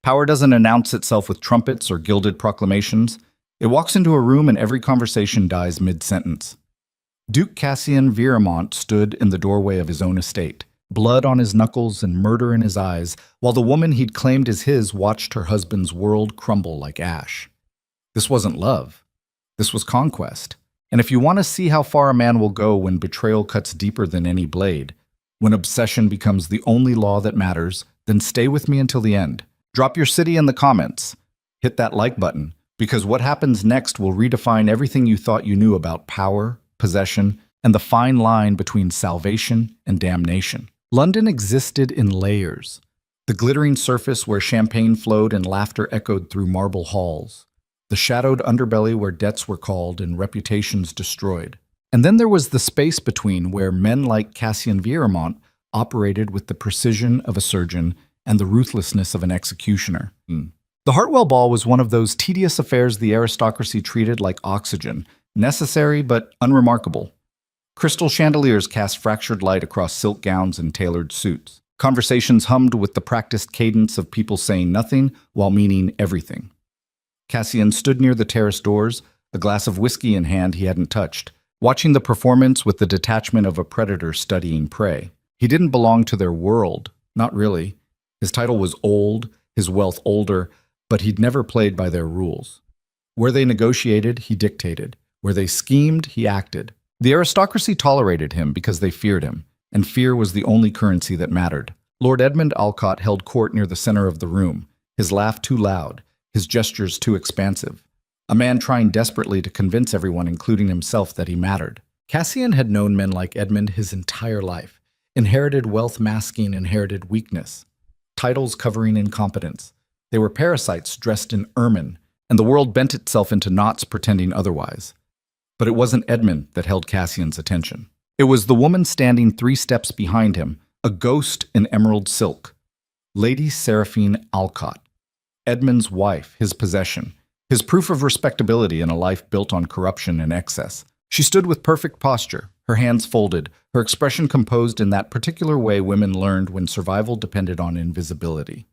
Power doesn't announce itself with trumpets or gilded proclamations. It walks into a room and every conversation dies mid-sentence. Duke Cassian Viramont stood in the doorway of his own estate, blood on his knuckles and murder in his eyes, while the woman he'd claimed as his watched her husband's world crumble like ash. This wasn't love. This was conquest. And if you want to see how far a man will go when betrayal cuts deeper than any blade, when obsession becomes the only law that matters, then stay with me until the end. Drop your city in the comments. Hit that like button, because what happens next will redefine everything you thought you knew about power, possession, and the fine line between salvation and damnation. London existed in layers. The glittering surface where champagne flowed and laughter echoed through marble halls. The shadowed underbelly where debts were called and reputations destroyed. And then there was the space between where men like Cassian Viramont operated with the precision of a surgeon and the ruthlessness of an executioner. The Hartwell Ball was one of those tedious affairs the aristocracy treated like oxygen, necessary but unremarkable. Crystal chandeliers cast fractured light across silk gowns and tailored suits. Conversations hummed with the practiced cadence of people saying nothing while meaning everything. Cassian stood near the terrace doors, a glass of whiskey in hand he hadn't touched, watching the performance with the detachment of a predator studying prey. He didn't belong to their world, not really. His title was old, his wealth older, but he'd never played by their rules. Where they negotiated, he dictated. Where they schemed, he acted. The aristocracy tolerated him because they feared him, and fear was the only currency that mattered. Lord Edmund Alcott held court near the center of the room, his laugh too loud, his gestures too expansive. A man trying desperately to convince everyone, including himself, that he mattered. Cassian had known men like Edmund his entire life, inherited wealth masking inherited weakness, titles covering incompetence. They were parasites dressed in ermine, and the world bent itself into knots pretending otherwise. But it wasn't Edmund that held Cassian's attention. It was the woman standing 3 steps behind him, a ghost in emerald silk. Lady Seraphine Alcott. Edmund's wife, his possession, his proof of respectability in a life built on corruption and excess. She stood with perfect posture, her hands folded, her expression composed in that particular way women learned when survival depended on invisibility.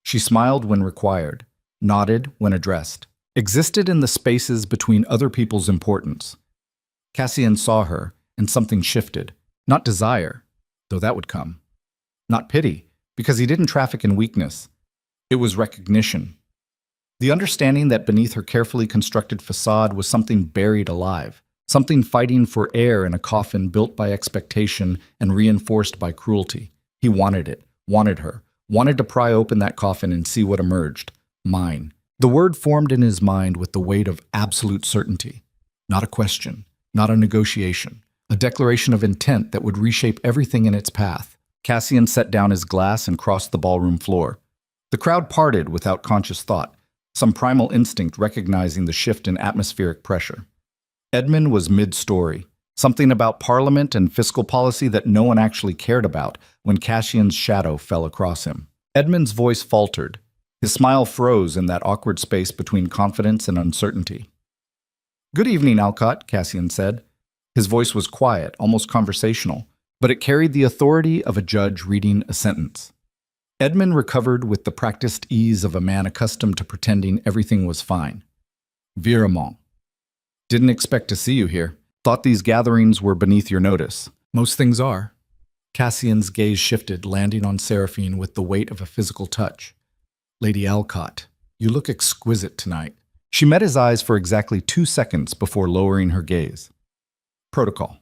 She smiled when required, nodded when addressed, existed in the spaces between other people's importance. Cassian saw her, and something shifted. Not desire, though that would come. Not pity, because he didn't traffic in weakness. It was recognition. The understanding that beneath her carefully constructed facade was something buried alive, something fighting for air in a coffin built by expectation and reinforced by cruelty. He wanted it, wanted her, wanted to pry open that coffin and see what emerged. Mine. The word formed in his mind with the weight of absolute certainty. Not a question, not a negotiation, a declaration of intent that would reshape everything in its path. Cassian set down his glass and crossed the ballroom floor. The crowd parted without conscious thought, some primal instinct recognizing the shift in atmospheric pressure. Edmund was mid-story, something about parliament and fiscal policy that no one actually cared about when Cassian's shadow fell across him. Edmund's voice faltered. His smile froze in that awkward space between confidence and uncertainty. "Good evening, Alcott," Cassian said. His voice was quiet, almost conversational, but it carried the authority of a judge reading a sentence. Edmund recovered with the practiced ease of a man accustomed to pretending everything was fine. "Viramont. Didn't expect to see you here. Thought these gatherings were beneath your notice. Most things are." Cassian's gaze shifted, landing on Seraphine with the weight of a physical touch. "Lady Alcott, you look exquisite tonight." She met his eyes for exactly 2 seconds before lowering her gaze. Protocol.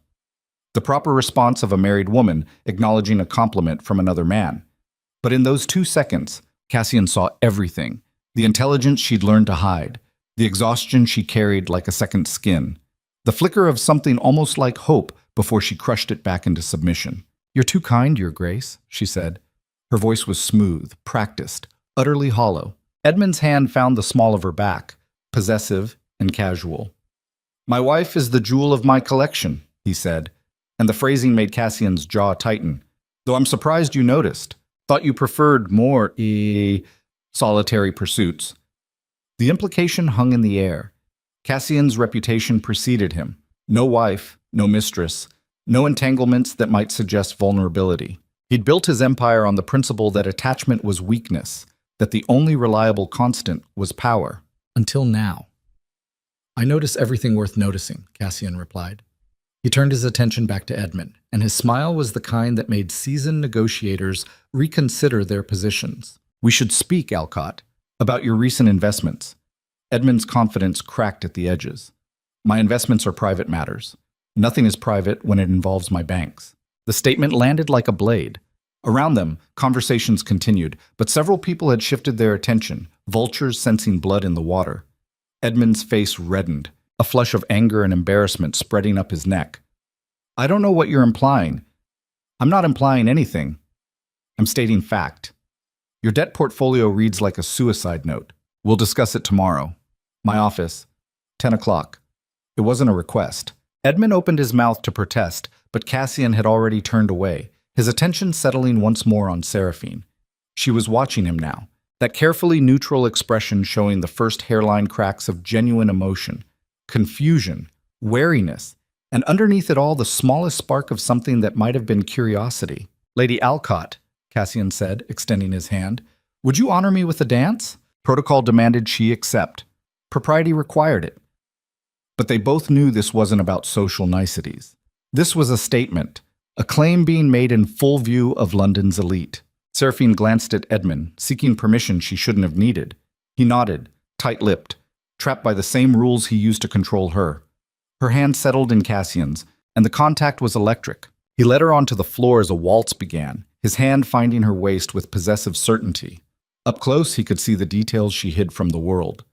The proper response of a married woman acknowledging a compliment from another man. But in those 2 seconds, Cassian saw everything. The intelligence she'd learned to hide, the exhaustion she carried like a second skin, the flicker of something almost like hope before she crushed it back into submission. "You're too kind, Your Grace," she said. Her voice was smooth, practiced, utterly hollow. Edmund's hand found the small of her back, possessive and casual. "My wife is the jewel of my collection," he said, and the phrasing made Cassian's jaw tighten. "Though I'm surprised you noticed. Thought you preferred more solitary pursuits." The implication hung in the air. Cassian's reputation preceded him. No wife, no mistress, no entanglements that might suggest vulnerability. He'd built his empire on the principle that attachment was weakness, that the only reliable constant was power. Until now. I notice everything worth noticing, Cassian replied. He turned his attention back to Edmund, and his smile was the kind that made seasoned negotiators reconsider their positions. We should speak, Alcott, about your recent investments. Edmund's confidence cracked at the edges. My investments are private matters. Nothing is private when it involves my banks. The statement landed like a blade. Around them, conversations continued, but several people had shifted their attention, vultures sensing blood in the water. Edmund's face reddened, a flush of anger and embarrassment spreading up his neck. I don't know what you're implying. I'm not implying anything. I'm stating fact. Your debt portfolio reads like a suicide note. We'll discuss it tomorrow. My office, 10 o'clock. It wasn't a request. Edmund opened his mouth to protest, but Cassian had already turned away, his attention settling once more on Seraphine. She was watching him now, that carefully neutral expression showing the first hairline cracks of genuine emotion, confusion, wariness, and underneath it all the smallest spark of something that might have been curiosity. Lady Alcott, Cassian said, extending his hand, would you honor me with a dance? Protocol demanded she accept. Propriety required it. But they both knew this wasn't about social niceties. This was a statement, a claim being made in full view of London's elite. Seraphine glanced at Edmund, seeking permission she shouldn't have needed. He nodded, tight-lipped, trapped by the same rules he used to control her. Her hand settled in Cassian's, and the contact was electric. He led her onto the floor as a waltz began, his hand finding her waist with possessive certainty. Up close, he could see the details she hid from the world.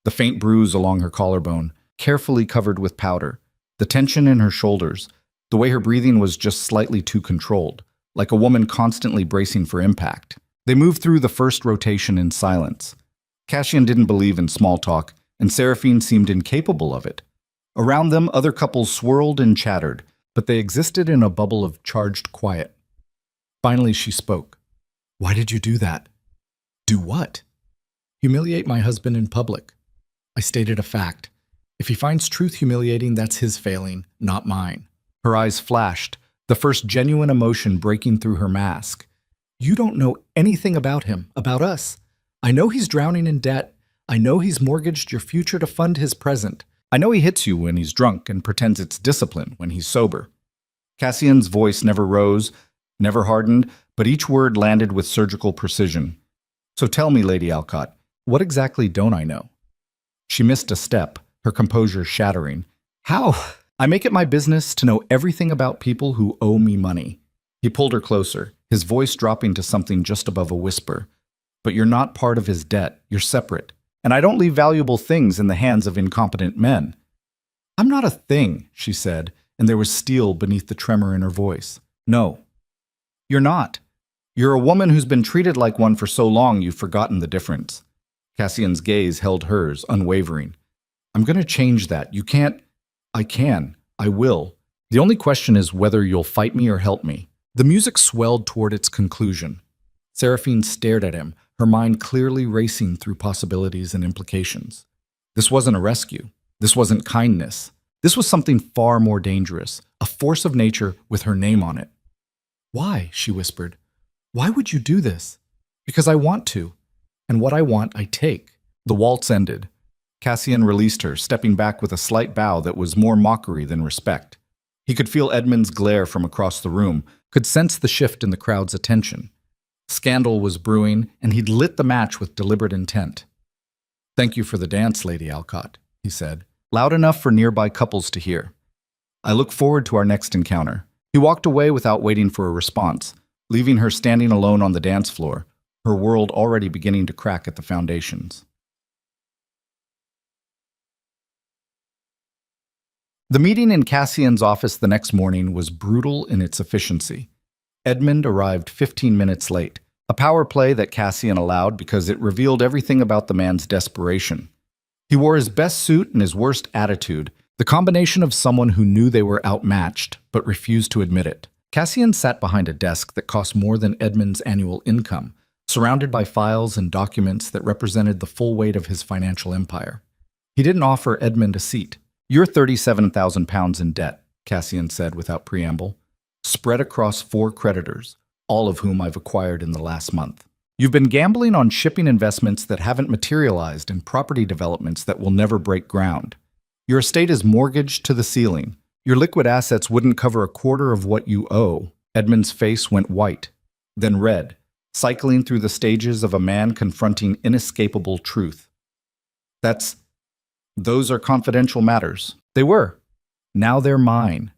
The faint bruise along her collarbone, carefully covered with powder, the tension in her shoulders, the way her breathing was just slightly too controlled, like a woman constantly bracing for impact. They moved through the first rotation in silence. Cassian didn't believe in small talk, and Seraphine seemed incapable of it. Around them, other couples swirled and chattered, but they existed in a bubble of charged quiet. Finally, she spoke. Why did you do that? Do what? Humiliate my husband in public. I stated a fact. If he finds truth humiliating, that's his failing, not mine. Her eyes flashed, the first genuine emotion breaking through her mask. You don't know anything about him, about us. I know he's drowning in debt. I know he's mortgaged your future to fund his present. I know he hits you when he's drunk and pretends it's discipline when he's sober. Cassian's voice never rose, never hardened, but each word landed with surgical precision. So tell me, Lady Alcott, what exactly don't I know? She missed a step, her composure shattering. How? I make it my business to know everything about people who owe me money. He pulled her closer, his voice dropping to something just above a whisper. But you're not part of his debt. You're separate. And I don't leave valuable things in the hands of incompetent men. I'm not a thing, she said, and there was steel beneath the tremor in her voice. No, you're not. You're a woman who's been treated like one for so long you've forgotten the difference. Cassian's gaze held hers, unwavering. I'm going to change that. You can't. I can. I will. The only question is whether you'll fight me or help me. The music swelled toward its conclusion. Seraphine stared at him, her mind clearly racing through possibilities and implications. This wasn't a rescue. This wasn't kindness. This was something far more dangerous, a force of nature with her name on it. Why? She whispered. Why would you do this? Because I want to. And what I want, I take. The waltz ended. Cassian released her, stepping back with a slight bow that was more mockery than respect. He could feel Edmund's glare from across the room, could sense the shift in the crowd's attention. Scandal was brewing, and he'd lit the match with deliberate intent. Thank you for the dance, Lady Alcott, he said, loud enough for nearby couples to hear. I look forward to our next encounter. He walked away without waiting for a response, leaving her standing alone on the dance floor, her world already beginning to crack at the foundations. The meeting in Cassian's office the next morning was brutal in its efficiency. Edmund arrived 15 minutes late, a power play that Cassian allowed because it revealed everything about the man's desperation. He wore his best suit and his worst attitude, the combination of someone who knew they were outmatched but refused to admit it. Cassian sat behind a desk that cost more than Edmund's annual income, surrounded by files and documents that represented the full weight of his financial empire. He didn't offer Edmund a seat. You're 37,000 pounds in debt, Cassian said without preamble, spread across 4 creditors, all of whom I've acquired in the last month. You've been gambling on shipping investments that haven't materialized and property developments that will never break ground. Your estate is mortgaged to the ceiling. Your liquid assets wouldn't cover a quarter of what you owe. Edmund's face went white, then red, cycling through the stages of a man confronting inescapable truth. Those are confidential matters. They were. Now they're mine.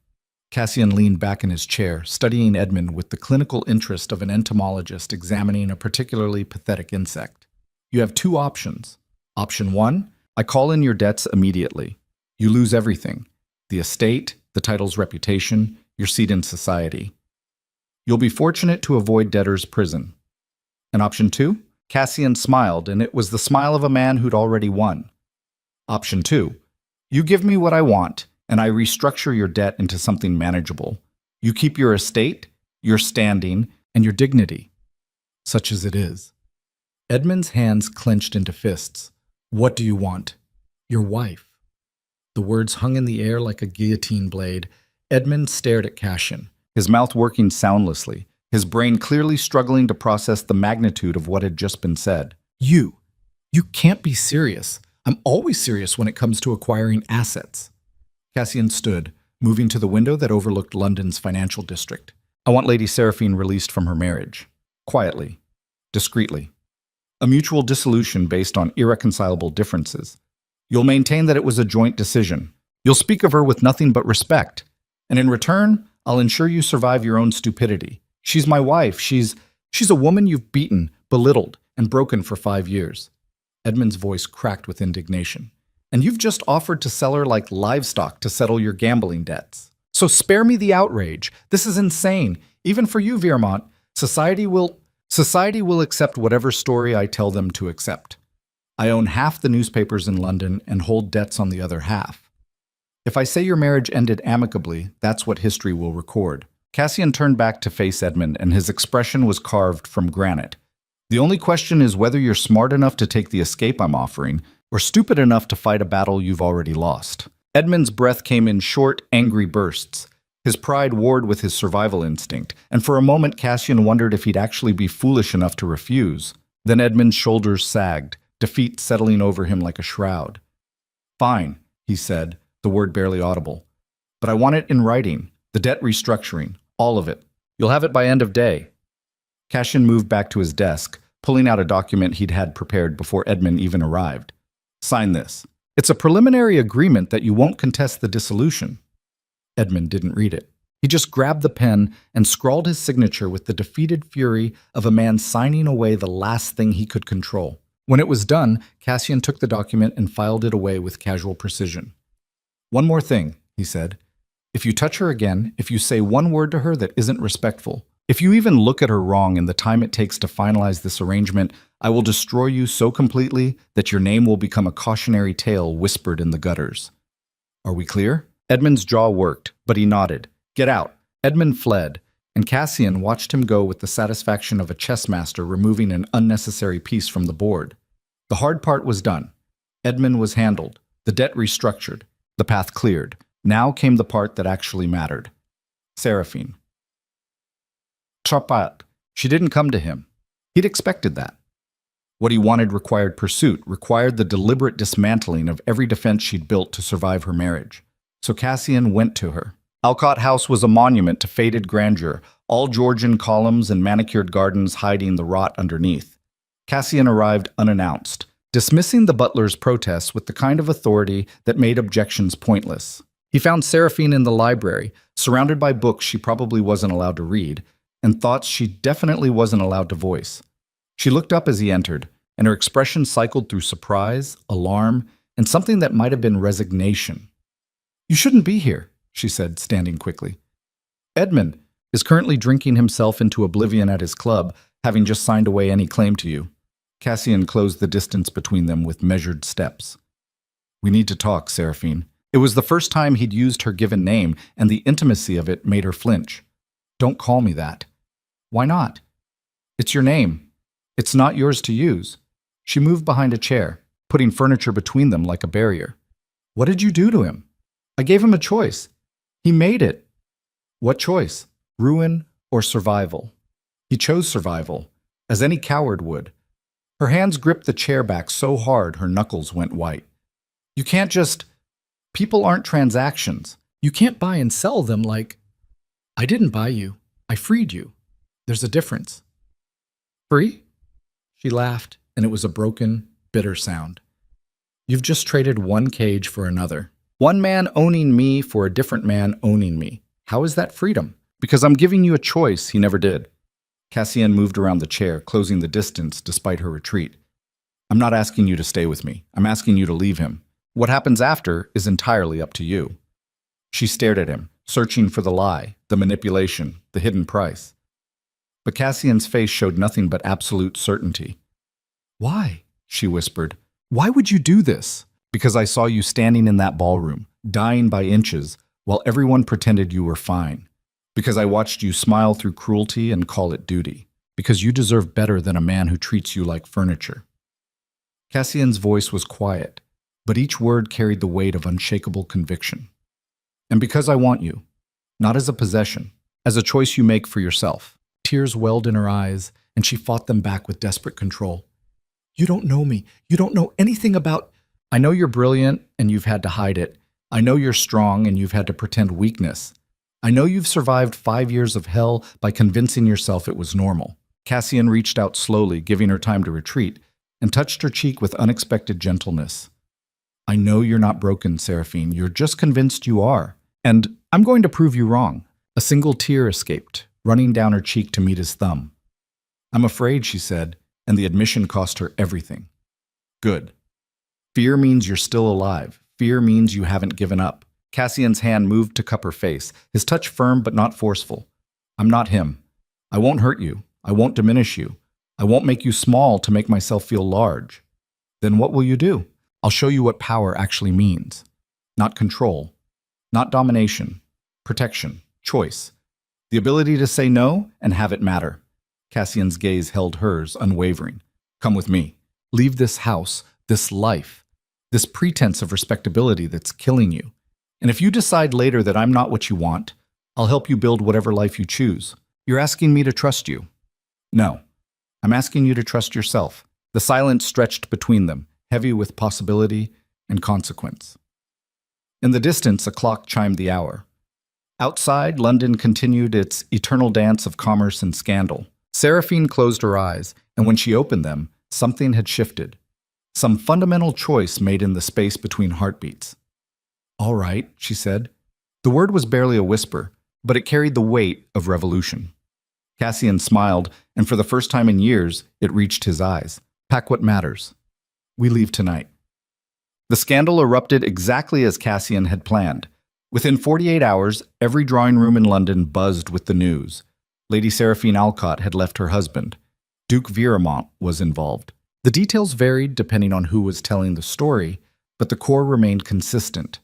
Cassian leaned back in his chair, studying Edmund with the clinical interest of an entomologist examining a particularly pathetic insect. You have two options. Option one, I call in your debts immediately. You lose everything. The estate, the title's reputation, your seat in society. You'll be fortunate to avoid debtor's prison. And option two? Cassian smiled, and it was the smile of a man who'd already won. Option two, you give me what I want, and I restructure your debt into something manageable. You keep your estate, your standing, and your dignity, such as it is. Edmund's hands clenched into fists. What do you want? Your wife. The words hung in the air like a guillotine blade. Edmund stared at Cassian, his mouth working soundlessly, his brain clearly struggling to process the magnitude of what had just been said. You can't be serious. I'm always serious when it comes to acquiring assets. Cassian stood, moving to the window that overlooked London's financial district. I want Lady Seraphine released from her marriage. Quietly. Discreetly. A mutual dissolution based on irreconcilable differences. You'll maintain that it was a joint decision. You'll speak of her with nothing but respect. And in return, I'll ensure you survive your own stupidity. She's my wife. She's a woman you've beaten, belittled, and broken for 5 years. Edmund's voice cracked with indignation. And you've just offered to sell her like livestock to settle your gambling debts. So spare me the outrage. This is insane. Even for you, Viermont, society will accept whatever story I tell them to accept. I own half the newspapers in London and hold debts on the other half. If I say your marriage ended amicably, that's what history will record. Cassian turned back to face Edmund, and his expression was carved from granite. The only question is whether you're smart enough to take the escape I'm offering, or stupid enough to fight a battle you've already lost. Edmund's breath came in short, angry bursts. His pride warred with his survival instinct, and for a moment Cassian wondered if he'd actually be foolish enough to refuse. Then Edmund's shoulders sagged, defeat settling over him like a shroud. Fine, he said, the word barely audible. But I want it in writing, the debt restructuring, all of it. You'll have it by end of day. Cassian moved back to his desk, pulling out a document he'd had prepared before Edmund even arrived. Sign this. It's a preliminary agreement that you won't contest the dissolution. Edmund didn't read it. He just grabbed the pen and scrawled his signature with the defeated fury of a man signing away the last thing he could control. When it was done, Cassian took the document and filed it away with casual precision. One more thing, he said. If you touch her again, if you say one word to her that isn't respectful, if you even look at her wrong in the time it takes to finalize this arrangement, I will destroy you so completely that your name will become a cautionary tale whispered in the gutters. Are we clear? Edmund's jaw worked, but he nodded. Get out. Edmund fled, and Cassian watched him go with the satisfaction of a chess master removing an unnecessary piece from the board. The hard part was done. Edmund was handled, the debt restructured, the path cleared. Now came the part that actually mattered. Seraphine. Trapat. She didn't come to him. He'd expected that. What he wanted required pursuit, required the deliberate dismantling of every defense she'd built to survive her marriage. So Cassian went to her. Alcott House was a monument to faded grandeur, all Georgian columns and manicured gardens hiding the rot underneath. Cassian arrived unannounced, dismissing the butler's protests with the kind of authority that made objections pointless. He found Seraphine in the library, surrounded by books she probably wasn't allowed to read, and thoughts she definitely wasn't allowed to voice. She looked up as he entered, and her expression cycled through surprise, alarm, and something that might have been resignation. You shouldn't be here, she said, standing quickly. Edmund is currently drinking himself into oblivion at his club, having just signed away any claim to you. Cassian closed the distance between them with measured steps. We need to talk, Seraphine. It was the first time he'd used her given name, and the intimacy of it made her flinch. Don't call me that. Why not? It's your name. It's not yours to use. She moved behind a chair, putting furniture between them like a barrier. What did you do to him? I gave him a choice. He made it. What choice? Ruin or survival? He chose survival. as any coward would. Her hands gripped the chair back so hard her knuckles went white. You can't just... People aren't transactions. You can't buy and sell them like... I didn't buy you. I freed you. There's a difference. Free? She laughed, and it was a broken, bitter sound. You've just traded one cage for another. One man owning me for a different man owning me. How is that freedom? Because I'm giving you a choice he never did. Cassian moved around the chair, closing the distance despite her retreat. I'm not asking you to stay with me. I'm asking you to leave him. What happens after is entirely up to you. She stared at him, searching for the lie, the manipulation, the hidden price. But Cassian's face showed nothing but absolute certainty. Why? She whispered. Why would you do this? Because I saw you standing in that ballroom, dying by inches, while everyone pretended you were fine. Because I watched you smile through cruelty and call it duty. Because you deserve better than a man who treats you like furniture. Cassian's voice was quiet, but each word carried the weight of unshakable conviction. And because I want you, not as a possession, as a choice you make for yourself. Tears welled in her eyes, and she fought them back with desperate control. You don't know me. You don't know anything about... I know you're brilliant, and you've had to hide it. I know you're strong, and you've had to pretend weakness. I know you've survived 5 years of hell by convincing yourself it was normal. Cassian reached out slowly, giving her time to retreat, and touched her cheek with unexpected gentleness. I know you're not broken, Seraphine. You're just convinced you are. And I'm going to prove you wrong. A single tear escaped, running down her cheek to meet his thumb. I'm afraid, she said, and the admission cost her everything. Good. Fear means you're still alive. Fear means you haven't given up. Cassian's hand moved to cup her face, his touch firm but not forceful. I'm not him. I won't hurt you. I won't diminish you. I won't make you small to make myself feel large. Then what will you do? I'll show you what power actually means. Not control. Not domination. Protection. Choice. The ability to say no and have it matter. Cassian's gaze held hers, unwavering. Come with me. Leave this house, this life, this pretense of respectability that's killing you. And if you decide later that I'm not what you want, I'll help you build whatever life you choose. You're asking me to trust you. No. I'm asking you to trust yourself. The silence stretched between them, heavy with possibility and consequence. In the distance, a clock chimed the hour. Outside, London continued its eternal dance of commerce and scandal. Seraphine closed her eyes, and when she opened them, something had shifted. Some fundamental choice made in the space between heartbeats. All right, she said. The word was barely a whisper, but it carried the weight of revolution. Cassian smiled, and for the first time in years, it reached his eyes. Pack what matters. We leave tonight. The scandal erupted exactly as Cassian had planned. Within 48 hours, every drawing room in London buzzed with the news. Lady Seraphine Alcott had left her husband. Duke Viramont was involved. The details varied depending on who was telling the story, but the core remained consistent.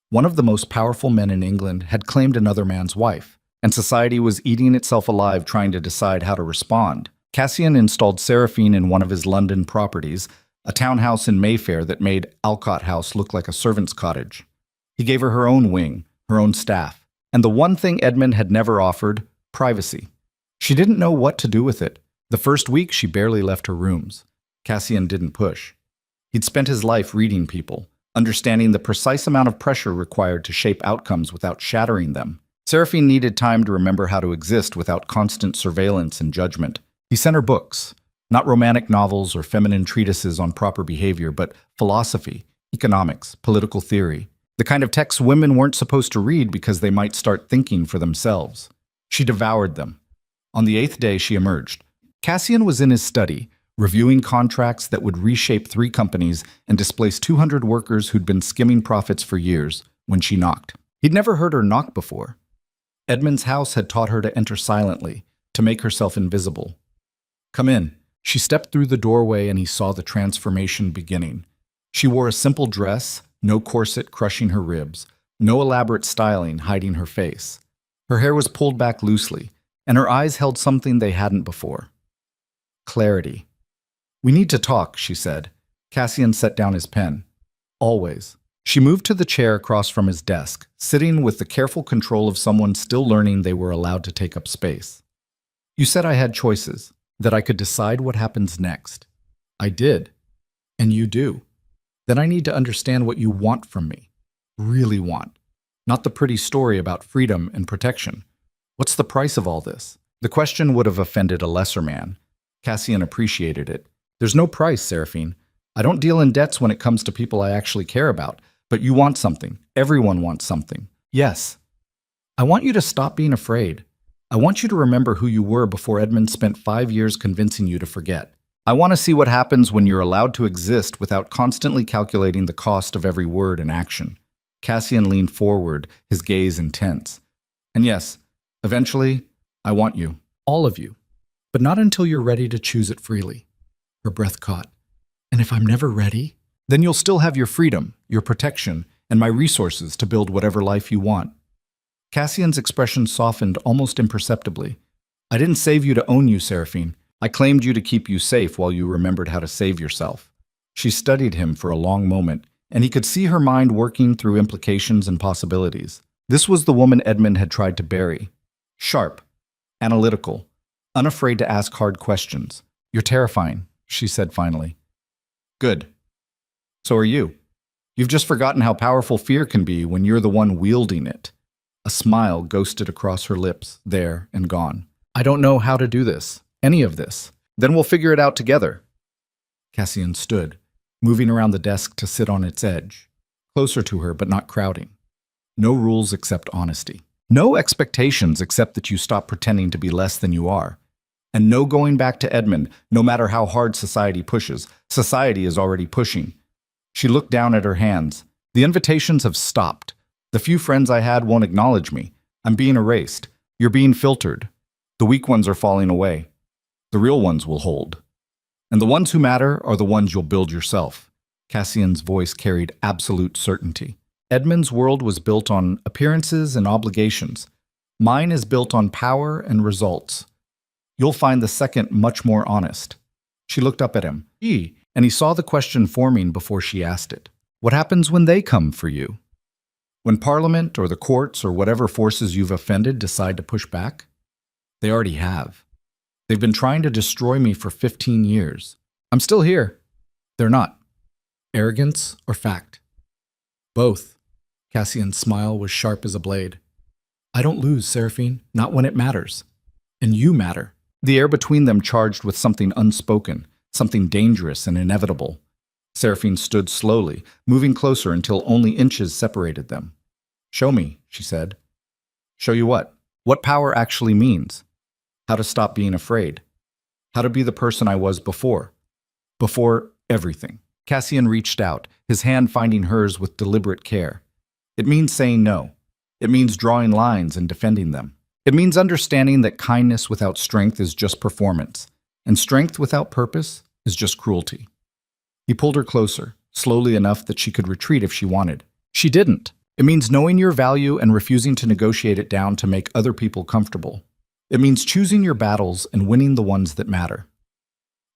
One of the most powerful men in England had claimed another man's wife, and society was eating itself alive trying to decide how to respond. Cassian installed Seraphine in one of his London properties, a townhouse in Mayfair that made Alcott House look like a servant's cottage. He gave her her own wing, her own staff, and the one thing Edmund had never offered, privacy. She didn't know what to do with it. The first week, she barely left her rooms. Cassian didn't push. He'd spent his life reading people, understanding the precise amount of pressure required to shape outcomes without shattering them. Seraphine needed time to remember how to exist without constant surveillance and judgment. He sent her books, not romantic novels or feminine treatises on proper behavior, but philosophy, economics, political theory, the kind of texts women weren't supposed to read because they might start thinking for themselves. She devoured them. On the 8th day, she emerged. Cassian was in his study, reviewing contracts that would reshape 3 companies and displace 200 workers who'd been skimming profits for years, when she knocked. He'd never heard her knock before. Edmund's house had taught her to enter silently, to make herself invisible. Come in. She stepped through the doorway and he saw the transformation beginning. She wore a simple dress, no corset crushing her ribs, no elaborate styling hiding her face. Her hair was pulled back loosely, and her eyes held something they hadn't before. Clarity. We need to talk, she said. Cassian set down his pen. Always. She moved to the chair across from his desk, sitting with the careful control of someone still learning they were allowed to take up space. You said I had choices. That I could decide what happens next. I did. And you do. Then I need to understand what you want from me. Really want. Not the pretty story about freedom and protection. What's the price of all this? The question would have offended a lesser man. Cassian appreciated it. There's no price, Seraphine. I don't deal in debts when it comes to people I actually care about. But you want something. Everyone wants something. Yes. I want you to stop being afraid. I want you to remember who you were before Edmund spent 5 years convincing you to forget. I want to see what happens when you're allowed to exist without constantly calculating the cost of every word and action. Cassian leaned forward, his gaze intense. And yes, eventually, I want you. All of you. But not until you're ready to choose it freely. Her breath caught. And if I'm never ready? Then you'll still have your freedom, your protection, and my resources to build whatever life you want. Cassian's expression softened almost imperceptibly. I didn't save you to own you, Seraphine. I claimed you to keep you safe while you remembered how to save yourself. She studied him for a long moment, and he could see her mind working through implications and possibilities. This was the woman Edmund had tried to bury. Sharp, analytical, unafraid to ask hard questions. You're terrifying, she said finally. Good. So are you. You've just forgotten how powerful fear can be when you're the one wielding it. A smile ghosted across her lips, there and gone. I don't know how to do this, any of this. Then we'll figure it out together. Cassian stood, moving around the desk to sit on its edge, closer to her but not crowding. No rules except honesty. No expectations except that you stop pretending to be less than you are. And no going back to Edmund, no matter how hard society pushes. Society is already pushing. She looked down at her hands. The invitations have stopped. The few friends I had won't acknowledge me. I'm being erased. You're being filtered. The weak ones are falling away. The real ones will hold. And the ones who matter are the ones you'll build yourself. Cassian's voice carried absolute certainty. Edmund's world was built on appearances and obligations. Mine is built on power and results. You'll find the second much more honest. She looked up at him. And he saw the question forming before she asked it. What happens when they come for you? When Parliament or the courts or whatever forces you've offended decide to push back? They already have. They've been trying to destroy me for 15 years. I'm still here. They're not. Arrogance or fact? Both. Cassian's smile was sharp as a blade. I don't lose, Seraphine, not when it matters. And you matter. The air between them charged with something unspoken, something dangerous and inevitable. Seraphine stood slowly, moving closer until only inches separated them. Show me, she said. Show you what? What power actually means. How to stop being afraid. How to be the person I was before. Before everything. Cassian reached out, his hand finding hers with deliberate care. It means saying no. It means drawing lines and defending them. It means understanding that kindness without strength is just performance, and strength without purpose is just cruelty. He pulled her closer, slowly enough that she could retreat if she wanted. She didn't. It means knowing your value and refusing to negotiate it down to make other people comfortable. It means choosing your battles and winning the ones that matter.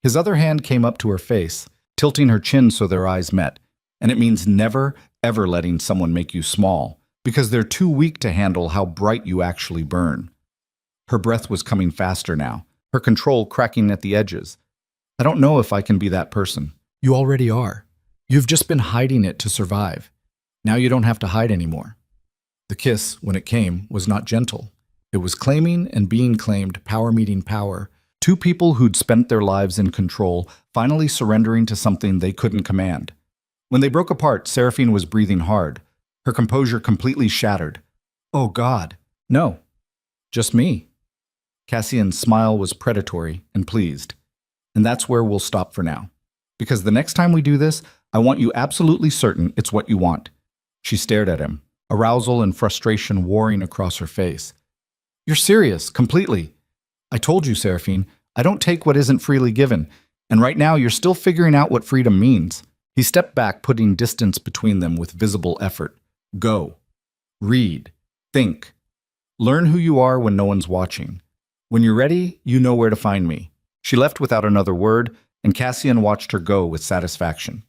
His other hand came up to her face, tilting her chin so their eyes met. And it means never, ever letting someone make you small, because they're too weak to handle how bright you actually burn. Her breath was coming faster now, her control cracking at the edges. I don't know if I can be that person. You already are. You've just been hiding it to survive. Now you don't have to hide anymore. The kiss, when it came, was not gentle. It was claiming and being claimed, power meeting power. Two people who'd spent their lives in control, finally surrendering to something they couldn't command. When they broke apart, Seraphine was breathing hard, her composure completely shattered. Oh God, no, just me. Cassian's smile was predatory and pleased. And that's where we'll stop for now. Because the next time we do this, I want you absolutely certain it's what you want. She stared at him, arousal and frustration warring across her face. You're serious, completely. I told you, Seraphine, I don't take what isn't freely given, and right now you're still figuring out what freedom means. He stepped back, putting distance between them with visible effort. Go. Read. Think. Learn who you are when no one's watching. When you're ready, you know where to find me. She left without another word, and Cassian watched her go with satisfaction.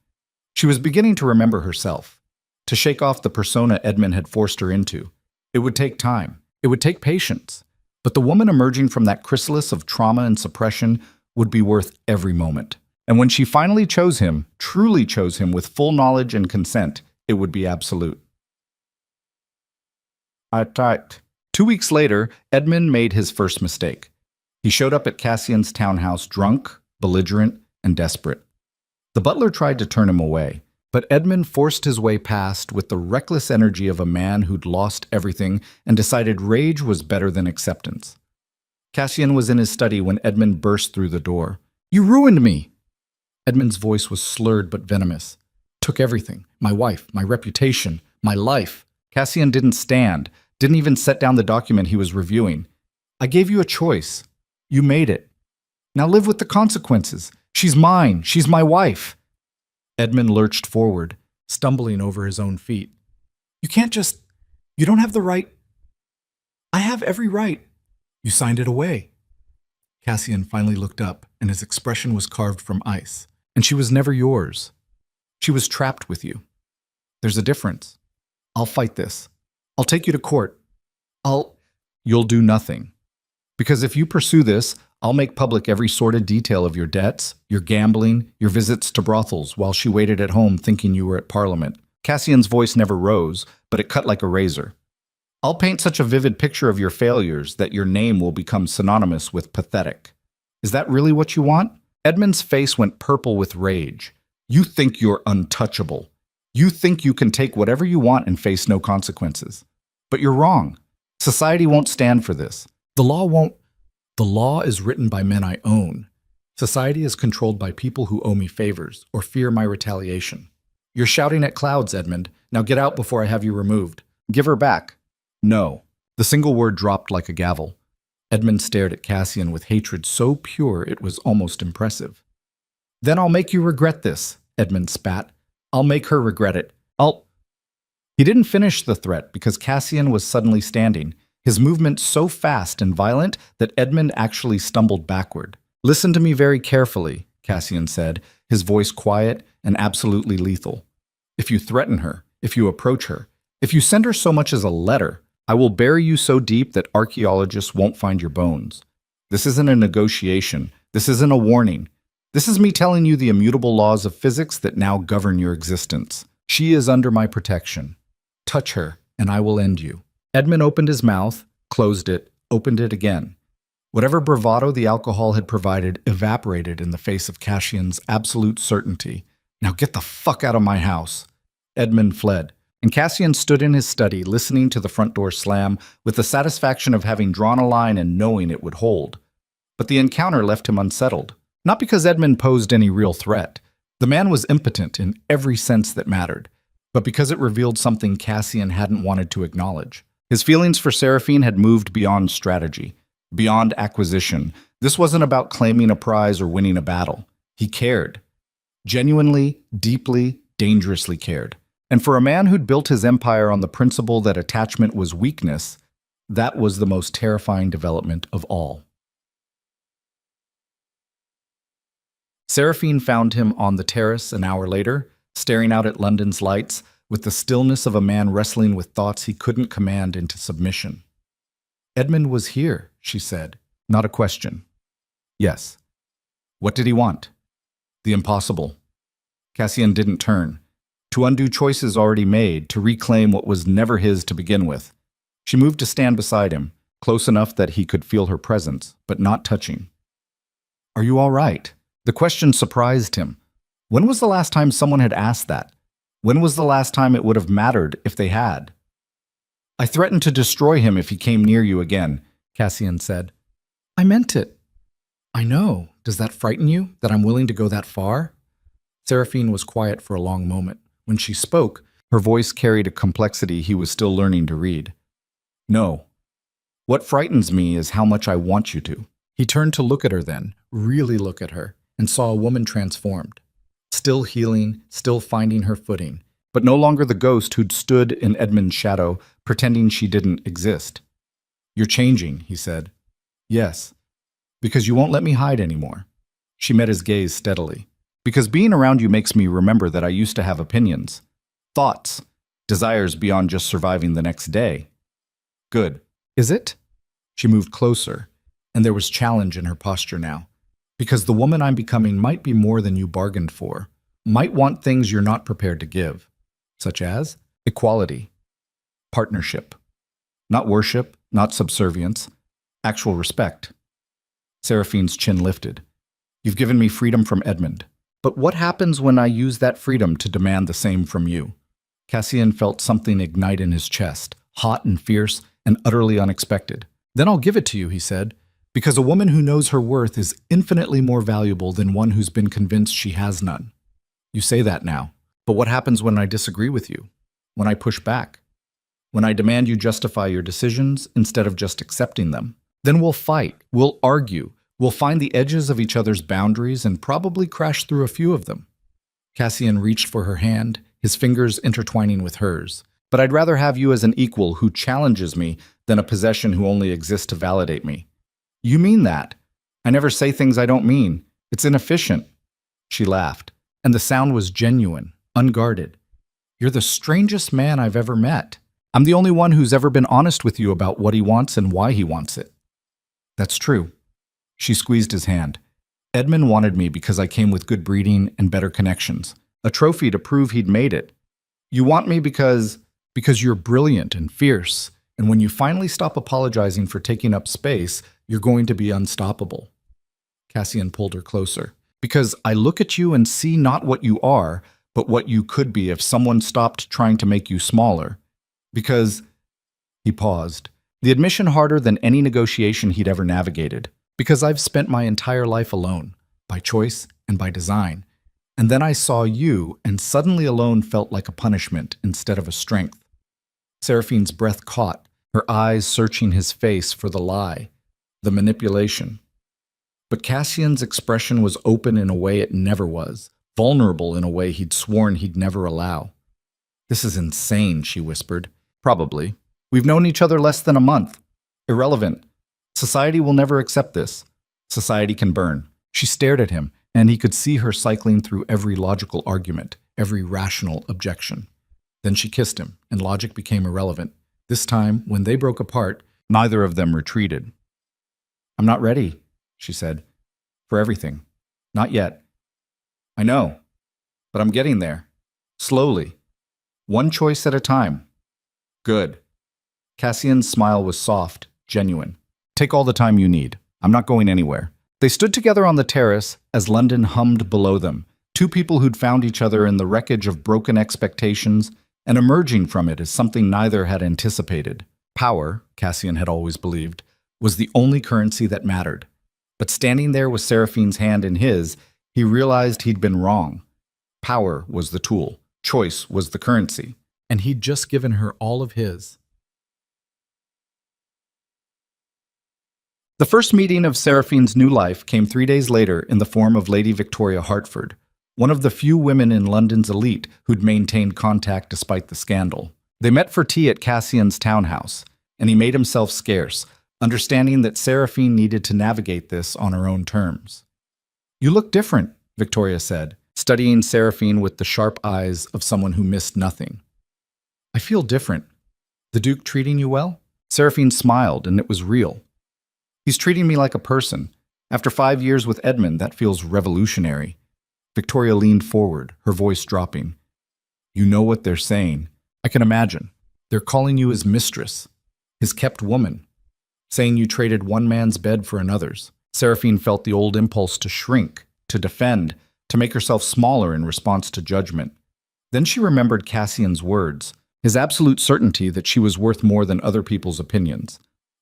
She was beginning to remember herself, to shake off the persona Edmund had forced her into. It would take time. It would take patience. But the woman emerging from that chrysalis of trauma and suppression would be worth every moment. And when she finally chose him, truly chose him with full knowledge and consent, it would be absolute. I typed. 2 weeks later, Edmund made his first mistake. He showed up at Cassian's townhouse drunk, belligerent, and desperate. The butler tried to turn him away, but Edmund forced his way past with the reckless energy of a man who'd lost everything and decided rage was better than acceptance. Cassian was in his study when Edmund burst through the door. "You ruined me!" Edmund's voice was slurred but venomous. "Took everything. My wife, my reputation, my life." Cassian didn't stand, didn't even set down the document he was reviewing. "I gave you a choice. You made it. Now live with the consequences. She's mine. She's my wife." Edmund lurched forward, stumbling over his own feet. "You can't just... You don't have the right... I have every right. You signed it away." Cassian finally looked up, and his expression was carved from ice. "And she was never yours. She was trapped with you. There's a difference. I'll fight this. I'll take you to court. You'll do nothing. Because if you pursue this, I'll make public every sordid detail of your debts, your gambling, your visits to brothels while she waited at home thinking you were at Parliament." Cassian's voice never rose, but it cut like a razor. "I'll paint such a vivid picture of your failures that your name will become synonymous with pathetic. Is that really what you want?" Edmund's face went purple with rage. "You think you're untouchable. You think you can take whatever you want and face no consequences. But you're wrong. Society won't stand for this. The law won't. The law is written by men I own. Society is controlled by people who owe me favors or fear my retaliation. You're shouting at clouds, Edmund. Now get out before I have you removed. Give her back." "No." The single word dropped like a gavel. Edmund stared at Cassian with hatred so pure it was almost impressive. "Then I'll make you regret this," Edmund spat. "I'll make her regret it. He didn't finish the threat because Cassian was suddenly standing, his movement so fast and violent that Edmund actually stumbled backward. "Listen to me very carefully," Cassian said, his voice quiet and absolutely lethal. "If you threaten her, if you approach her, if you send her so much as a letter, I will bury you so deep that archaeologists won't find your bones. This isn't a negotiation. This isn't a warning. This is me telling you the immutable laws of physics that now govern your existence. She is under my protection. Touch her, and I will end you." Edmund opened his mouth, closed it, opened it again. Whatever bravado the alcohol had provided evaporated in the face of Cassian's absolute certainty. "Now get the fuck out of my house." Edmund fled, and Cassian stood in his study listening to the front door slam with the satisfaction of having drawn a line and knowing it would hold. But the encounter left him unsettled. Not because Edmund posed any real threat. The man was impotent in every sense that mattered, but because it revealed something Cassian hadn't wanted to acknowledge. His feelings for Seraphine had moved beyond strategy, beyond acquisition. This wasn't about claiming a prize or winning a battle. He cared. Genuinely, deeply, dangerously cared. And for a man who'd built his empire on the principle that attachment was weakness, that was the most terrifying development of all. Seraphine found him on the terrace an hour later, staring out at London's lights with the stillness of a man wrestling with thoughts he couldn't command into submission. "Edmund was here," she said, not a question. "Yes." "What did he want?" "The impossible." Cassian didn't turn. To undo choices already made, to reclaim what was never his to begin with. She moved to stand beside him, close enough that he could feel her presence, but not touching. "Are you all right?" The question surprised him. When was the last time someone had asked that? When was the last time it would have mattered if they had? "I threatened to destroy him if he came near you again," Cassian said. "I meant it." "I know. Does that frighten you, that I'm willing to go that far?" Seraphine was quiet for a long moment. When she spoke, her voice carried a complexity he was still learning to read. "No. What frightens me is how much I want you to." He turned to look at her then, really look at her, and saw a woman transformed. Still healing, still finding her footing, but no longer the ghost who'd stood in Edmund's shadow, pretending she didn't exist. "You're changing," he said. "Yes. Because you won't let me hide anymore." She met his gaze steadily. "Because being around you makes me remember that I used to have opinions, thoughts, desires beyond just surviving the next day." "Good. Is it?" She moved closer, and there was challenge in her posture now. Because the woman I'm becoming might be more than you bargained for, might want things you're not prepared to give, such as equality, partnership, not worship, not subservience, actual respect. Seraphine's chin lifted. You've given me freedom from Edmund. But what happens when I use that freedom to demand the same from you? Cassian felt something ignite in his chest, hot and fierce and utterly unexpected. Then I'll give it to you, he said, because a woman who knows her worth is infinitely more valuable than one who's been convinced she has none. You say that now, but what happens when I disagree with you? When I push back? When I demand you justify your decisions instead of just accepting them? Then we'll fight, we'll argue, we'll find the edges of each other's boundaries and probably crash through a few of them. Cassian reached for her hand, his fingers intertwining with hers. But I'd rather have you as an equal who challenges me than a possession who only exists to validate me. You mean that? I never say things I don't mean. It's inefficient. She laughed, and the sound was genuine, unguarded. You're the strangest man I've ever met. I'm the only one who's ever been honest with you about what he wants and why he wants it. That's true. She squeezed his hand. Edmund wanted me because I came with good breeding and better connections. A trophy to prove he'd made it. You want me because you're brilliant and fierce, and when you finally stop apologizing for taking up space, you're going to be unstoppable. Cassian pulled her closer. Because I look at you and see not what you are, but what you could be if someone stopped trying to make you smaller. Because... He paused, the admission harder than any negotiation he'd ever navigated. Because I've spent my entire life alone, by choice and by design. And then I saw you, and suddenly alone felt like a punishment instead of a strength. Seraphine's breath caught, her eyes searching his face for the lie, the manipulation. But Cassian's expression was open in a way it never was, vulnerable in a way he'd sworn he'd never allow. This is insane, she whispered. Probably. We've known each other less than a month. Irrelevant. Society will never accept this. Society can burn. She stared at him, and he could see her cycling through every logical argument, every rational objection. Then she kissed him, and logic became irrelevant. This time, when they broke apart, neither of them retreated. I'm not ready, she said, for everything. Not yet. I know, but I'm getting there. Slowly. One choice at a time. Good. Cassian's smile was soft, genuine. Take all the time you need. I'm not going anywhere. They stood together on the terrace as London hummed below them, two people who'd found each other in the wreckage of broken expectations and emerging from it as something neither had anticipated. Power, Cassian had always believed, was the only currency that mattered. But standing there with Seraphine's hand in his, he realized he'd been wrong. Power was the tool, choice was the currency, and he'd just given her all of his. The first meeting of Seraphine's new life came 3 days later in the form of Lady Victoria Hartford, one of the few women in London's elite who'd maintained contact despite the scandal. They met for tea at Cassian's townhouse, and he made himself scarce, understanding that Seraphine needed to navigate this on her own terms. You look different, Victoria said, studying Seraphine with the sharp eyes of someone who missed nothing. I feel different. The Duke treating you well? Seraphine smiled, and it was real. He's treating me like a person. After 5 years with Edmund, that feels revolutionary. Victoria leaned forward, her voice dropping. You know what they're saying. I can imagine. They're calling you his mistress, his kept woman, saying you traded one man's bed for another's. Seraphine felt the old impulse to shrink, to defend, to make herself smaller in response to judgment. Then she remembered Cassian's words, his absolute certainty that she was worth more than other people's opinions.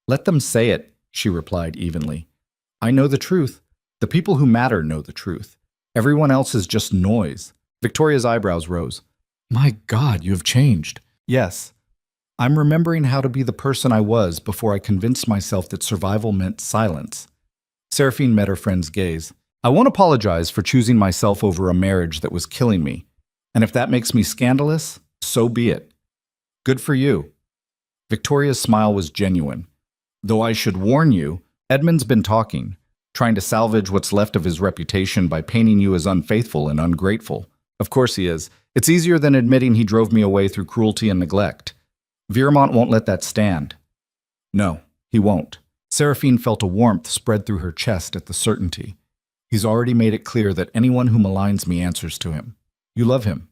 Let them say it, she replied evenly. I know the truth. The people who matter know the truth. Everyone else is just noise. Victoria's eyebrows rose. My God, you have changed. Yes. I'm remembering how to be the person I was before I convinced myself that survival meant silence. Seraphine met her friend's gaze. I won't apologize for choosing myself over a marriage that was killing me. And if that makes me scandalous, so be it. Good for you. Victoria's smile was genuine. Though I should warn you, Edmund's been talking, trying to salvage what's left of his reputation by painting you as unfaithful and ungrateful. Of course he is. It's easier than admitting he drove me away through cruelty and neglect. Viermont won't let that stand. No, he won't. Seraphine felt a warmth spread through her chest at the certainty. He's already made it clear that anyone who maligns me answers to him. You love him.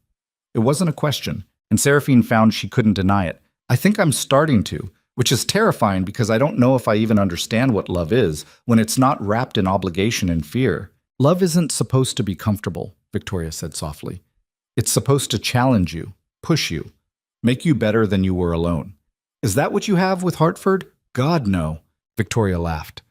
It wasn't a question, and Seraphine found she couldn't deny it. I think I'm starting to, which is terrifying because I don't know if I even understand what love is when it's not wrapped in obligation and fear. Love isn't supposed to be comfortable, Victoria said softly. It's supposed to challenge you, push you, make you better than you were alone. Is that what you have with Hartford? God, no, Victoria laughed.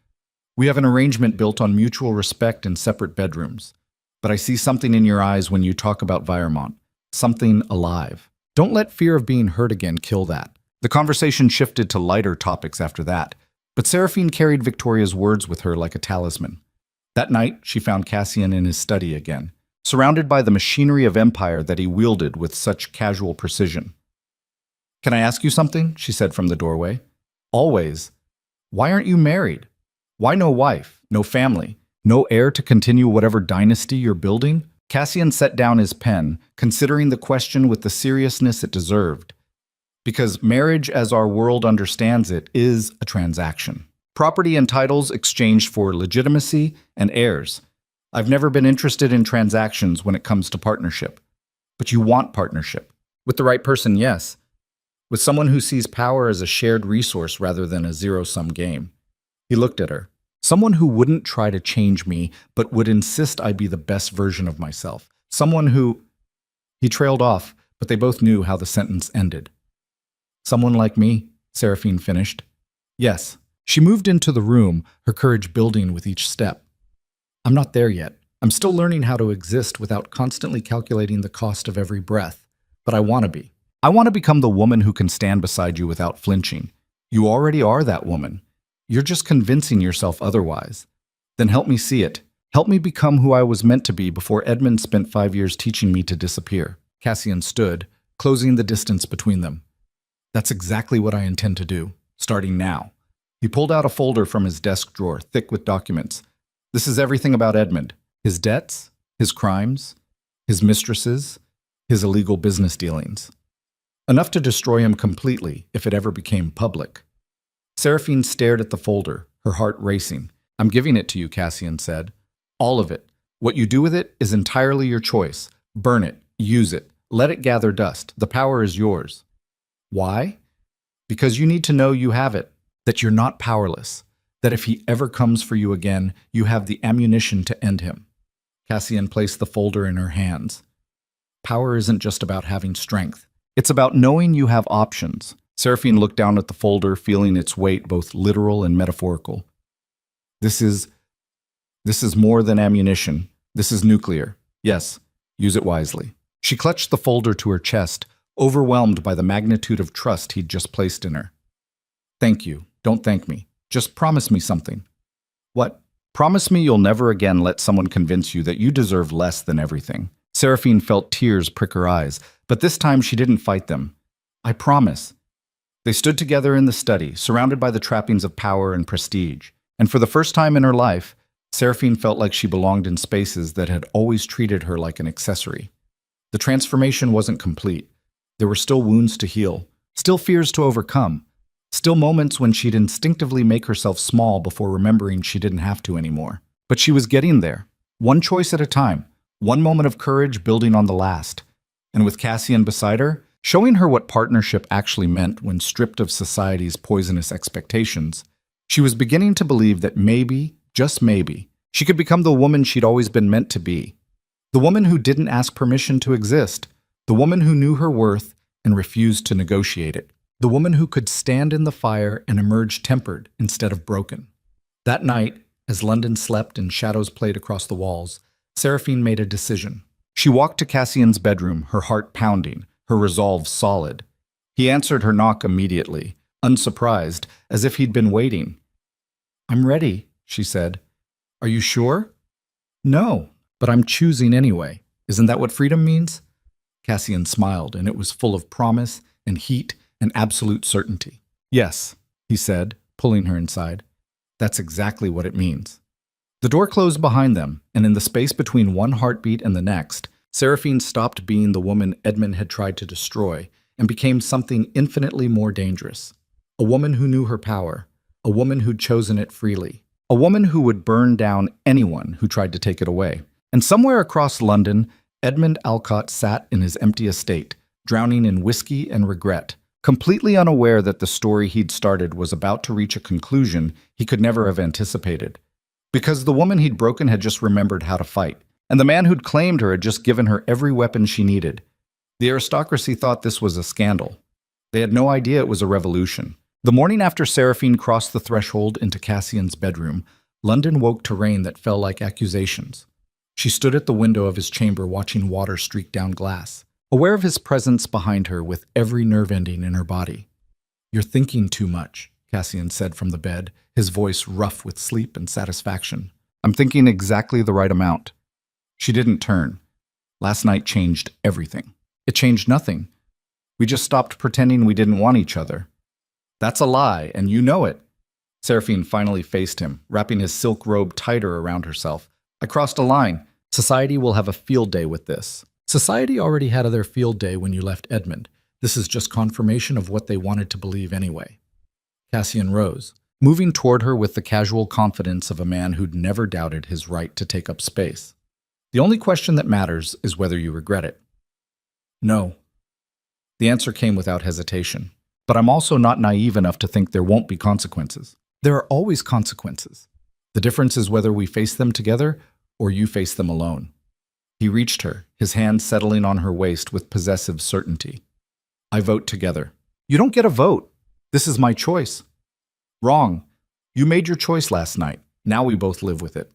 We have an arrangement built on mutual respect in separate bedrooms. But I see something in your eyes when you talk about Viremont. Something alive. Don't let fear of being hurt again kill that. The conversation shifted to lighter topics after that, but Seraphine carried Victoria's words with her like a talisman. That night, she found Cassian in his study again, surrounded by the machinery of empire that he wielded with such casual precision. Can I ask you something? She said from the doorway. Always. Why aren't you married? Why no wife, no family, no heir to continue whatever dynasty you're building? Cassian set down his pen, considering the question with the seriousness it deserved. Because marriage, as our world understands it, is a transaction. Property and titles exchanged for legitimacy and heirs. I've never been interested in transactions when it comes to partnership. But you want partnership. With the right person, yes. With someone who sees power as a shared resource rather than a zero-sum game. He looked at her. Someone who wouldn't try to change me, but would insist I be the best version of myself. Someone who... He trailed off, but they both knew how the sentence ended. Someone like me, Seraphine finished. Yes. She moved into the room, her courage building with each step. I'm not there yet. I'm still learning how to exist without constantly calculating the cost of every breath. But I want to be. I want to become the woman who can stand beside you without flinching. You already are that woman. You're just convincing yourself otherwise. Then help me see it. Help me become who I was meant to be before Edmund spent 5 years teaching me to disappear. Cassian stood, closing the distance between them. That's exactly what I intend to do, starting now. He pulled out a folder from his desk drawer, thick with documents. This is everything about Edmund. His debts, his crimes, his mistresses, his illegal business dealings. Enough to destroy him completely if it ever became public. Seraphine stared at the folder, her heart racing. I'm giving it to you, Cassian said. All of it. What you do with it is entirely your choice. Burn it, use it, let it gather dust. The power is yours. Why? Because you need to know you have it, that you're not powerless, that if he ever comes for you again, you have the ammunition to end him. Cassian placed the folder in her hands. Power isn't just about having strength. It's about knowing you have options. Seraphine looked down at the folder, feeling its weight, both literal and metaphorical. This is more than ammunition. This is nuclear. Yes, use it wisely. She clutched the folder to her chest, overwhelmed by the magnitude of trust he'd just placed in her. Thank you. Don't thank me. Just promise me something. What? Promise me you'll never again let someone convince you that you deserve less than everything. Seraphine felt tears prick her eyes, but this time she didn't fight them. I promise. They stood together in the study, surrounded by the trappings of power and prestige. And for the first time in her life, Seraphine felt like she belonged in spaces that had always treated her like an accessory. The transformation wasn't complete. There were still wounds to heal, still fears to overcome, still moments when she'd instinctively make herself small before remembering she didn't have to anymore. But she was getting there, one choice at a time, one moment of courage building on the last. And with Cassian beside her, showing her what partnership actually meant when stripped of society's poisonous expectations, she was beginning to believe that maybe, just maybe, she could become the woman she'd always been meant to be. The woman who didn't ask permission to exist. The woman who knew her worth and refused to negotiate it. The woman who could stand in the fire and emerge tempered instead of broken. That night, as London slept and shadows played across the walls, Seraphine made a decision. She walked to Cassian's bedroom, her heart pounding, her resolve solid. He answered her knock immediately, unsurprised, as if he'd been waiting. I'm ready, she said. Are you sure? No, but I'm choosing anyway. Isn't that what freedom means? Cassian smiled, and it was full of promise and heat and absolute certainty. Yes, he said, pulling her inside. That's exactly what it means. The door closed behind them, and in the space between one heartbeat and the next, Seraphine stopped being the woman Edmund had tried to destroy and became something infinitely more dangerous. A woman who knew her power, a woman who'd chosen it freely, A woman who would burn down anyone who tried to take it away. And somewhere across London, Edmund Alcott sat in his empty estate, drowning in whiskey and regret, completely unaware that the story he'd started was about to reach a conclusion he could never have anticipated. Because the woman he'd broken had just remembered how to fight, and the man who'd claimed her had just given her every weapon she needed. The aristocracy thought this was a scandal. They had no idea it was a revolution. The morning after Seraphine crossed the threshold into Cassian's bedroom, London woke to rain that fell like accusations. She stood at the window of his chamber watching water streak down glass, aware of his presence behind her with every nerve ending in her body. "You're thinking too much," Cassian said from the bed, his voice rough with sleep and satisfaction. "I'm thinking exactly the right amount." She didn't turn. Last night changed everything. It changed nothing. We just stopped pretending we didn't want each other. "That's a lie, and you know it." Seraphine finally faced him, wrapping his silk robe tighter around herself. "I crossed a line. Society will have a field day with this." Society already had their field day when you left Edmund. This is just confirmation of what they wanted to believe anyway. Cassian rose, moving toward her with the casual confidence of a man who'd never doubted his right to take up space. "The only question that matters is whether you regret it." "No." The answer came without hesitation. "But I'm also not naive enough to think there won't be consequences." "There are always consequences. The difference is whether we face them together or you face them alone." He reached her, his hand settling on her waist with possessive certainty. "I vote together." "You don't get a vote. This is my choice." "Wrong. You made your choice last night. Now we both live with it."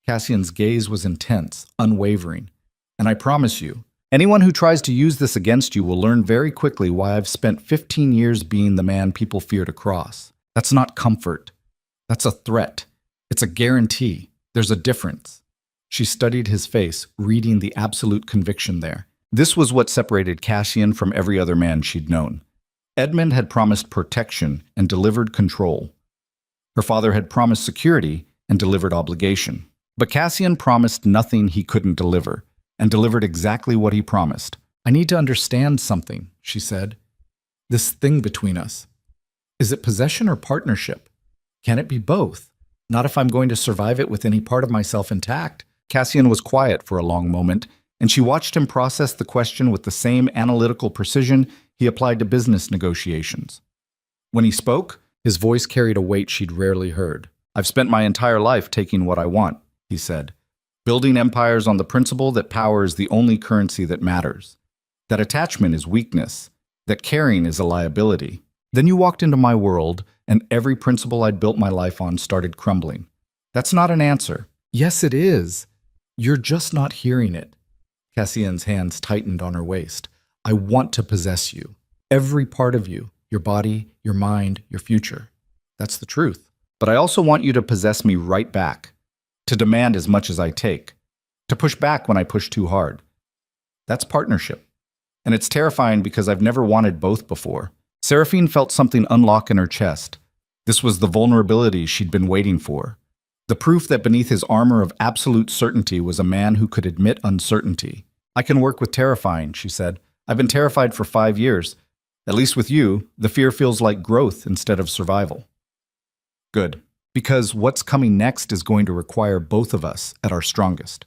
Cassian's gaze was intense, unwavering. "And I promise you, anyone who tries to use this against you will learn very quickly why I've spent 15 years being the man people fear to cross. That's not comfort. That's a threat. It's a guarantee. There's a difference." She studied his face, reading the absolute conviction there. This was what separated Cassian from every other man she'd known. Edmund had promised protection and delivered control. Her father had promised security and delivered obligation. But Cassian promised nothing he couldn't deliver, and delivered exactly what he promised. "I need to understand something," she said. "This thing between us. Is it possession or partnership? Can it be both? Not if I'm going to survive it with any part of myself intact." Cassian was quiet for a long moment, and she watched him process the question with the same analytical precision he applied to business negotiations. When he spoke, his voice carried a weight she'd rarely heard. "I've spent my entire life taking what I want," he said, "building empires on the principle that power is the only currency that matters, that attachment is weakness, that caring is a liability. Then you walked into my world, and every principle I'd built my life on started crumbling. That's not an answer." "Yes, it is. You're just not hearing it." Cassian's hands tightened on her waist. "I want to possess you. Every part of you. Your body, your mind, your future. That's the truth. But I also want you to possess me right back. To demand as much as I take. To push back when I push too hard. That's partnership. And it's terrifying because I've never wanted both before." Seraphine felt something unlock in her chest. This was the vulnerability she'd been waiting for. The proof that beneath his armor of absolute certainty was a man who could admit uncertainty. "I can work with terrifying," she said. "I've been terrified for 5 years. At least with you, the fear feels like growth instead of survival." "Good. Because what's coming next is going to require both of us at our strongest."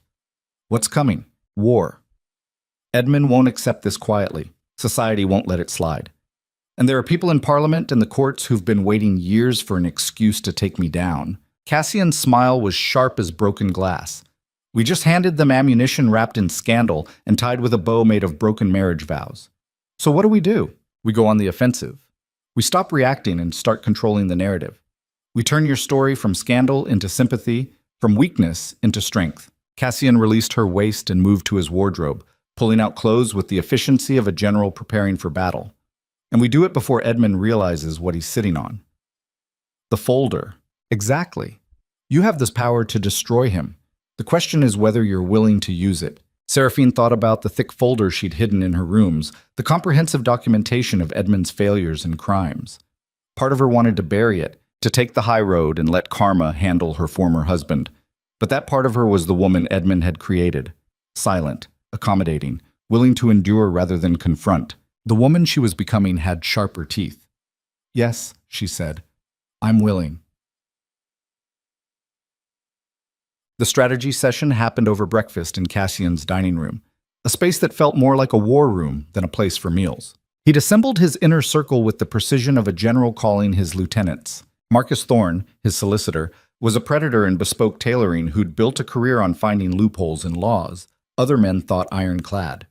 "What's coming?" "War." Edmund won't accept this quietly. Society won't let it slide. And there are people in Parliament and the courts who've been waiting years for an excuse to take me down. Cassian's smile was sharp as broken glass. "We just handed them ammunition wrapped in scandal and tied with a bow made of broken marriage vows. So what do? We go on the offensive. We stop reacting and start controlling the narrative. We turn your story from scandal into sympathy, from weakness into strength." Cassian released her waist and moved to his wardrobe, pulling out clothes with the efficiency of a general preparing for battle. "And we do it before Edmund realizes what he's sitting on." "The folder." "Exactly. You have this power to destroy him. The question is whether you're willing to use it." Seraphine thought about the thick folder she'd hidden in her rooms, the comprehensive documentation of Edmund's failures and crimes. Part of her wanted to bury it, to take the high road and let karma handle her former husband. But that part of her was the woman Edmund had created. Silent, accommodating, willing to endure rather than confront. The woman she was becoming had sharper teeth. "Yes," she said, "I'm willing." The strategy session happened over breakfast in Cassian's dining room, a space that felt more like a war room than a place for meals. He'd assembled his inner circle with the precision of a general calling his lieutenants. Marcus Thorne, his solicitor, was a predator in bespoke tailoring who'd built a career on finding loopholes in laws other men thought ironclad.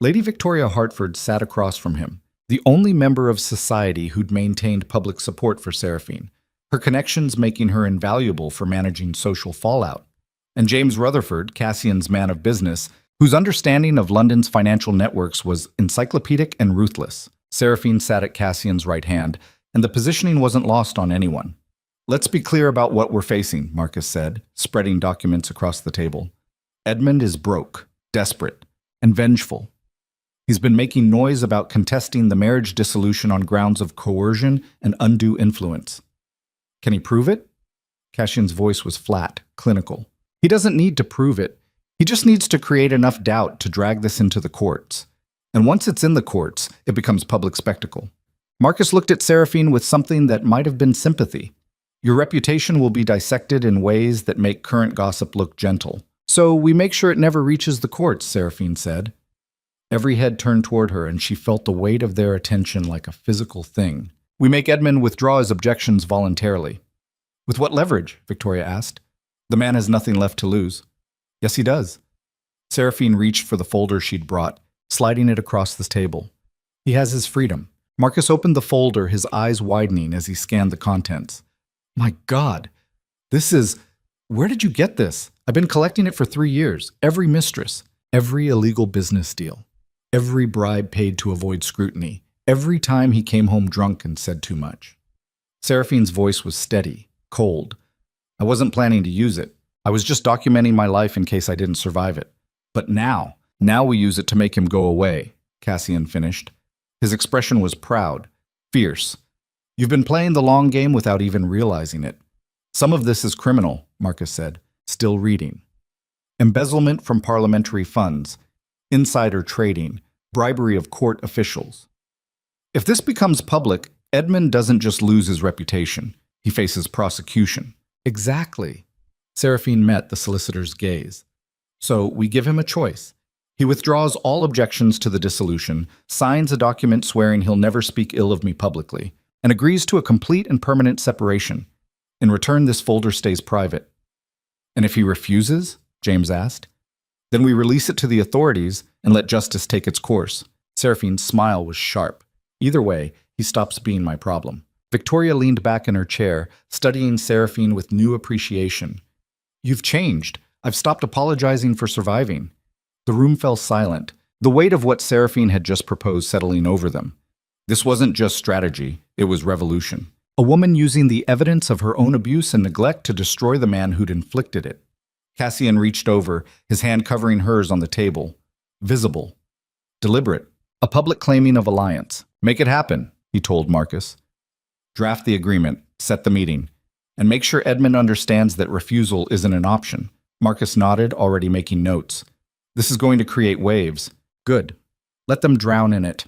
Lady Victoria Hartford sat across from him, the only member of society who'd maintained public support for Seraphine, her connections making her invaluable for managing social fallout. And James Rutherford, Cassian's man of business, whose understanding of London's financial networks was encyclopedic and ruthless. Seraphine sat at Cassian's right hand, and the positioning wasn't lost on anyone. "Let's be clear about what we're facing," Marcus said, spreading documents across the table. "Edmund is broke, desperate, and vengeful. He's been making noise about contesting the marriage dissolution on grounds of coercion and undue influence. Can he prove it?" Cassian's voice was flat, clinical. "He doesn't need to prove it. He just needs to create enough doubt to drag this into the courts. And once it's in the courts, it becomes public spectacle." Marcus looked at Seraphine with something that might have been sympathy. "Your reputation will be dissected in ways that make current gossip look gentle. So we make sure it never reaches the courts," Seraphine said. Every head turned toward her, and she felt the weight of their attention like a physical thing. "We make Edmund withdraw his objections voluntarily." "With what leverage?" Victoria asked. "The man has nothing left to lose." "Yes, he does." Seraphine reached for the folder she'd brought, sliding it across the table. "He has his freedom." Marcus opened the folder, his eyes widening as he scanned the contents. "My God, this is... Where did you get this? I've been collecting it for 3 years. Every mistress, every illegal business deal, every bribe paid to avoid scrutiny, every time he came home drunk and said too much." Seraphine's voice was steady, cold. "I wasn't planning to use it. I was just documenting my life in case I didn't survive it. But now we use it to make him go away," Cassian finished. His expression was proud, fierce. "You've been playing the long game without even realizing it. Some of this is criminal," Marcus said, still reading. "Embezzlement from parliamentary funds, insider trading, bribery of court officials. If this becomes public, Edmund doesn't just lose his reputation. He faces prosecution." "Exactly." Seraphine met the solicitor's gaze. "So we give him a choice. He withdraws all objections to the dissolution, signs a document swearing he'll never speak ill of me publicly, and agrees to a complete and permanent separation. In return, this folder stays private." "And if he refuses?" James asked. "Then we release it to the authorities and let justice take its course." Seraphine's smile was sharp. "Either way, he stops being my problem." Victoria leaned back in her chair, studying Seraphine with new appreciation. "You've changed. I've stopped apologizing for surviving." The room fell silent, the weight of what Seraphine had just proposed settling over them. This wasn't just strategy, it was revolution. A woman using the evidence of her own abuse and neglect to destroy the man who'd inflicted it. Cassian reached over, his hand covering hers on the table. Visible. Deliberate. A public claiming of alliance. "Make it happen," he told Marcus. "Draft the agreement, set the meeting, and make sure Edmund understands that refusal isn't an option." Marcus nodded, already making notes. "This is going to create waves." "Good. Let them drown in it."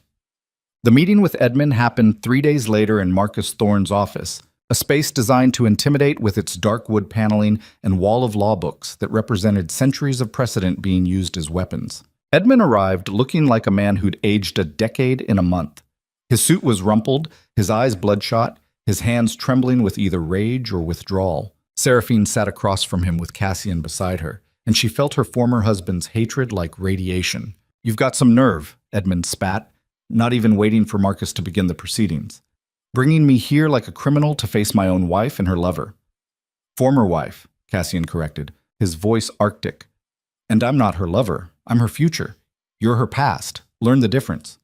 The meeting with Edmund happened 3 days later in Marcus Thorne's office, a space designed to intimidate with its dark wood paneling and wall of law books that represented centuries of precedent being used as weapons. Edmund arrived looking like a man who'd aged a decade in a month. His suit was rumpled, his eyes bloodshot, his hands trembling with either rage or withdrawal. Seraphine sat across from him with Cassian beside her, and she felt her former husband's hatred like radiation. "You've got some nerve," Edmund spat, not even waiting for Marcus to begin the proceedings. "Bringing me here like a criminal to face my own wife and her lover." "Former wife," Cassian corrected, his voice arctic. "And I'm not her lover. I'm her future. You're her past. Learn the difference."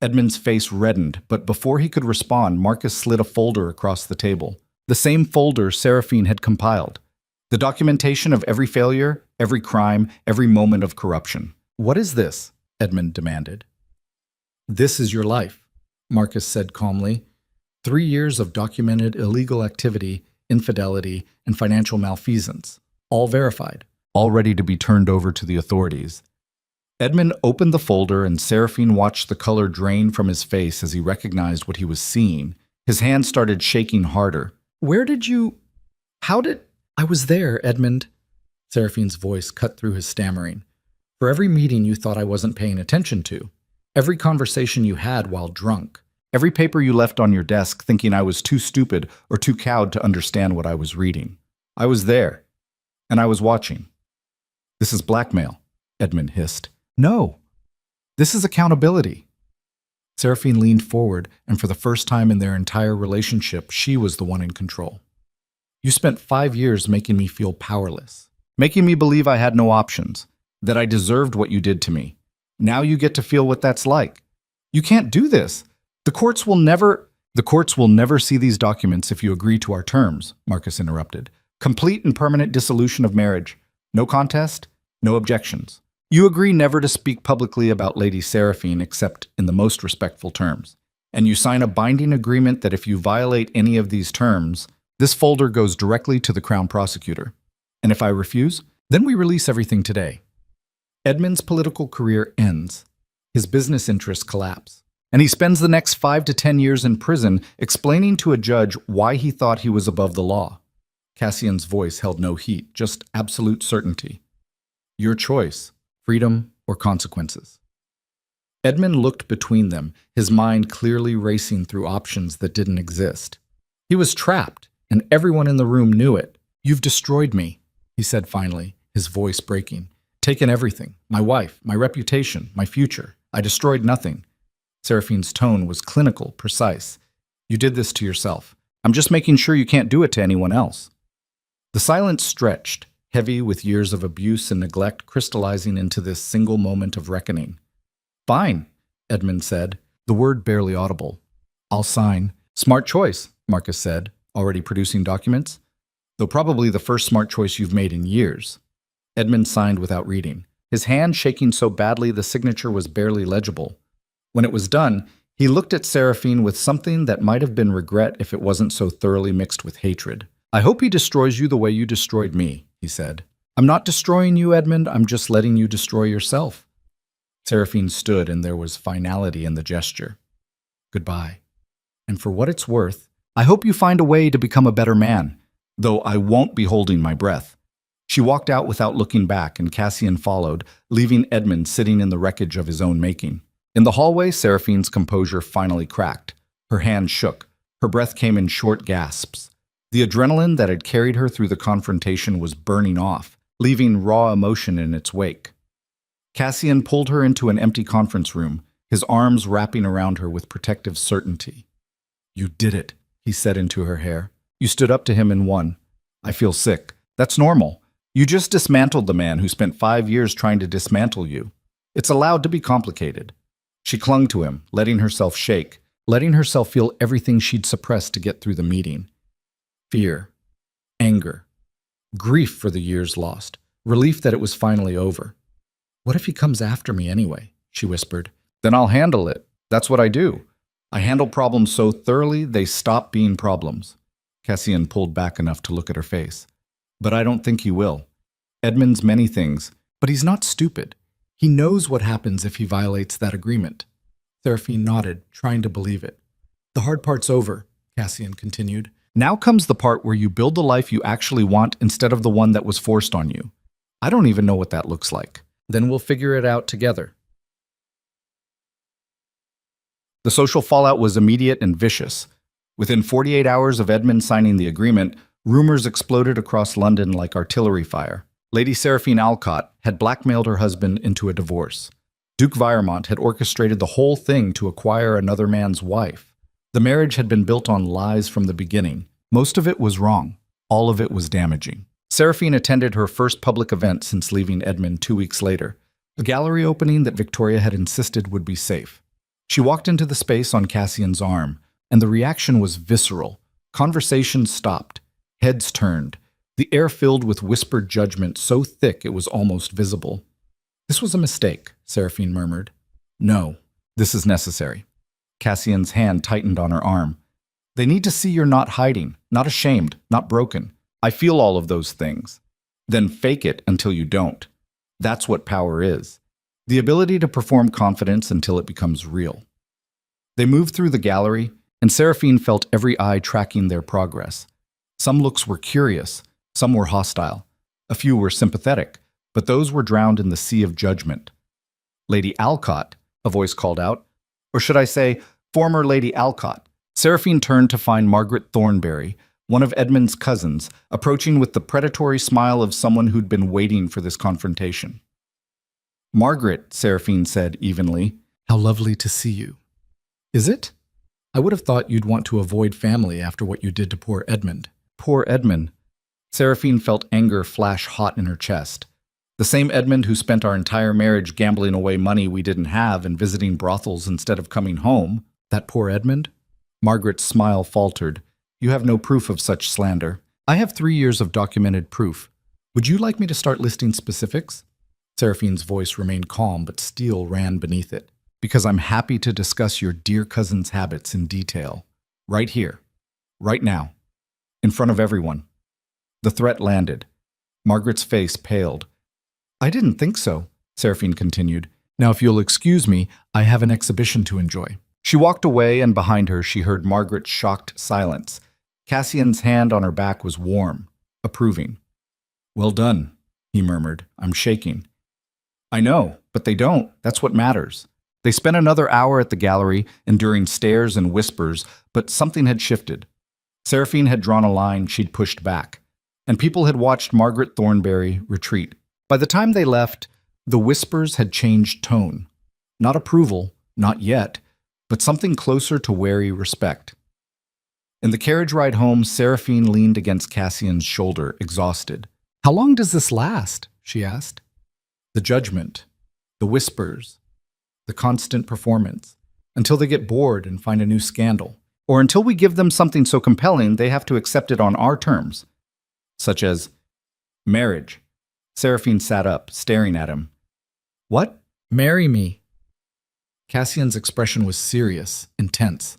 Edmund's face reddened, but before he could respond, Marcus slid a folder across the table. The same folder Seraphine had compiled. The documentation of every failure, every crime, every moment of corruption. "What is this?" Edmund demanded. "This is your life," Marcus said calmly. 3 years of documented illegal activity, infidelity, and financial malfeasance. All verified. All ready to be turned over to the authorities. Edmund opened the folder and Seraphine watched the color drain from his face as he recognized what he was seeing. His hand started shaking harder. "Where did you... How did... I was there, Edmund," Seraphine's voice cut through his stammering. "For every meeting you thought I wasn't paying attention to, every conversation you had while drunk, every paper you left on your desk thinking I was too stupid or too cowed to understand what I was reading. I was there, and I was watching." "This is blackmail," Edmund hissed. "No, this is accountability." Seraphine leaned forward, and for the first time in their entire relationship, she was the one in control. "You spent 5 years making me feel powerless, making me believe I had no options, that I deserved what you did to me. Now you get to feel what that's like. You can't do this. The courts will never see these documents if you agree to our terms," Marcus interrupted. "Complete and permanent dissolution of marriage. No contest, no objections. You agree never to speak publicly about Lady Seraphine except in the most respectful terms. And you sign a binding agreement that if you violate any of these terms, this folder goes directly to the Crown Prosecutor. And if I refuse, then we release everything today." Edmund's political career ends. His business interests collapse. And he spends the next 5 to 10 years in prison explaining to a judge why he thought he was above the law. Cassian's voice held no heat, just absolute certainty. "Your choice, freedom or consequences." Edmund looked between them, his mind clearly racing through options that didn't exist. He was trapped, and everyone in the room knew it. "You've destroyed me," he said finally, his voice breaking. "Taken everything, my wife, my reputation, my future. I destroyed nothing." Seraphine's tone was clinical, precise. "You did this to yourself. I'm just making sure you can't do it to anyone else." The silence stretched, heavy with years of abuse and neglect crystallizing into this single moment of reckoning. "Fine," Edmund said, the word barely audible. "I'll sign." "Smart choice," Marcus said, already producing documents. "Though probably the first smart choice you've made in years." Edmund signed without reading, his hand shaking so badly the signature was barely legible. When it was done, he looked at Seraphine with something that might have been regret if it wasn't so thoroughly mixed with hatred. "I hope he destroys you the way you destroyed me," he said. "I'm not destroying you, Edmund, I'm just letting you destroy yourself." Seraphine stood, and there was finality in the gesture. "Goodbye. And for what it's worth, I hope you find a way to become a better man, though I won't be holding my breath." She walked out without looking back, and Cassian followed, leaving Edmund sitting in the wreckage of his own making. In the hallway, Seraphine's composure finally cracked. Her hand shook. Her breath came in short gasps. The adrenaline that had carried her through the confrontation was burning off, leaving raw emotion in its wake. Cassian pulled her into an empty conference room, his arms wrapping around her with protective certainty. "You did it," he said into her hair. "You stood up to him and won. I feel sick. That's normal. You just dismantled the man who spent 5 years trying to dismantle you. It's allowed to be complicated." She clung to him, letting herself shake, letting herself feel everything she'd suppressed to get through the meeting. Fear, anger, grief for the years lost, relief that it was finally over. "What if he comes after me anyway?" she whispered. "Then I'll handle it. That's what I do. I handle problems so thoroughly they stop being problems." Cassian pulled back enough to look at her face. "But I don't think he will. Edmund's many things, but he's not stupid. He knows what happens if he violates that agreement." Seraphine nodded, trying to believe it. "The hard part's over," Cassian continued. "Now comes the part where you build the life you actually want instead of the one that was forced on you. I don't even know what that looks like. Then we'll figure it out together." The social fallout was immediate and vicious. Within 48 hours of Edmund signing the agreement, rumors exploded across London like artillery fire. Lady Seraphine Alcott had blackmailed her husband into a divorce. Duke Viremont had orchestrated the whole thing to acquire another man's wife. The marriage had been built on lies from the beginning. Most of it was wrong. All of it was damaging. Seraphine attended her first public event since leaving Edmund 2 weeks later, a gallery opening that Victoria had insisted would be safe. She walked into the space on Cassian's arm, and the reaction was visceral. Conversations stopped. Heads turned. The air filled with whispered judgment so thick it was almost visible. "This was a mistake," Seraphine murmured. "No, this is necessary." Cassian's hand tightened on her arm. "They need to see you're not hiding, not ashamed, not broken. I feel all of those things. Then fake it until you don't. That's what power is. The ability to perform confidence until it becomes real." They moved through the gallery, and Seraphine felt every eye tracking their progress. Some looks were curious, some were hostile. A few were sympathetic, but those were drowned in the sea of judgment. Lady Alcott, a voice called out. Or should I say, former Lady Alcott. Seraphine turned to find Margaret Thornberry, one of Edmund's cousins, approaching with the predatory smile of someone who'd been waiting for this confrontation. Margaret, Seraphine said evenly, how lovely to see you. Is it? I would have thought you'd want to avoid family after what you did to poor Edmund. Poor Edmund. Seraphine felt anger flash hot in her chest. The same Edmund who spent our entire marriage gambling away money we didn't have and visiting brothels instead of coming home. That poor Edmund? Margaret's smile faltered. You have no proof of such slander. I have 3 years of documented proof. Would you like me to start listing specifics? Seraphine's voice remained calm, but steel ran beneath it. Because I'm happy to discuss your dear cousin's habits in detail. Right here. Right now. In front of everyone. The threat landed. Margaret's face paled. I didn't think so, Seraphine continued. Now if you'll excuse me, I have an exhibition to enjoy. She walked away, and behind her she heard Margaret's shocked silence. Cassian's hand on her back was warm, approving. Well done, he murmured. I'm shaking. I know, but they don't. That's what matters. They spent another hour at the gallery, enduring stares and whispers, but something had shifted. Seraphine had drawn a line she'd pushed back, and people had watched Margaret Thornberry retreat. By the time they left, the whispers had changed tone. Not approval, not yet, but something closer to wary respect. In the carriage ride home, Seraphine leaned against Cassian's shoulder, exhausted. How long does this last? She asked. The judgment, the whispers, the constant performance, until they get bored and find a new scandal, or until we give them something so compelling they have to accept it on our terms, such as marriage. Seraphine sat up, staring at him. What? Marry me. Cassian's expression was serious, intense.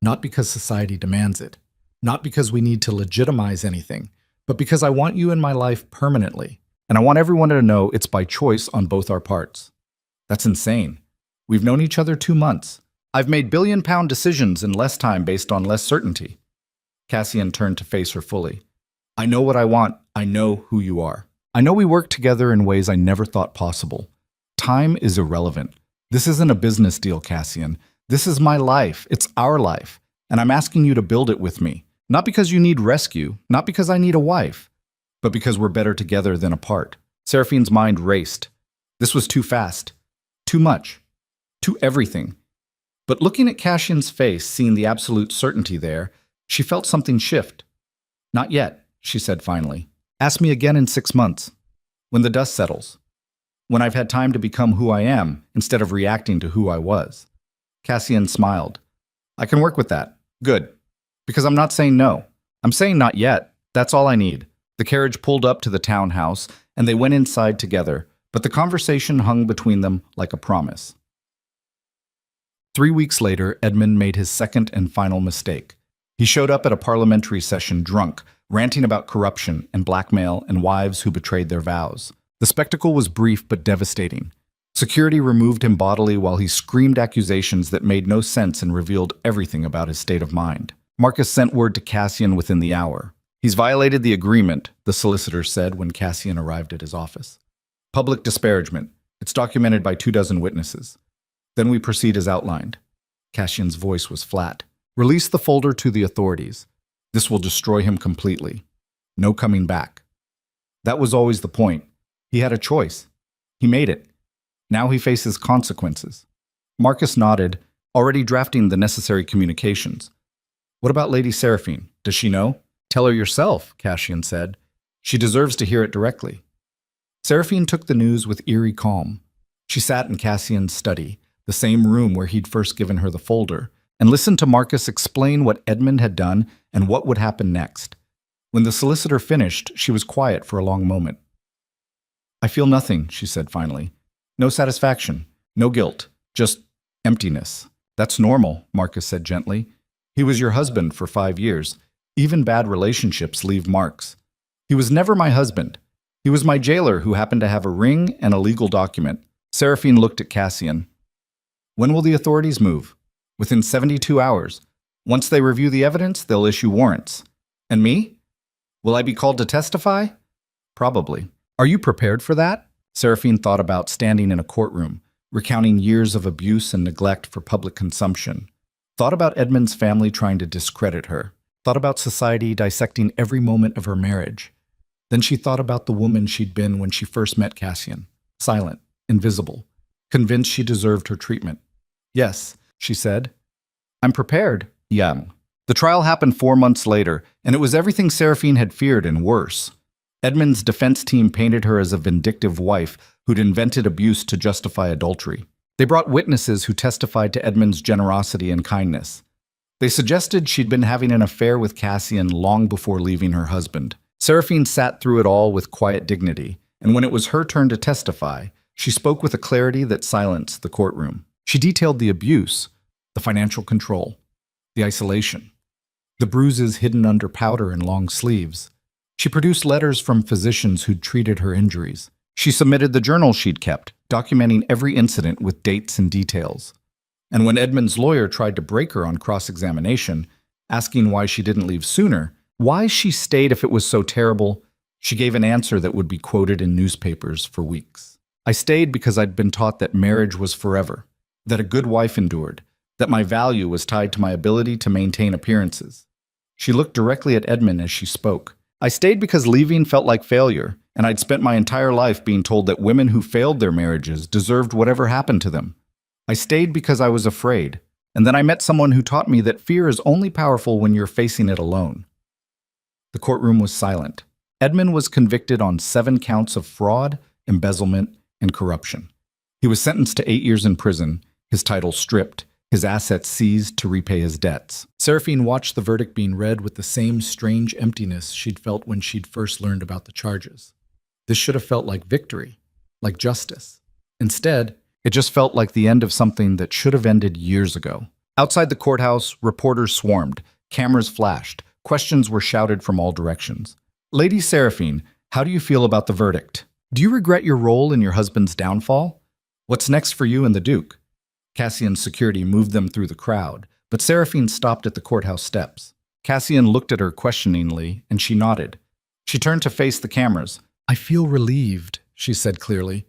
Not because society demands it, not because we need to legitimize anything, but because I want you in my life permanently, and I want everyone to know it's by choice on both our parts. That's insane. We've known each other 2 months. I've made billion-pound decisions in less time based on less certainty. Cassian turned to face her fully. I know what I want. I know who you are. I know we work together in ways I never thought possible. Time is irrelevant. This isn't a business deal, Cassian. This is my life. It's our life. And I'm asking you to build it with me. Not because you need rescue, not because I need a wife, but because we're better together than apart. Seraphine's mind raced. This was too fast. Too much. Too everything. But looking at Cassian's face, seeing the absolute certainty there, she felt something shift. Not yet, she said finally. Ask me again in 6 months. When the dust settles. When I've had time to become who I am, instead of reacting to who I was. Cassian smiled. I can work with that. Good. Because I'm not saying no. I'm saying not yet. That's all I need. The carriage pulled up to the townhouse, and they went inside together, but the conversation hung between them like a promise. 3 weeks later, Edmund made his second and final mistake. He showed up at a parliamentary session drunk, ranting about corruption and blackmail and wives who betrayed their vows. The spectacle was brief but devastating. Security removed him bodily while he screamed accusations that made no sense and revealed everything about his state of mind. Marcus sent word to Cassian within the hour. He's violated the agreement, the solicitor said when Cassian arrived at his office. Public disparagement. It's documented by 24 witnesses. Then we proceed as outlined. Cassian's voice was flat. Release the folder to the authorities. This will destroy him completely. No coming back. That was always the point. He had a choice. He made it. Now he faces consequences. Marcus nodded, already drafting the necessary communications. What about Lady Seraphine? Does she know? Tell her yourself, Cassian said. She deserves to hear it directly. Seraphine took the news with eerie calm. She sat in Cassian's study, the same room where he'd first given her the folder, and listened to Marcus explain what Edmund had done and what would happen next. When the solicitor finished, she was quiet for a long moment. I feel nothing, she said finally. No satisfaction, no guilt, just emptiness. That's normal, Marcus said gently. He was your husband for 5 years. Even bad relationships leave marks. He was never my husband. He was my jailer who happened to have a ring and a legal document. Seraphine looked at Cassian. When will the authorities move? Within 72 hours. Once they review the evidence, they'll issue warrants. And me? Will I be called to testify? Probably. Are you prepared for that? Seraphine thought about standing in a courtroom, recounting years of abuse and neglect for public consumption. Thought about Edmund's family trying to discredit her. Thought about society dissecting every moment of her marriage. Then she thought about the woman she'd been when she first met Cassian. Silent, invisible, convinced she deserved her treatment. Yes, she said. I'm prepared, young. The trial happened 4 months later, and it was everything Seraphine had feared and worse. Edmund's defense team painted her as a vindictive wife who'd invented abuse to justify adultery. They brought witnesses who testified to Edmund's generosity and kindness. They suggested she'd been having an affair with Cassian long before leaving her husband. Seraphine sat through it all with quiet dignity, and when it was her turn to testify, she spoke with a clarity that silenced the courtroom. She detailed the abuse, the financial control, the isolation, the bruises hidden under powder and long sleeves. She produced letters from physicians who'd treated her injuries. She submitted the journal she'd kept, documenting every incident with dates and details. And when Edmund's lawyer tried to break her on cross-examination, asking why she didn't leave sooner, why she stayed if it was so terrible, she gave an answer that would be quoted in newspapers for weeks. I stayed because I'd been taught that marriage was forever, that a good wife endured, that my value was tied to my ability to maintain appearances. She looked directly at Edmund as she spoke. I stayed because leaving felt like failure, and I'd spent my entire life being told that women who failed their marriages deserved whatever happened to them. I stayed because I was afraid, and then I met someone who taught me that fear is only powerful when you're facing it alone. The courtroom was silent. Edmund was convicted on 7 counts of fraud, embezzlement, and corruption. He was sentenced to 8 years in prison, his title stripped, his assets seized to repay his debts. Seraphine watched the verdict being read with the same strange emptiness she'd felt when she'd first learned about the charges. This should have felt like victory, like justice. Instead, it just felt like the end of something that should have ended years ago. Outside the courthouse, reporters swarmed, cameras flashed, questions were shouted from all directions. Lady Seraphine, how do you feel about the verdict? Do you regret your role in your husband's downfall? What's next for you and the Duke? Cassian's security moved them through the crowd, but Seraphine stopped at the courthouse steps. Cassian looked at her questioningly, and she nodded. She turned to face the cameras. I feel relieved, she said clearly.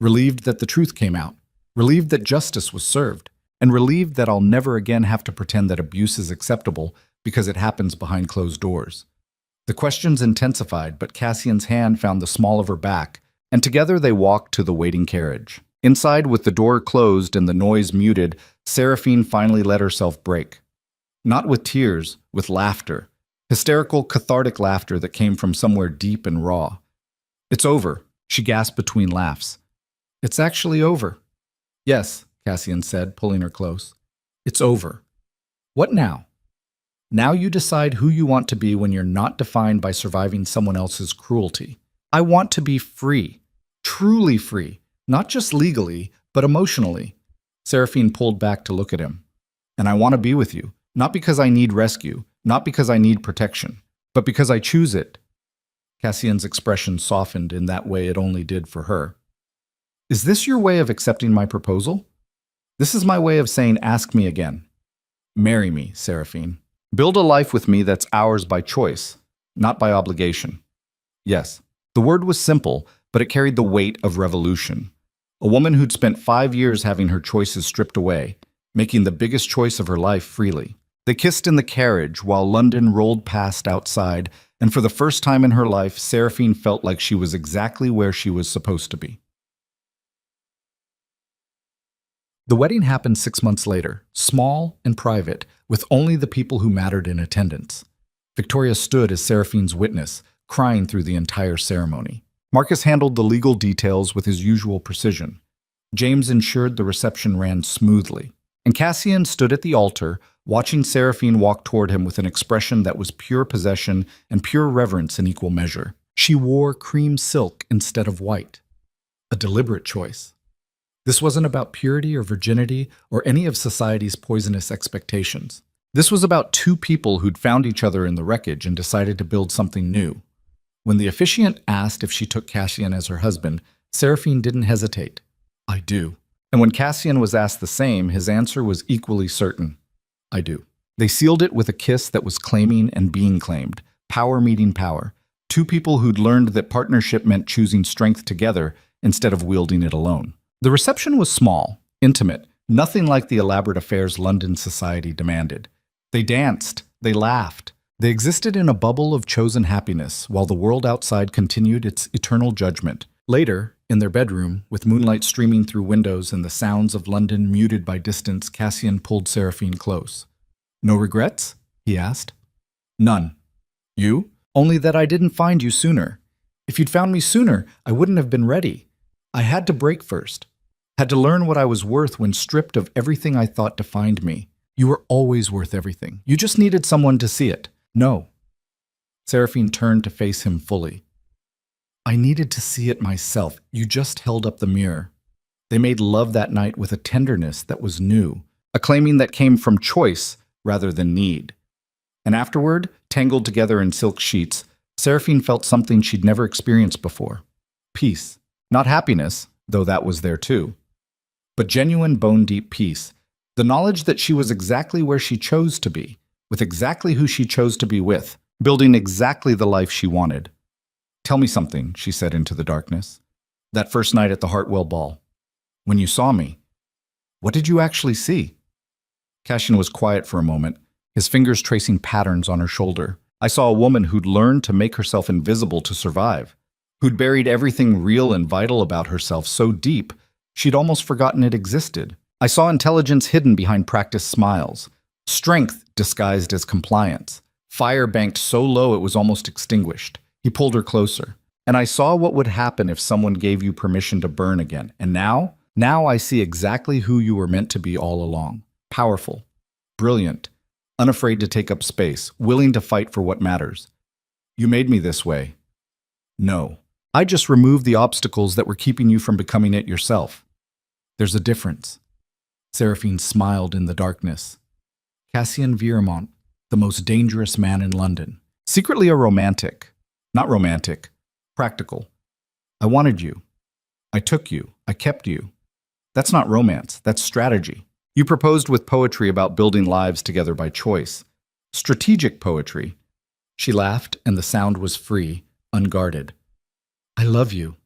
Relieved that the truth came out. Relieved that justice was served. And relieved that I'll never again have to pretend that abuse is acceptable because it happens behind closed doors. The questions intensified, but Cassian's hand found the small of her back, and together they walked to the waiting carriage. Inside, with the door closed and the noise muted, Seraphine finally let herself break. Not with tears, with laughter. Hysterical, cathartic laughter that came from somewhere deep and raw. It's over, she gasped between laughs. It's actually over. Yes, Cassian said, pulling her close. It's over. What now? Now you decide who you want to be when you're not defined by surviving someone else's cruelty. I want to be free. Truly free. Not just legally, but emotionally. Seraphine pulled back to look at him. And I want to be with you, not because I need rescue, not because I need protection, but because I choose it. Cassian's expression softened in that way it only did for her. Is this your way of accepting my proposal? This is my way of saying ask me again. Marry me, Seraphine. Build a life with me that's ours by choice, not by obligation. Yes, the word was simple, but it carried the weight of revolution. A woman who'd spent 5 years having her choices stripped away, making the biggest choice of her life freely. They kissed in the carriage while London rolled past outside, and for the first time in her life, Seraphine felt like she was exactly where she was supposed to be. The wedding happened 6 months later, small and private, with only the people who mattered in attendance. Victoria stood as Seraphine's witness, crying through the entire ceremony. Marcus handled the legal details with his usual precision. James ensured the reception ran smoothly. And Cassian stood at the altar, watching Seraphine walk toward him with an expression that was pure possession and pure reverence in equal measure. She wore cream silk instead of white. A deliberate choice. This wasn't about purity or virginity or any of society's poisonous expectations. This was about 2 people who'd found each other in the wreckage and decided to build something new. When the officiant asked if she took Cassian as her husband, Seraphine didn't hesitate. I do. And when Cassian was asked the same, his answer was equally certain. I do. They sealed it with a kiss that was claiming and being claimed, power meeting power, Two people who'd learned that partnership meant choosing strength together instead of wielding it alone. The reception was small, intimate, nothing like the elaborate affairs London society demanded. They danced, they laughed, they existed in a bubble of chosen happiness while the world outside continued its eternal judgment. Later, in their bedroom, with moonlight streaming through windows and the sounds of London muted by distance, Cassian pulled Seraphine close. "No regrets?" he asked. "None. You? Only that I didn't find you sooner. If you'd found me sooner, I wouldn't have been ready. I had to break first. Had to learn what I was worth when stripped of everything I thought defined me. You were always worth everything. You just needed someone to see it." "No." Seraphine turned to face him fully. "I needed to see it myself. You just held up the mirror." They made love that night with a tenderness that was new, a claiming that came from choice rather than need. And afterward, tangled together in silk sheets, Seraphine felt something she'd never experienced before. Peace. Not happiness, though that was there too. But genuine bone-deep peace. The knowledge that she was exactly where she chose to be, with exactly who she chose to be with, building exactly the life she wanted. "Tell me something," she said into the darkness. "That first night at the Hartwell ball. When you saw me, what did you actually see?" Cassian was quiet for a moment, his fingers tracing patterns on her shoulder. "I saw a woman who'd learned to make herself invisible to survive, who'd buried everything real and vital about herself so deep she'd almost forgotten it existed. I saw intelligence hidden behind practiced smiles, strength disguised as compliance, fire banked so low it was almost extinguished." He pulled her closer. "And I saw what would happen if someone gave you permission to burn again. And now I see exactly who you were meant to be all along. Powerful, brilliant, unafraid to take up space, willing to fight for what matters. You made me this way." "No. I just removed the obstacles that were keeping you from becoming it yourself." "There's a difference." Seraphine smiled in the darkness. Cassian Viermont, the most dangerous man in London. Secretly a romantic. Not romantic. Practical. I wanted you. I took you. I kept you. That's not romance. That's strategy. You proposed with poetry about building lives together by choice. Strategic poetry. She laughed, and the sound was free, unguarded. "I love you."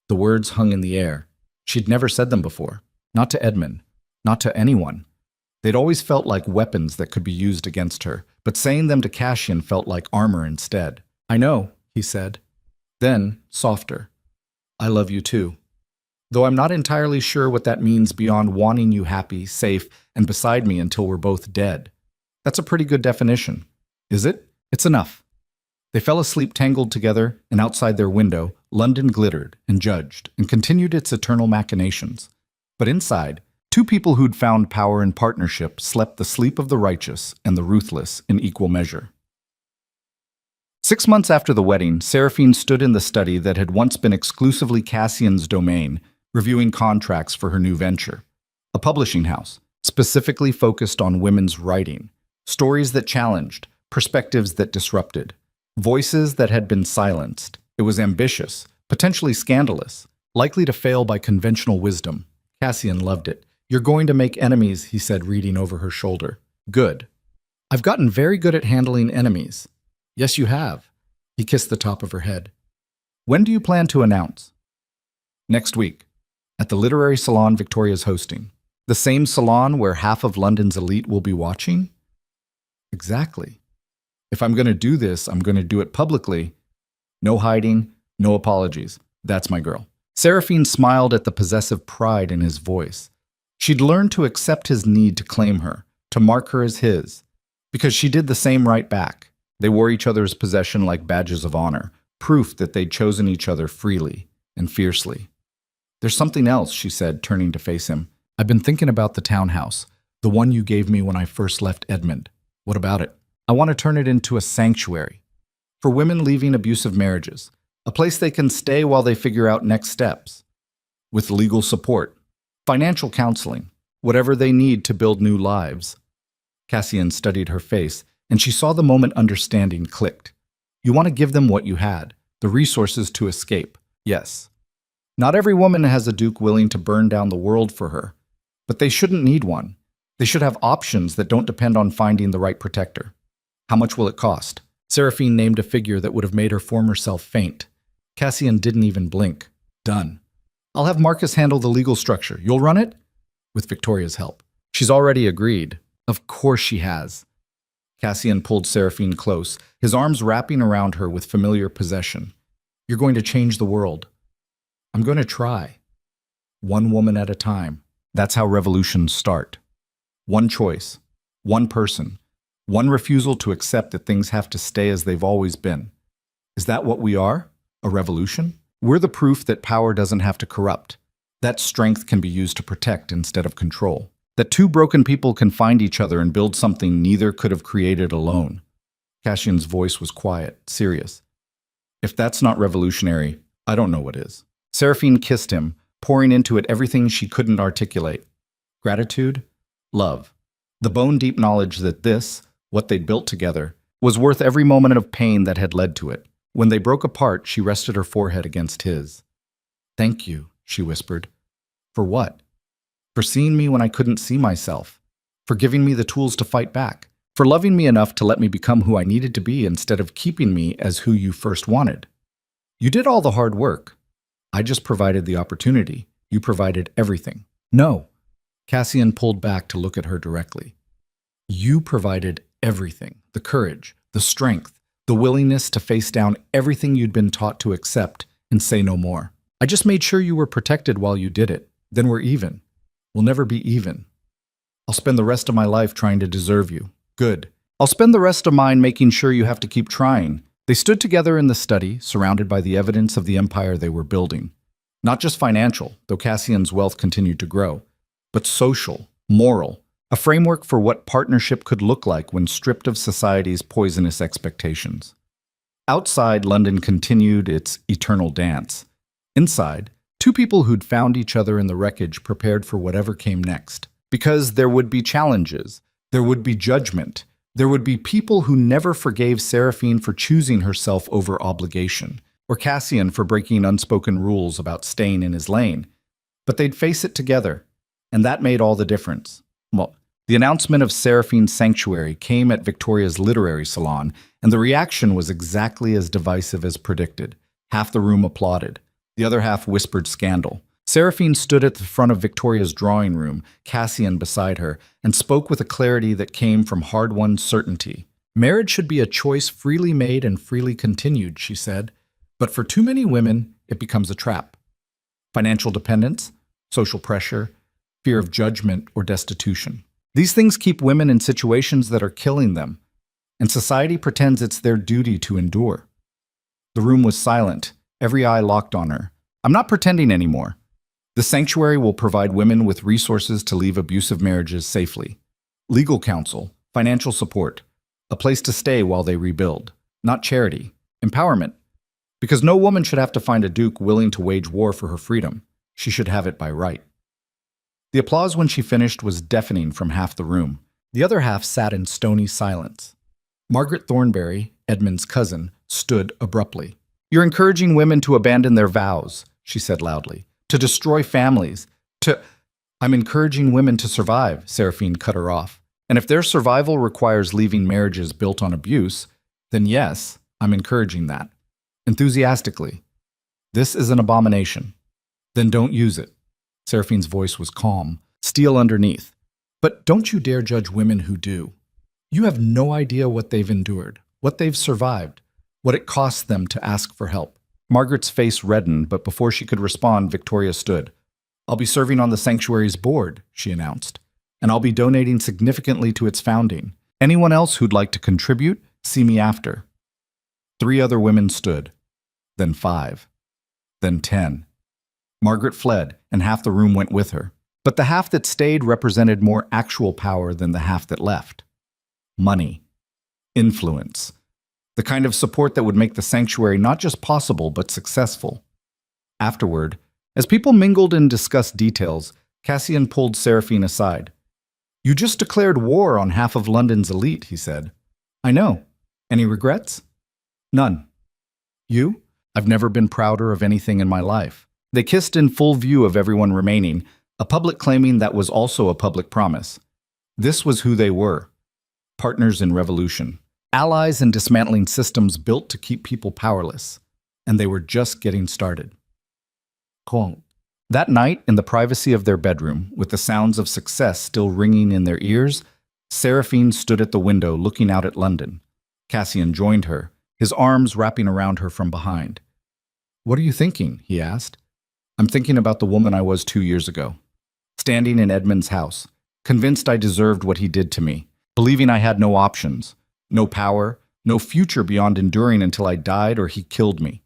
The words hung in the air. She'd never said them before. Not to Edmund. Not to anyone. They'd always felt like weapons that could be used against her, but saying them to Cassian felt like armor instead. "I know," he said. Then, softer. "I love you too. Though I'm not entirely sure what that means beyond wanting you happy, safe, and beside me until we're both dead. That's a pretty good definition. Is it? It's enough." They fell asleep tangled together, and outside their window, London glittered and judged and continued its eternal machinations. But inside, two people who'd found power in partnership slept the sleep of the righteous and the ruthless in equal measure. 6 months after the wedding, Seraphine stood in the study that had once been exclusively Cassian's domain, reviewing contracts for her new venture. A publishing house, specifically focused on women's writing, stories that challenged, perspectives that disrupted, voices that had been silenced. It was ambitious, potentially scandalous, likely to fail by conventional wisdom. Cassian loved it. "You're going to make enemies," he said, reading over her shoulder. "Good. I've gotten very good at handling enemies." "Yes, you have." He kissed the top of her head. "When do you plan to announce?" "Next week, at the literary salon Victoria's hosting. The same salon where half of London's elite will be watching?" "Exactly. If I'm going to do this, I'm going to do it publicly. No hiding, no apologies. That's my girl." Seraphine smiled at the possessive pride in his voice. She'd learned to accept his need to claim her, to mark her as his, because she did the same right back. They wore each other's possession like badges of honor, proof that they'd chosen each other freely and fiercely. "There's something else," she said, turning to face him. "I've been thinking about the townhouse, the one you gave me when I first left Edmund. What about it? I want to turn it into a sanctuary for women leaving abusive marriages, a place they can stay while they figure out next steps, with legal support, financial counseling, whatever they need to build new lives." Cassian studied her face, and she saw the moment understanding clicked. "You want to give them what you had, the resources to escape." "Yes. Not every woman has a duke willing to burn down the world for her, but they shouldn't need one. They should have options that don't depend on finding the right protector." "How much will it cost?" Seraphine named a figure that would have made her former self faint. Cassian didn't even blink. Done. I'll have Marcus handle the legal structure. You'll run it? With Victoria's help. She's already agreed. Of course she has. Cassian pulled Seraphine close, his arms wrapping around her with familiar possession. You're going to change the world. I'm going to try. One woman at a time. That's how revolutions start. One choice. One person. One refusal to accept that things have to stay as they've always been. Is that what we are? A revolution? We're the proof that power doesn't have to corrupt. That strength can be used to protect instead of control. That two broken people can find each other and build something neither could have created alone. Cassian's voice was quiet, serious. If that's not revolutionary, I don't know what is. Seraphine kissed him, pouring into it everything she couldn't articulate. Gratitude, love, the bone-deep knowledge that this, what they'd built together, was worth every moment of pain that had led to it. When they broke apart, she rested her forehead against his. Thank you, she whispered. For what? For seeing me when I couldn't see myself. For giving me the tools to fight back. For loving me enough to let me become who I needed to be instead of keeping me as who you first wanted. You did all the hard work. I just provided the opportunity. You provided everything. No. Cassian pulled back to look at her directly. You provided everything. The courage, the strength, the willingness to face down everything you'd been taught to accept and say no more. I just made sure you were protected while you did it. Then we're even. We'll never be even. I'll spend the rest of my life trying to deserve you. Good. I'll spend the rest of mine making sure you have to keep trying. They stood together in the study, surrounded by the evidence of the empire they were building. Not just financial, though Cassian's wealth continued to grow, but social, moral, a framework for what partnership could look like when stripped of society's poisonous expectations. Outside, London continued its eternal dance. Inside, two people who'd found each other in the wreckage prepared for whatever came next. Because there would be challenges, there would be judgment, there would be people who never forgave Seraphine for choosing herself over obligation, or Cassian for breaking unspoken rules about staying in his lane. But they'd face it together, and that made all the difference. Well, the announcement of Seraphine's sanctuary came at Victoria's literary salon, and the reaction was exactly as divisive as predicted. Half the room applauded. The other half whispered scandal. Seraphine stood at the front of Victoria's drawing room, Cassian beside her, and spoke with a clarity that came from hard-won certainty. Marriage should be a choice freely made and freely continued, she said. But for too many women, it becomes a trap. Financial dependence, social pressure, fear of judgment or destitution. These things keep women in situations that are killing them, and society pretends it's their duty to endure. The room was silent, every eye locked on her. I'm not pretending anymore. The sanctuary will provide women with resources to leave abusive marriages safely. Legal counsel, financial support, a place to stay while they rebuild. Not charity, empowerment. Because no woman should have to find a duke willing to wage war for her freedom. She should have it by right. The applause when she finished was deafening from half the room. The other half sat in stony silence. Margaret Thornberry, Edmund's cousin, stood abruptly. You're encouraging women to abandon their vows, she said loudly. To destroy families. I'm encouraging women to survive, Seraphine cut her off. And if their survival requires leaving marriages built on abuse, then yes, I'm encouraging that. Enthusiastically. This is an abomination. Then don't use it. Seraphine's voice was calm, steel underneath. But don't you dare judge women who do. You have no idea what they've endured, what they've survived, what it costs them to ask for help. Margaret's face reddened, but before she could respond, Victoria stood. I'll be serving on the sanctuary's board, she announced, and I'll be donating significantly to its founding. Anyone else who'd like to contribute, see me after. 3 other women stood, then 5, then 10. Margaret fled, and half the room went with her. But the half that stayed represented more actual power than the half that left. Money. Influence. The kind of support that would make the sanctuary not just possible, but successful. Afterward, as people mingled and discussed details, Cassian pulled Seraphine aside. You just declared war on half of London's elite, he said. I know. Any regrets? None. You? I've never been prouder of anything in my life. They kissed in full view of everyone remaining, a public claiming that was also a public promise. This was who they were. Partners in revolution. allies in dismantling systems built to keep people powerless, and they were just getting started. Quote. That night, in the privacy of their bedroom, with the sounds of success still ringing in their ears, Seraphine stood at the window looking out at London. Cassian joined her, his arms wrapping around her from behind. "What are you thinking?" he asked. "I'm thinking about the woman I was 2 years ago, standing in Edmund's house, convinced I deserved what he did to me, believing I had no options, no power, no future beyond enduring until I died or he killed me.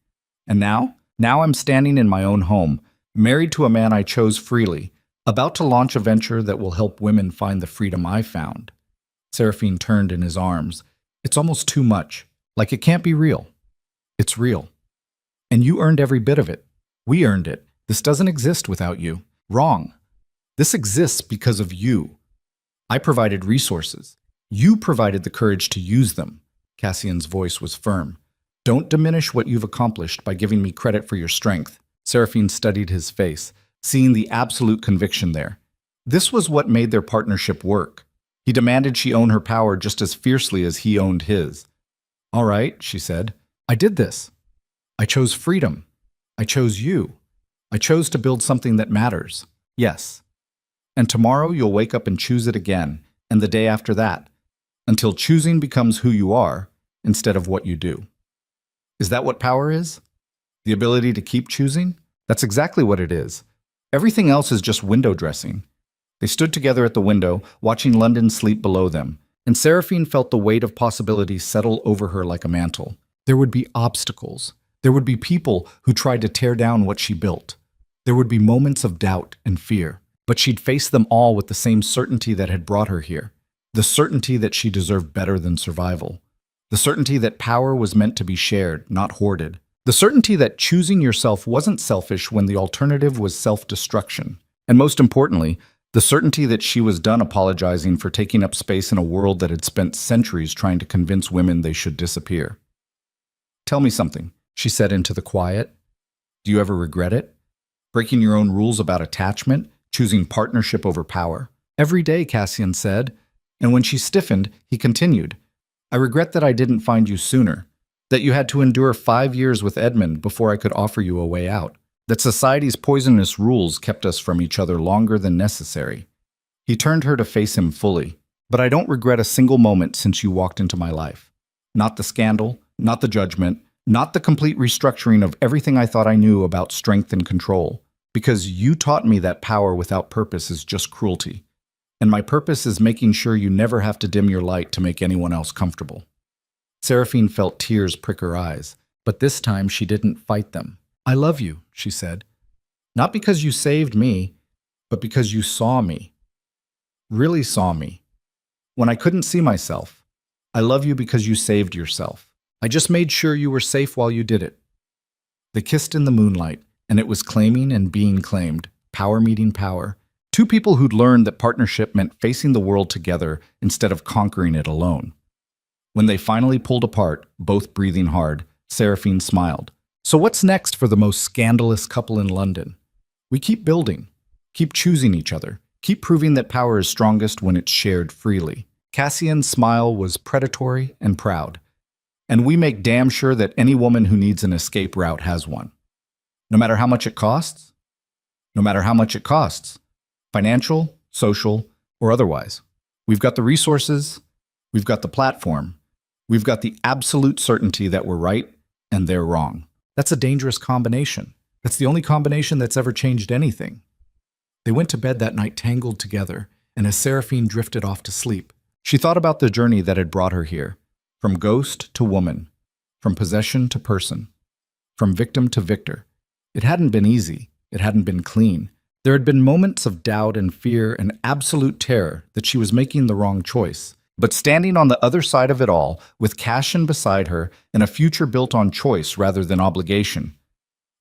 And now I'm standing in my own home, married to a man I chose freely, about to launch a venture that will help women find the freedom I found." Seraphine turned in his arms. "It's almost too much. Like it can't be real." "It's real. And you earned every bit of it. We earned it. This doesn't exist without you." "Wrong. This exists because of you. I provided resources. You provided the courage to use them." Cassian's voice was firm. "Don't diminish what you've accomplished by giving me credit for your strength." Seraphine studied his face, seeing the absolute conviction there. This was what made their partnership work. He demanded she own her power just as fiercely as he owned his. "All right," she said. "I did this. I chose freedom. I chose you. I chose to build something that matters. Yes. And tomorrow you'll wake up and choose it again, and the day after that, until choosing becomes who you are instead of what you do." Is that what power is? The ability to keep choosing? That's exactly what it is. Everything else is just window dressing. They stood together at the window, watching London sleep below them, and Seraphine felt the weight of possibility settle over her like a mantle. There would be obstacles. There would be people who tried to tear down what she built. There would be moments of doubt and fear, but she'd face them all with the same certainty that had brought her here. The certainty that she deserved better than survival. The certainty that power was meant to be shared, not hoarded. The certainty that choosing yourself wasn't selfish when the alternative was self-destruction. And most importantly, the certainty that she was done apologizing for taking up space in a world that had spent centuries trying to convince women they should disappear. "Tell me something," she said into the quiet. "Do you ever regret it? Breaking your own rules about attachment, choosing partnership over power?" "Every day," Cassian said. And when she stiffened, he continued, "I regret that I didn't find you sooner, that you had to endure 5 years with Edmund before I could offer you a way out, that society's poisonous rules kept us from each other longer than necessary." He turned her to face him fully. "But I don't regret a single moment since you walked into my life. Not the scandal, not the judgment, not the complete restructuring of everything I thought I knew about strength and control, because you taught me that power without purpose is just cruelty. And my purpose is making sure you never have to dim your light to make anyone else comfortable." Seraphine felt tears prick her eyes, but this time she didn't fight them. "I love you," she said. "Not because you saved me, but because you saw me. Really saw me. When I couldn't see myself. I love you because you saved yourself. I just made sure you were safe while you did it." They kissed in the moonlight, and it was claiming and being claimed, power meeting power. Two people who'd learned that partnership meant facing the world together instead of conquering it alone. When they finally pulled apart, both breathing hard, Seraphine smiled. "So what's next for the most scandalous couple in London? We keep building, keep choosing each other, keep proving that power is strongest when it's shared freely." Cassian's smile was predatory and proud. "And we make damn sure that any woman who needs an escape route has one. No matter how much it costs? No matter how much it costs. Financial, social, or otherwise. We've got the resources, we've got the platform, we've got the absolute certainty that we're right and they're wrong." That's a dangerous combination. That's the only combination that's ever changed anything. They went to bed that night tangled together, and as Seraphine drifted off to sleep, she thought about the journey that had brought her here, from ghost to woman, from possession to person, from victim to victor. It hadn't been easy. It hadn't been clean. There had been moments of doubt and fear and absolute terror that she was making the wrong choice. But standing on the other side of it all, with Cassian beside her and a future built on choice rather than obligation,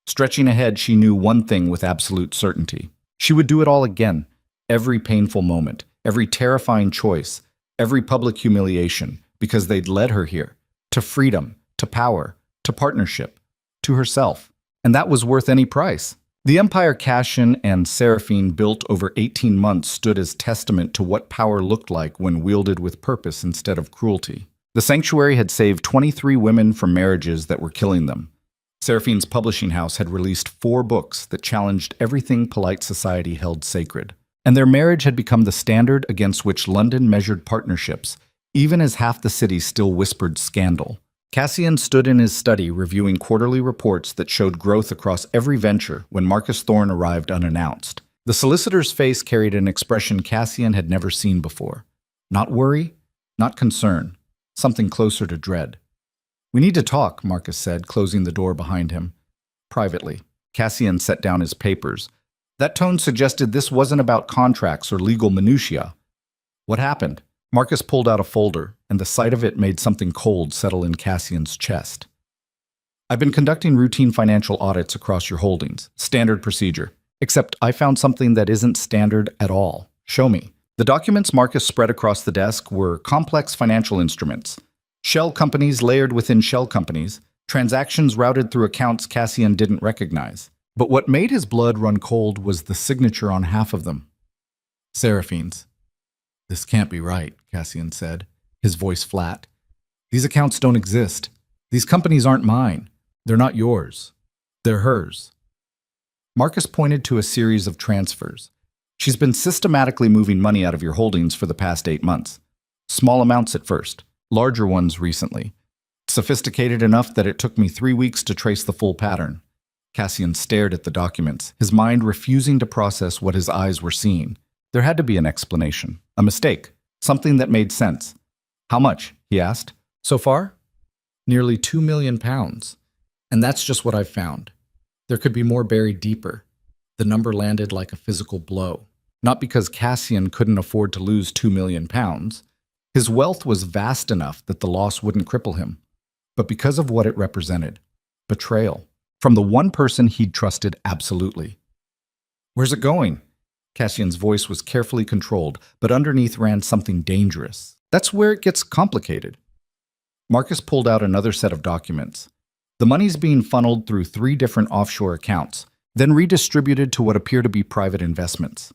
stretching ahead, she knew one thing with absolute certainty. She would do it all again. Every painful moment, every terrifying choice, every public humiliation, because they'd led her here, to freedom, to power, to partnership, to herself. And that was worth any price. The empire Cassian and Seraphine built over 18 months stood as testament to what power looked like when wielded with purpose instead of cruelty. The The sanctuary had saved 23 women from marriages that were killing them. Seraphine's publishing house had released 4 books that challenged everything polite society held sacred. And their marriage had become the standard against which London measured partnerships, even as half the city still whispered scandal. Cassian stood in his study reviewing quarterly reports that showed growth across every venture when Marcus Thorne arrived unannounced. The solicitor's face carried an expression Cassian had never seen before. Not worry, not concern, something closer to dread. "We need to talk," Marcus said, closing the door behind him. Privately, Cassian set down his papers. That tone suggested this wasn't about contracts or legal minutiae. "What happened?" Marcus pulled out a folder, and the sight of it made something cold settle in Cassian's chest. "I've been conducting routine financial audits across your holdings. Standard procedure. Except I found something that isn't standard at all. Show me." The documents Marcus spread across the desk were complex financial instruments. Shell companies layered within shell companies, transactions routed through accounts Cassian didn't recognize. But what made his blood run cold was the signature on half of them. Seraphine's. "This can't be right," Cassian said, his voice flat. "These accounts don't exist. These companies aren't mine. They're not yours. They're hers." Marcus pointed to a series of transfers. "She's been systematically moving money out of your holdings for the past 8 months. Small amounts at first, larger ones recently. Sophisticated enough that it took me 3 weeks to trace the full pattern." Cassian stared at the documents, his mind refusing to process what his eyes were seeing. There had to be an explanation, a mistake, something that made sense. "How much?" he asked. "So far?" "Nearly £2 million. And that's just what I've found. There could be more buried deeper." The number landed like a physical blow. Not because Cassian couldn't afford to lose £2 million. His wealth was vast enough that the loss wouldn't cripple him. But because of what it represented. Betrayal. From the one person he'd trusted absolutely. "Where's it going?" Cassian's voice was carefully controlled, but underneath ran something dangerous. "That's where it gets complicated." Marcus pulled out another set of documents. "The money's being funneled through 3 different offshore accounts, then redistributed to what appear to be private investments.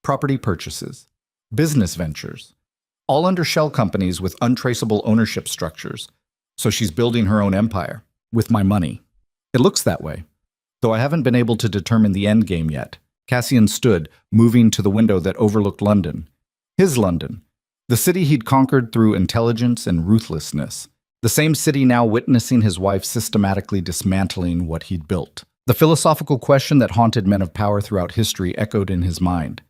Property purchases. Business ventures. All under shell companies with untraceable ownership structures. So she's building her own empire. With my money. It looks that way. Though I haven't been able to determine the end game yet." Cassian stood, moving to the window that overlooked London. His London. The city he'd conquered through intelligence and ruthlessness. The same city now witnessing his wife systematically dismantling what he'd built. The philosophical question that haunted men of power throughout history echoed in his mind.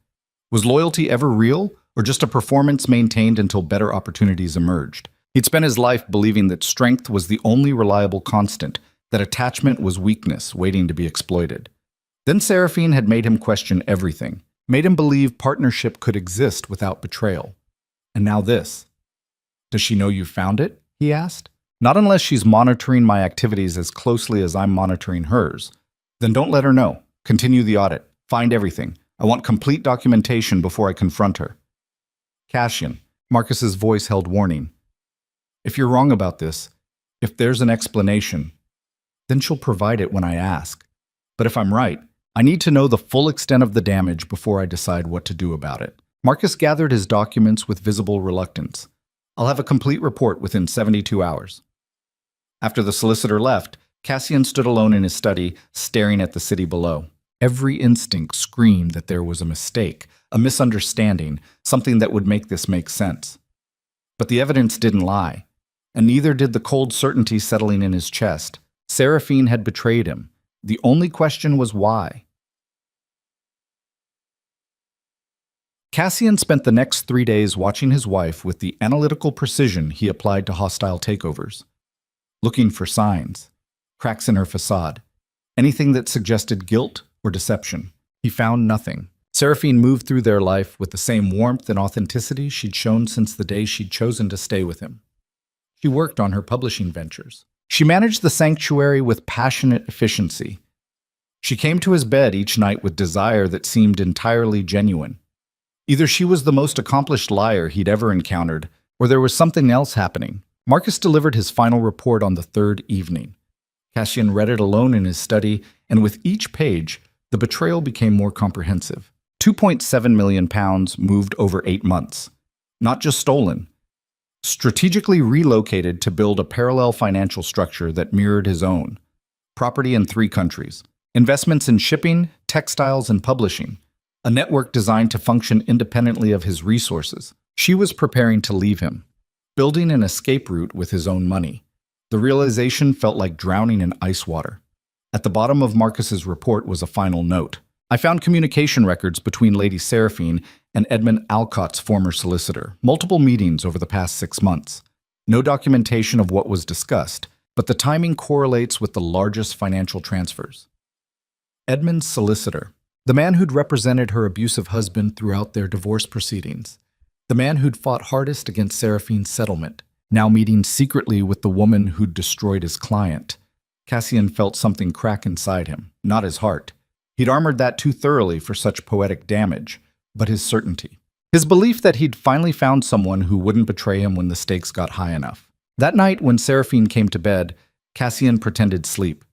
Was loyalty ever real, or just a performance maintained until better opportunities emerged? He'd spent his life believing that strength was the only reliable constant, that attachment was weakness waiting to be exploited. Then Seraphine had made him question everything, made him believe partnership could exist without betrayal. And now this. "Does she know you found it?" he asked. "Not unless she's monitoring my activities as closely as I'm monitoring hers. Then don't let her know. Continue the audit. Find everything. I want complete documentation before I confront her." "Cassian," Marcus's voice held warning. "If you're wrong about this, if there's an explanation, then she'll provide it when I ask. But if I'm right, I need to know the full extent of the damage before I decide what to do about it." Marcus gathered his documents with visible reluctance. "I'll have a complete report within 72 hours. After the solicitor left, Cassian stood alone in his study, staring at the city below. Every instinct screamed that there was a mistake, a misunderstanding, something that would make this make sense. But the evidence didn't lie, and neither did the cold certainty settling in his chest. Seraphine had betrayed him. The only question was why. Cassian spent the next 3 days watching his wife with the analytical precision he applied to hostile takeovers. Looking for signs, cracks in her facade, anything that suggested guilt or deception. He found nothing. Seraphine moved through their life with the same warmth and authenticity she'd shown since the day she'd chosen to stay with him. She worked on her publishing ventures. She managed the sanctuary with passionate efficiency. She came to his bed each night with desire that seemed entirely genuine. Either she was the most accomplished liar he'd ever encountered, or there was something else happening. Marcus delivered his final report on the third evening. Cassian read it alone in his study, and with each page, the betrayal became more comprehensive. £2.7 million moved over 8 months. Not just stolen. strategically relocated to build a parallel financial structure that mirrored his own. Property in 3 countries, investments in shipping, textiles, and publishing, a network designed to function independently of his resources. She was preparing to leave him, building an escape route with his own money. The realization felt like drowning in ice water. At the bottom of Marcus's report was a final note. I found communication records between Lady Seraphine and Edmund Alcott's former solicitor, multiple meetings over the past 6 months. No documentation of what was discussed, but the timing correlates with the largest financial transfers. Edmund's solicitor, the man who'd represented her abusive husband throughout their divorce proceedings, the man who'd fought hardest against Seraphine's settlement, now meeting secretly with the woman who'd destroyed his client. Cassian felt something crack inside him, not his heart. He'd armored that too thoroughly for such poetic damage, but his certainty. His belief that he'd finally found someone who wouldn't betray him when the stakes got high enough. That night, when Seraphine came to bed, Cassian pretended sleep.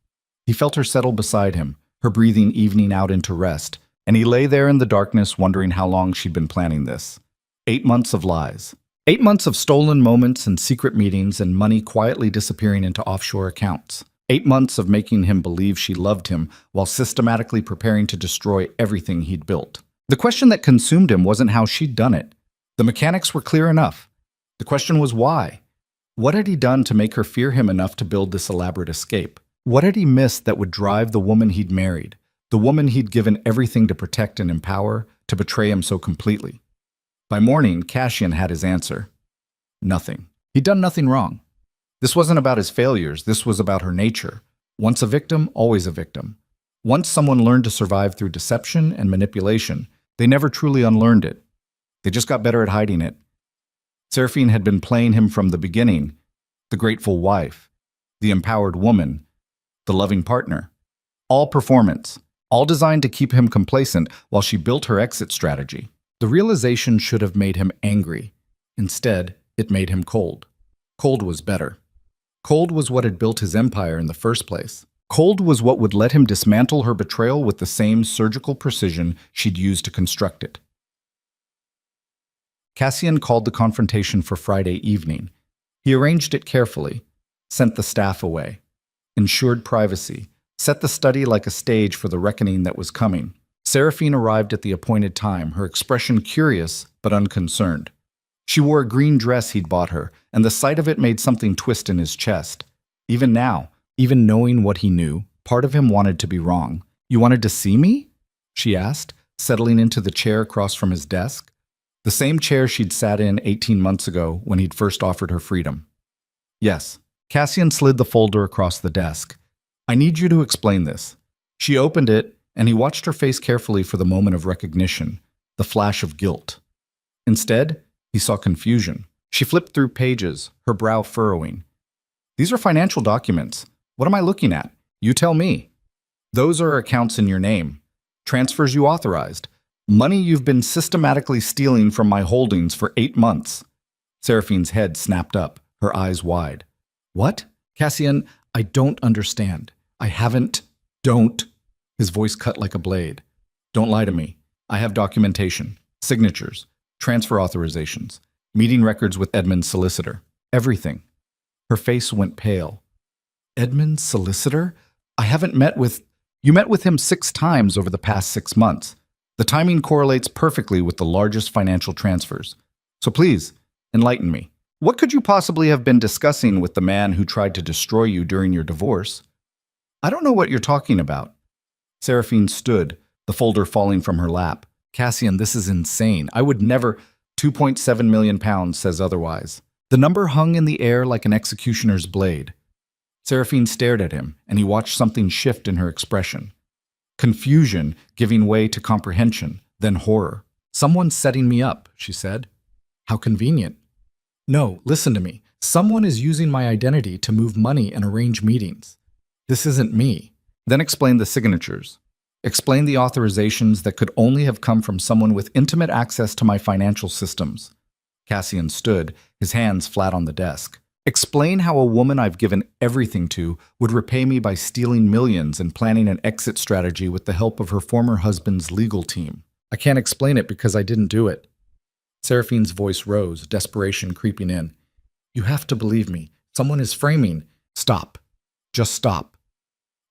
He felt her settle beside him, her breathing evening out into rest, and he lay there in the darkness wondering how long she'd been planning this. 8 months of lies. 8 months of stolen moments and secret meetings and money quietly disappearing into offshore accounts. 8 months of making him believe she loved him while systematically preparing to destroy everything he'd built. The question that consumed him wasn't how she'd done it. The mechanics were clear enough. The question was why. What had he done to make her fear him enough to build this elaborate escape? What had he missed that would drive the woman he'd married, the woman he'd given everything to protect and empower, to betray him so completely? By morning, Cassian had his answer. Nothing. He'd done nothing wrong. This wasn't about his failures, this was about her nature. Once a victim, always a victim. Once someone learned to survive through deception and manipulation, they never truly unlearned it. They just got better at hiding it. Seraphine had been playing him from the beginning, the grateful wife, the empowered woman, the loving partner. All performance, all designed to keep him complacent while she built her exit strategy. The realization should have made him angry. Instead, it made him cold. Cold was better. Cold was what had built his empire in the first place. Cold was what would let him dismantle her betrayal with the same surgical precision she'd used to construct it. Cassian called the confrontation for Friday evening. He arranged it carefully, sent the staff away, ensured privacy, set the study like a stage for the reckoning that was coming. Seraphine arrived at the appointed time, her expression curious but unconcerned. She wore a green dress he'd bought her, and the sight of it made something twist in his chest. Even now, even knowing what he knew, part of him wanted to be wrong. "You wanted to see me?" she asked, settling into the chair across from his desk. The same chair she'd sat in 18 months ago when he'd first offered her freedom. "Yes." Cassian slid the folder across the desk. "I need you to explain this." She opened it, and he watched her face carefully for the moment of recognition, the flash of guilt. Instead, he saw confusion. She flipped through pages, her brow furrowing. "These are financial documents. What am I looking at? You tell me." "Those are accounts in your name. Transfers you authorized. Money you've been systematically stealing from my holdings for 8 months. Seraphine's head snapped up, her eyes wide. "What? Cassian, I don't understand. I haven't. Don't." His voice cut like a blade. "Don't lie to me. I have documentation, signatures, transfer authorizations, meeting records with Edmund's solicitor. Everything." Her face went pale. "Edmund's solicitor? I haven't met with... You met with him 6 times over the past 6 months. The timing correlates perfectly with the largest financial transfers. So please, enlighten me. What could you possibly have been discussing with the man who tried to destroy you during your divorce?" "I don't know what you're talking about." Seraphine stood, the folder falling from her lap. "Cassian, this is insane. I would never... 2.7 million pounds says otherwise." The number hung in the air like an executioner's blade. Seraphine stared at him, and he watched something shift in her expression. Confusion giving way to comprehension, then horror. "Someone's setting me up," she said. "How convenient." "No, listen to me. Someone is using my identity to move money and arrange meetings. This isn't me." Then explain the signatures. Explain the authorizations that could only have come from someone with intimate access to my financial systems. Cassian stood, his hands flat on the desk. Explain how a woman I've given everything to would repay me by stealing millions and planning an exit strategy with the help of her former husband's legal team. "I can't explain it because I didn't do it." Seraphine's voice rose, desperation creeping in. You have to believe me. Someone is framing. Stop. Just stop.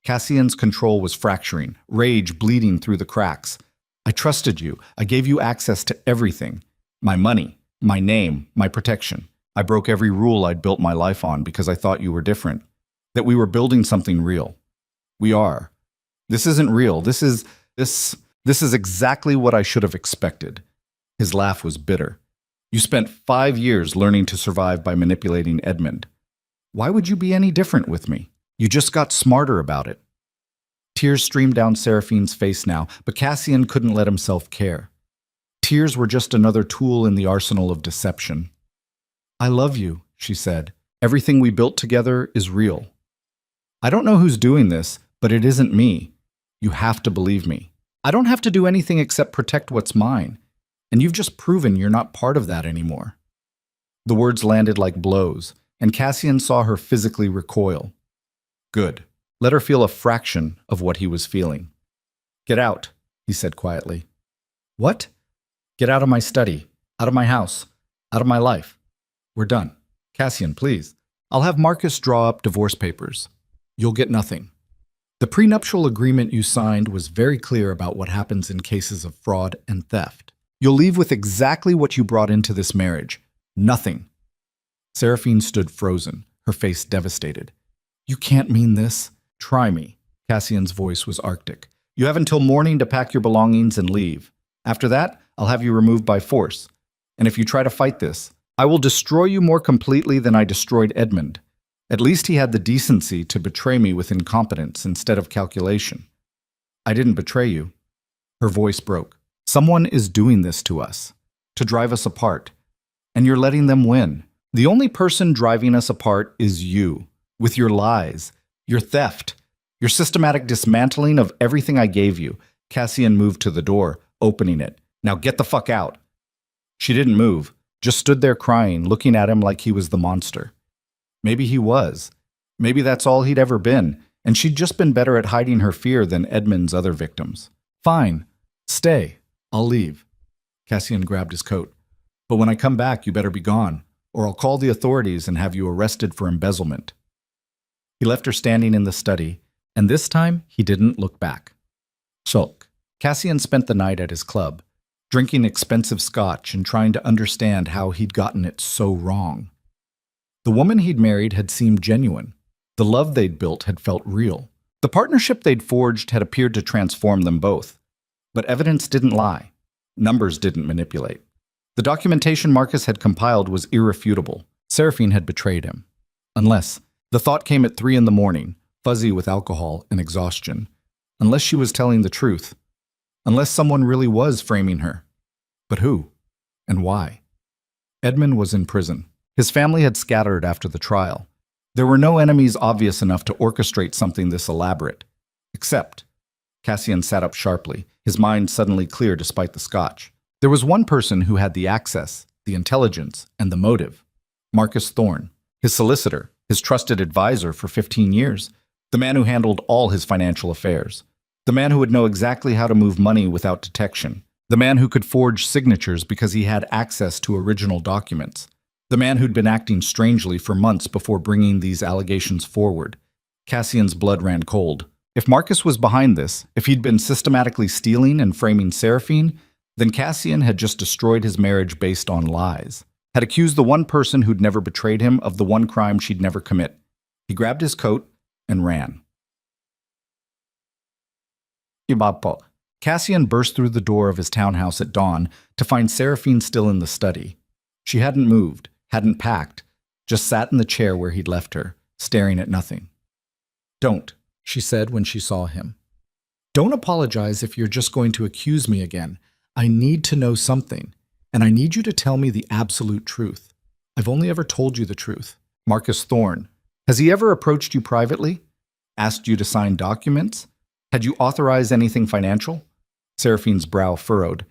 Cassian's control was fracturing, rage bleeding through the cracks. I trusted you. I gave you access to everything. My money, my name, my protection. I broke every rule I'd built my life on because I thought you were different. That we were building something real. We are. This isn't real. This is exactly what I should have expected. His laugh was bitter. You spent 5 years learning to survive by manipulating Edmund. Why would you be any different with me? You just got smarter about it. Tears streamed down Seraphine's face now, but Cassian couldn't let himself care. Tears were just another tool in the arsenal of deception. I love you, she said. Everything we built together is real. I don't know who's doing this, but it isn't me. You have to believe me. I don't have to do anything except protect what's mine. And you've just proven you're not part of that anymore. The words landed like blows, and Cassian saw her physically recoil. Good. Let her feel a fraction of what he was feeling. Get out, he said quietly. What? Get out of my study, out of my house, out of my life. We're done. Cassian, please. I'll have Marcus draw up divorce papers. You'll get nothing. The prenuptial agreement you signed was very clear about what happens in cases of fraud and theft. You'll leave with exactly what you brought into this marriage. Nothing. Seraphine stood frozen, her face devastated. You can't mean this. Try me. Cassian's voice was arctic. You have until morning to pack your belongings and leave. After that, I'll have you removed by force. And if you try to fight this, I will destroy you more completely than I destroyed Edmund. At least he had the decency to betray me with incompetence instead of calculation. I didn't betray you. Her voice broke. Someone is doing this to us, to drive us apart. And you're letting them win. The only person driving us apart is you, with your lies, your theft, your systematic dismantling of everything I gave you. Cassian moved to the door, opening it. Now get the fuck out. She didn't move, just stood there crying, looking at him like he was the monster. Maybe he was. Maybe that's all he'd ever been, and she'd just been better at hiding her fear than Edmund's other victims. Fine. Stay. I'll leave. Cassian grabbed his coat. But when I come back, you better be gone, or I'll call the authorities and have you arrested for embezzlement. He left her standing in the study, and this time he didn't look back. Sulk. Cassian spent the night at his club, drinking expensive scotch and trying to understand how he'd gotten it so wrong. The woman he'd married had seemed genuine. The love they'd built had felt real. The partnership they'd forged had appeared to transform them both. But evidence didn't lie. Numbers didn't manipulate. The documentation Marcus had compiled was irrefutable. Seraphine had betrayed him. Unless, the thought came at 3 a.m, fuzzy with alcohol and exhaustion. Unless she was telling the truth. Unless someone really was framing her. But who? And why? Edmund was in prison. His family had scattered after the trial. There were no enemies obvious enough to orchestrate something this elaborate. Except, Cassian sat up sharply, his mind suddenly clear despite the scotch. There was one person who had the access, the intelligence, and the motive. Marcus Thorne, his solicitor, his trusted advisor for 15 years, the man who handled all his financial affairs, the man who would know exactly how to move money without detection, the man who could forge signatures because he had access to original documents, the man who'd been acting strangely for months before bringing these allegations forward. Cassian's blood ran cold. If Marcus was behind this, if he'd been systematically stealing and framing Seraphine, then Cassian had just destroyed his marriage based on lies, had accused the one person who'd never betrayed him of the one crime she'd never commit. He grabbed his coat and ran. Cassian burst through the door of his townhouse at dawn to find Seraphine still in the study. She hadn't moved, hadn't packed, just sat in the chair where he'd left her, staring at nothing. Don't, she said when she saw him. Don't apologize if you're just going to accuse me again. I need to know something, and I need you to tell me the absolute truth. I've only ever told you the truth. Marcus Thorne, has he ever approached you privately? Asked you to sign documents? Had you authorized anything financial? Seraphine's brow furrowed.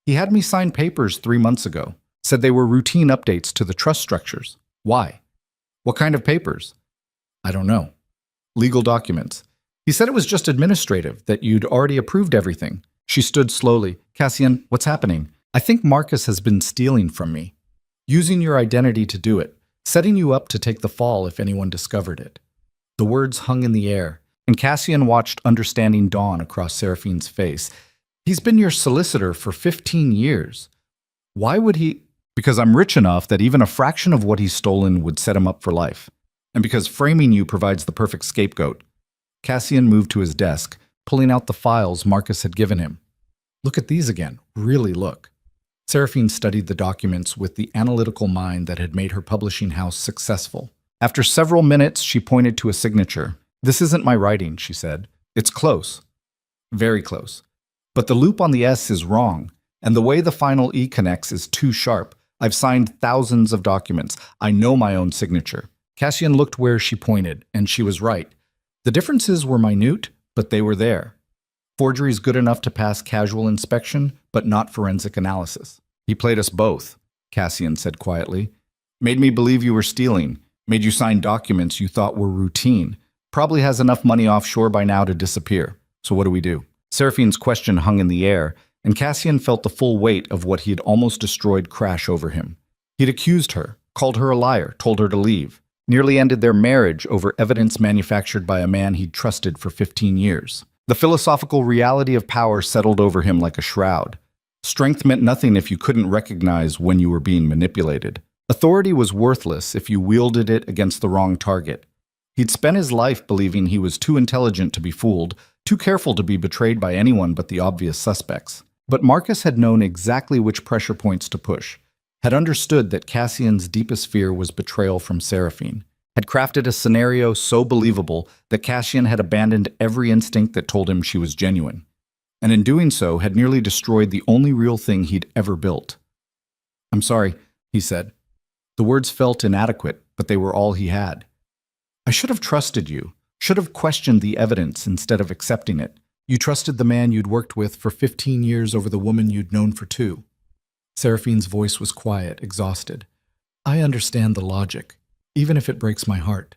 He had me sign papers 3 months ago. Said they were routine updates to the trust structures. Why? What kind of papers? I don't know. Legal documents. He said it was just administrative, that you'd already approved everything. She stood slowly. Cassian, what's happening? I think Marcus has been stealing from me. Using your identity to do it. setting you up to take the fall if anyone discovered it. The words hung in the air, and Cassian watched understanding dawn across Seraphine's face. He's been your solicitor for 15 years. Why would he? Because I'm rich enough that even a fraction of what he's stolen would set him up for life. And because framing you provides the perfect scapegoat. Cassian moved to his desk, pulling out the files Marcus had given him. Look at these again. Really look. Seraphine studied the documents with the analytical mind that had made her publishing house successful. After several minutes, she pointed to a signature. This isn't my writing, she said. It's close. Very close. But the loop on the S is wrong, and the way the final E connects is too sharp. I've signed thousands of documents. I know my own signature. Cassian looked where she pointed, and she was right. The differences were minute, but they were there. Forgery's good enough to pass casual inspection, but not forensic analysis. He played us both, Cassian said quietly. Made me believe you were stealing. Made you sign documents you thought were routine. Probably has enough money offshore by now to disappear. So what do we do? Seraphine's question hung in the air, and Cassian felt the full weight of what he'd almost destroyed crash over him. He'd accused her, called her a liar, told her to leave. Nearly ended their marriage over evidence manufactured by a man he'd trusted for 15 years. The philosophical reality of power settled over him like a shroud. Strength meant nothing if you couldn't recognize when you were being manipulated. Authority was worthless if you wielded it against the wrong target. He'd spent his life believing he was too intelligent to be fooled, too careful to be betrayed by anyone but the obvious suspects. But Marcus had known exactly which pressure points to push, had understood that Cassian's deepest fear was betrayal from Seraphine, had crafted a scenario so believable that Cassian had abandoned every instinct that told him she was genuine, and in doing so had nearly destroyed the only real thing he'd ever built. "I'm sorry," he said. The words felt inadequate, but they were all he had. "I should have trusted you, should have questioned the evidence instead of accepting it. You trusted the man you'd worked with for 15 years over the woman you'd known for 2. Seraphine's voice was quiet, exhausted. "I understand the logic, even if it breaks my heart.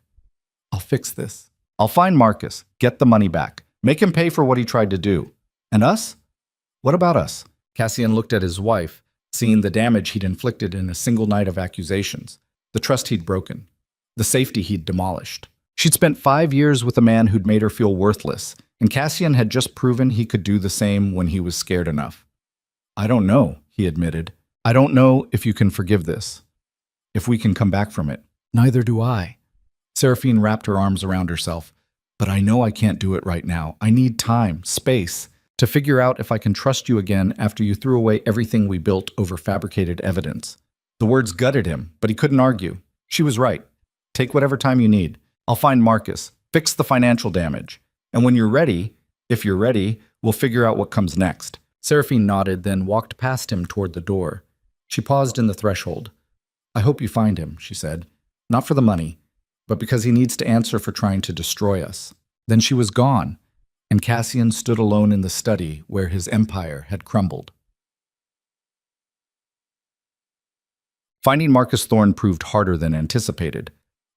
I'll fix this. I'll find Marcus, get the money back, make him pay for what he tried to do. And us? What about us?" Cassian looked at his wife, seeing the damage he'd inflicted in a single night of accusations, the trust he'd broken, the safety he'd demolished. She'd spent 5 years with a man who'd made her feel worthless, and Cassian had just proven he could do the same when he was scared enough. "I don't know," he admitted. "I don't know if you can forgive this, if we can come back from it." "Neither do I." Seraphine wrapped her arms around herself. "But I know I can't do it right now. I need time, space, to figure out if I can trust you again after you threw away everything we built over fabricated evidence." The words gutted him, but he couldn't argue. She was right. "Take whatever time you need. I'll find Marcus, fix the financial damage. And when you're ready, if you're ready, we'll figure out what comes next." Seraphine nodded, then walked past him toward the door. She paused in the threshold. "I hope you find him," she said. "Not for the money, but because he needs to answer for trying to destroy us." Then she was gone, and Cassian stood alone in the study where his empire had crumbled. Finding Marcus Thorne proved harder than anticipated.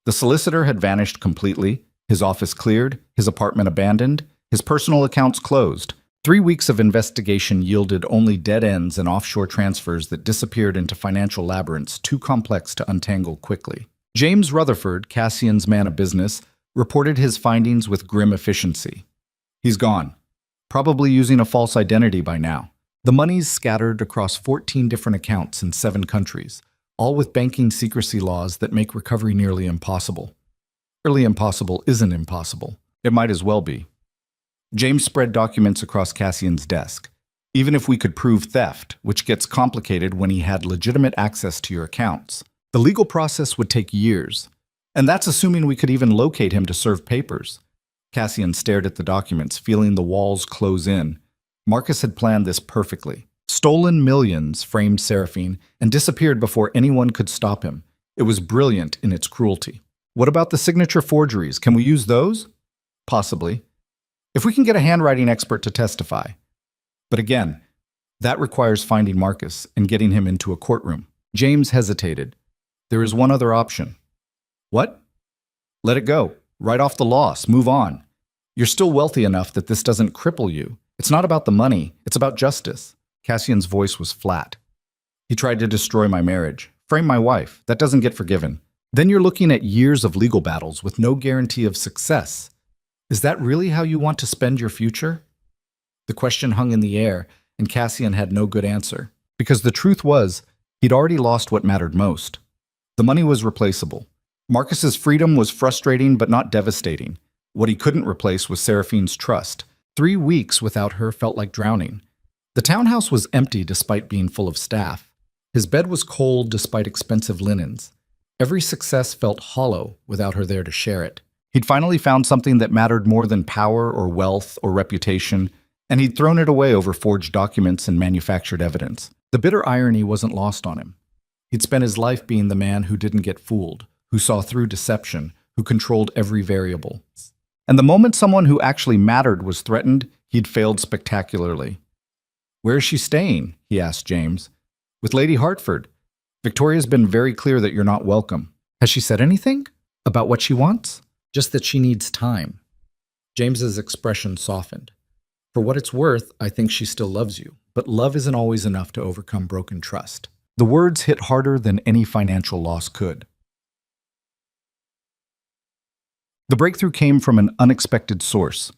The solicitor had vanished completely, his office cleared, his apartment abandoned, his personal accounts closed. 3 weeks of investigation yielded only dead ends and offshore transfers that disappeared into financial labyrinths too complex to untangle quickly. James Rutherford, Cassian's man of business, reported his findings with grim efficiency. "He's gone, probably using a false identity by now. The money's scattered across 14 different accounts in 7 countries, all with banking secrecy laws that make recovery nearly impossible. Nearly impossible isn't impossible. It might as well be." James spread documents across Cassian's desk. "Even if we could prove theft, which gets complicated when he had legitimate access to your accounts, the legal process would take years. And that's assuming we could even locate him to serve papers." Cassian stared at the documents, feeling the walls close in. Marcus had planned this perfectly. Stolen millions framed Seraphine and disappeared before anyone could stop him. It was brilliant in its cruelty. "What about the signature forgeries? Can we use those?" "Possibly. If we can get a handwriting expert to testify. But again, that requires finding Marcus and getting him into a courtroom." James hesitated. "There is one other option." "What?" "Let it go. Write off the loss. Move on. You're still wealthy enough that this doesn't cripple you. It's not about the money. It's about justice." Cassian's voice was flat. "He tried to destroy my marriage, frame my wife. That doesn't get forgiven. Then you're looking at years of legal battles with no guarantee of success. Is that really how you want to spend your future? The question hung in the air, and Cassian had no good answer. Because the truth was, he'd already lost what mattered most. The money was replaceable. Marcus's freedom was frustrating but not devastating. What he couldn't replace was Seraphine's trust. 3 weeks without her felt like drowning. The townhouse was empty despite being full of staff. His bed was cold despite expensive linens. Every success felt hollow without her there to share it. He'd finally found something that mattered more than power or wealth or reputation, and he'd thrown it away over forged documents and manufactured evidence. The bitter irony wasn't lost on him. He'd spent his life being the man who didn't get fooled, who saw through deception, who controlled every variable. And the moment someone who actually mattered was threatened, he'd failed spectacularly. "Where is she staying?" he asked James. "With Lady Hartford. Victoria's been very clear that you're not welcome." "Has she said anything? About what she wants?" "Just that she needs time." James's expression softened. "For what it's worth, I think she still loves you, but love isn't always enough to overcome broken trust." The words hit harder than any financial loss could. The breakthrough came from an unexpected source.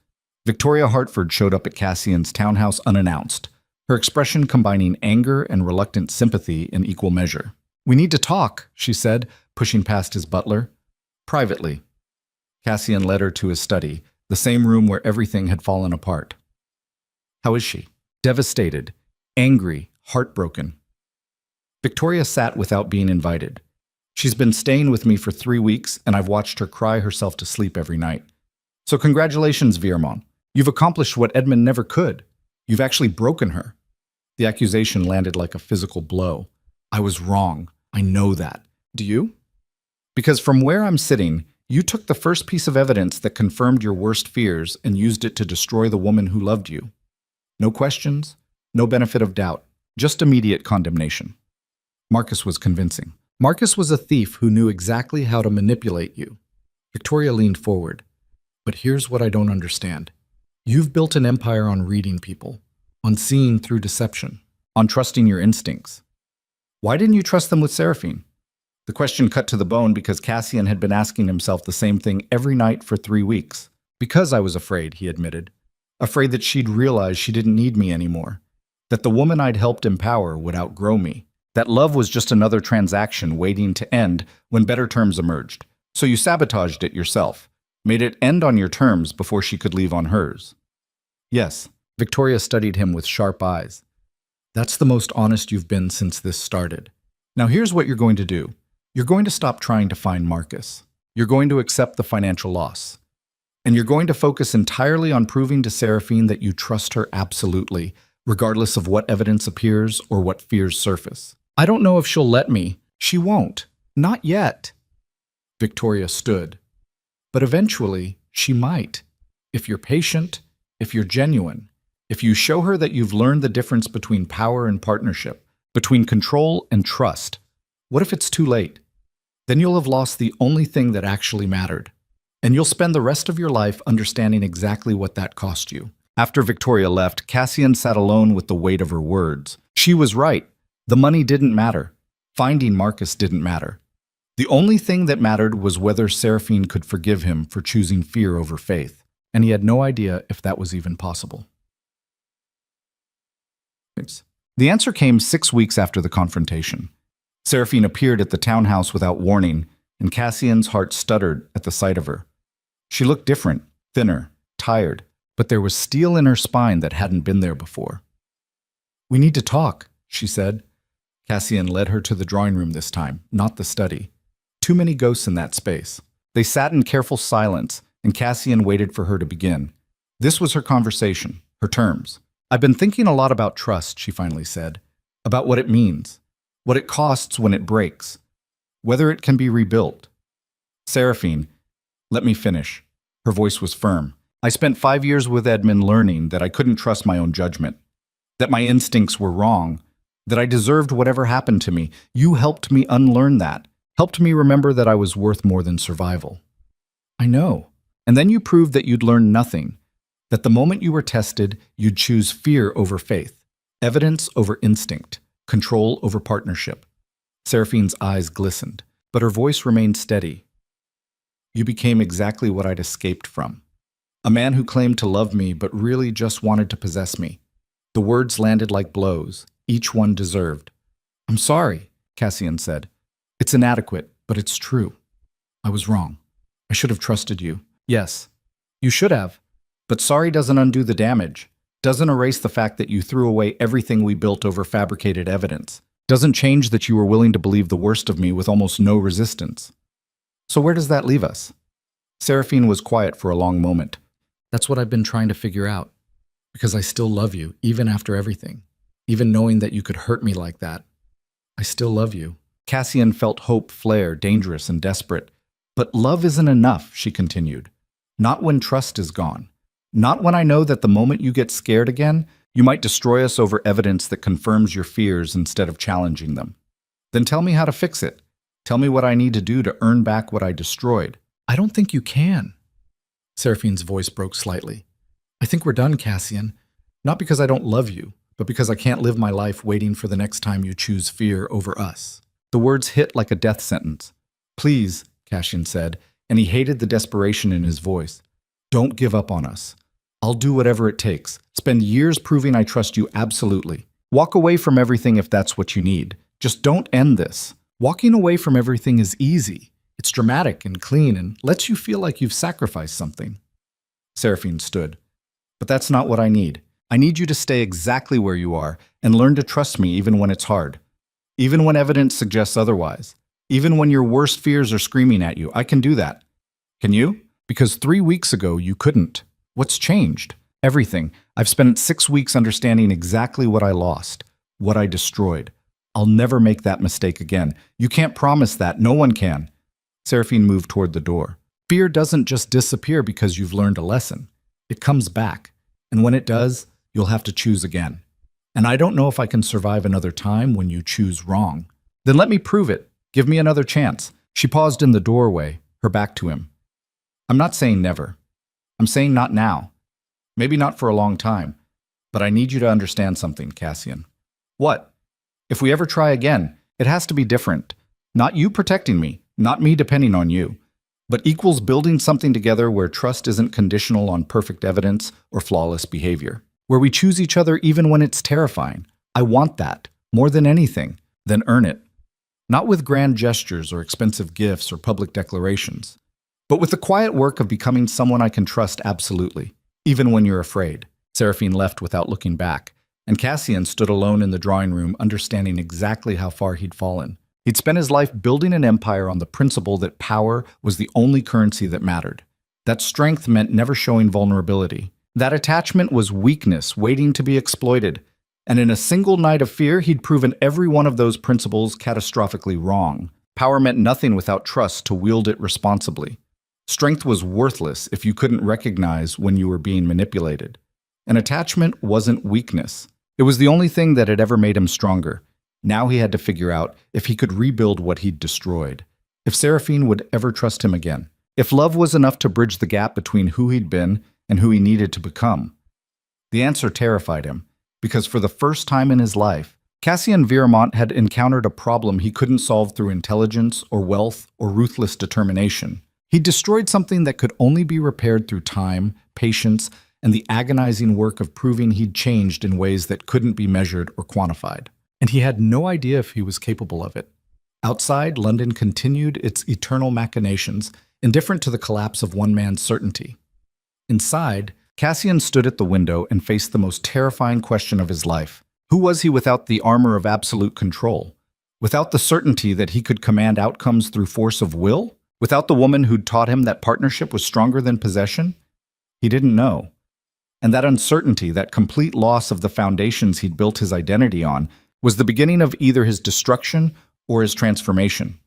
Victoria Hartford showed up at Cassian's townhouse unannounced, her expression combining anger and reluctant sympathy in equal measure. "We need to talk," she said, pushing past his butler. "Privately." Cassian led her to his study, the same room where everything had fallen apart. "How is she?" "Devastated, angry, heartbroken." Victoria sat without being invited. "She's been staying with me for 3 weeks, and I've watched her cry herself to sleep every night. So congratulations, Viermont. You've accomplished what Edmund never could. You've actually broken her." The accusation landed like a physical blow. "I was wrong. I know that. Do you?" "Because from where I'm sitting, you took the first piece of evidence that confirmed your worst fears and used it to destroy the woman who loved you. No questions, no benefit of doubt, just immediate condemnation." Marcus was convincing. Marcus was a thief who knew exactly how to manipulate you. Victoria leaned forward. "But here's what I don't understand. You've built an empire on reading people, on seeing through deception, on trusting your instincts. Why didn't you trust them with Seraphine?" The question cut to the bone because Cassian had been asking himself the same thing every night for 3 weeks. "Because I was afraid," he admitted. "Afraid that she'd realize she didn't need me anymore. That the woman I'd helped empower would outgrow me. That love was just another transaction waiting to end when better terms emerged. So you sabotaged it yourself, made it end on your terms before she could leave on hers." "Yes." Victoria studied him with sharp eyes. "That's the most honest you've been since this started. Now here's what you're going to do. You're going to stop trying to find Marcus. You're going to accept the financial loss. And you're going to focus entirely on proving to Seraphine that you trust her absolutely, regardless of what evidence appears or what fears surface." "I don't know if she'll let me." "She won't. Not yet." Victoria stood. "But eventually, she might. If you're patient, if you're genuine, if you show her that you've learned the difference between power and partnership, between control and trust. What if it's too late? Then you'll have lost the only thing that actually mattered. And you'll spend the rest of your life understanding exactly what that cost you." After Victoria left, Cassian sat alone with the weight of her words. She was right. The money didn't matter. Finding Marcus didn't matter. The only thing that mattered was whether Seraphine could forgive him for choosing fear over faith, and he had no idea if that was even possible. The answer came 6 weeks after the confrontation. Seraphine appeared at the townhouse without warning, and Cassian's heart stuttered at the sight of her. She looked different, thinner, tired, but there was steel in her spine that hadn't been there before. "We need to talk," she said. Cassian led her to the drawing room this time, not the study. Too many ghosts in that space. They sat in careful silence, and Cassian waited for her to begin. This was her conversation, her terms. "I've been thinking a lot about trust," she finally said. "About what it means, what it costs when it breaks, whether it can be rebuilt. Seraphine, let me finish." Her voice was firm. "I spent 5 years with Edmund learning that I couldn't trust my own judgment, that my instincts were wrong, that I deserved whatever happened to me. You helped me unlearn that, helped me remember that I was worth more than survival." "I know. And then you proved that you'd learned nothing, that the moment you were tested, you'd choose fear over faith, evidence over instinct, control over partnership." Seraphine's eyes glistened. but her voice remained steady. You became exactly what I'd escaped from. A man who claimed to love me but really just wanted to possess me. The words landed like blows, each one deserved. I'm sorry, Cassian said. It's inadequate, but it's true. I was wrong. I should have trusted you. Yes, you should have. But sorry doesn't undo the damage. Doesn't erase the fact that you threw away everything we built over fabricated evidence. Doesn't change that you were willing to believe the worst of me with almost no resistance. So where does that leave us? Seraphine was quiet for a long moment. That's what I've been trying to figure out. Because I still love you, even after everything. Even knowing that you could hurt me like that. I still love you. Cassian felt hope flare, dangerous and desperate. But love isn't enough, she continued. Not when trust is gone. Not when I know that the moment you get scared again, you might destroy us over evidence that confirms your fears instead of challenging them. Then tell me how to fix it. Tell me what I need to do to earn back what I destroyed. I don't think you can. Seraphine's voice broke slightly. I think we're done, Cassian. Not because I don't love you, but because I can't live my life waiting for the next time you choose fear over us. The words hit like a death sentence. Please, Cassian said, and he hated the desperation in his voice. Don't give up on us. I'll do whatever it takes. Spend years proving I trust you absolutely. Walk away from everything if that's what you need. Just don't end this. Walking away from everything is easy. It's dramatic and clean and lets you feel like you've sacrificed something. Seraphine stood. But that's not what I need. I need you to stay exactly where you are and learn to trust me even when it's hard. Even when evidence suggests otherwise. Even when your worst fears are screaming at you. I can do that. Can you? Because 3 weeks ago you couldn't. What's changed? Everything. I've spent 6 weeks understanding exactly what I lost, what I destroyed. I'll never make that mistake again. You can't promise that. No one can. Seraphine moved toward the door. Fear doesn't just disappear because you've learned a lesson. It comes back. And when it does, you'll have to choose again. And I don't know if I can survive another time when you choose wrong. Then let me prove it. Give me another chance. She paused in the doorway, her back to him. I'm not saying never. I'm saying not now. Maybe not for a long time. But I need you to understand something, Cassian. What? If we ever try again, it has to be different. Not you protecting me, not me depending on you, but equals building something together where trust isn't conditional on perfect evidence or flawless behavior. Where we choose each other even when it's terrifying. I want that, more than anything. Then earn it. Not with grand gestures or expensive gifts or public declarations, but with the quiet work of becoming someone I can trust absolutely, even when you're afraid. Seraphine left without looking back, and Cassian stood alone in the drawing room, understanding exactly how far he'd fallen. He'd spent his life building an empire on the principle that power was the only currency that mattered. That strength meant never showing vulnerability. That attachment was weakness waiting to be exploited. And in a single night of fear, he'd proven every one of those principles catastrophically wrong. Power meant nothing without trust to wield it responsibly. Strength was worthless if you couldn't recognize when you were being manipulated. And attachment wasn't weakness. It was the only thing that had ever made him stronger. Now he had to figure out if he could rebuild what he'd destroyed. If Seraphine would ever trust him again. If love was enough to bridge the gap between who he'd been and who he needed to become. The answer terrified him, because for the first time in his life, Cassian Viramont had encountered a problem he couldn't solve through intelligence or wealth or ruthless determination. He destroyed something that could only be repaired through time, patience, and the agonizing work of proving he'd changed in ways that couldn't be measured or quantified. And he had no idea if he was capable of it. Outside, London continued its eternal machinations, indifferent to the collapse of one man's certainty. Inside, Cassian stood at the window and faced the most terrifying question of his life. Who was he without the armor of absolute control? Without the certainty that he could command outcomes through force of will? Without the woman who'd taught him that partnership was stronger than possession? He didn't know. And that uncertainty, that complete loss of the foundations he'd built his identity on, was the beginning of either his destruction or his transformation.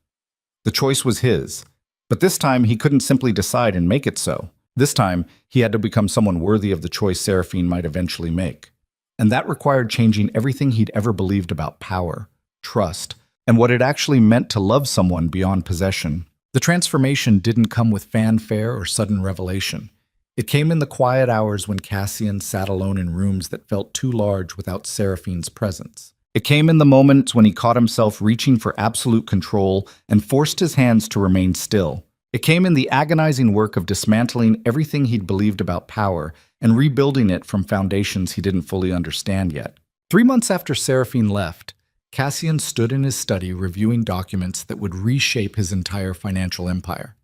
The choice was his. But this time, he couldn't simply decide and make it so. This time, he had to become someone worthy of the choice Seraphine might eventually make. And that required changing everything he'd ever believed about power, trust, and what it actually meant to love someone beyond possession. The transformation didn't come with fanfare or sudden revelation. It came in the quiet hours when Cassian sat alone in rooms that felt too large without Seraphine's presence. It came in the moments when he caught himself reaching for absolute control and forced his hands to remain still. It came in the agonizing work of dismantling everything he'd believed about power and rebuilding it from foundations he didn't fully understand yet. 3 months after Seraphine left, Cassian stood in his study reviewing documents that would reshape his entire financial empire.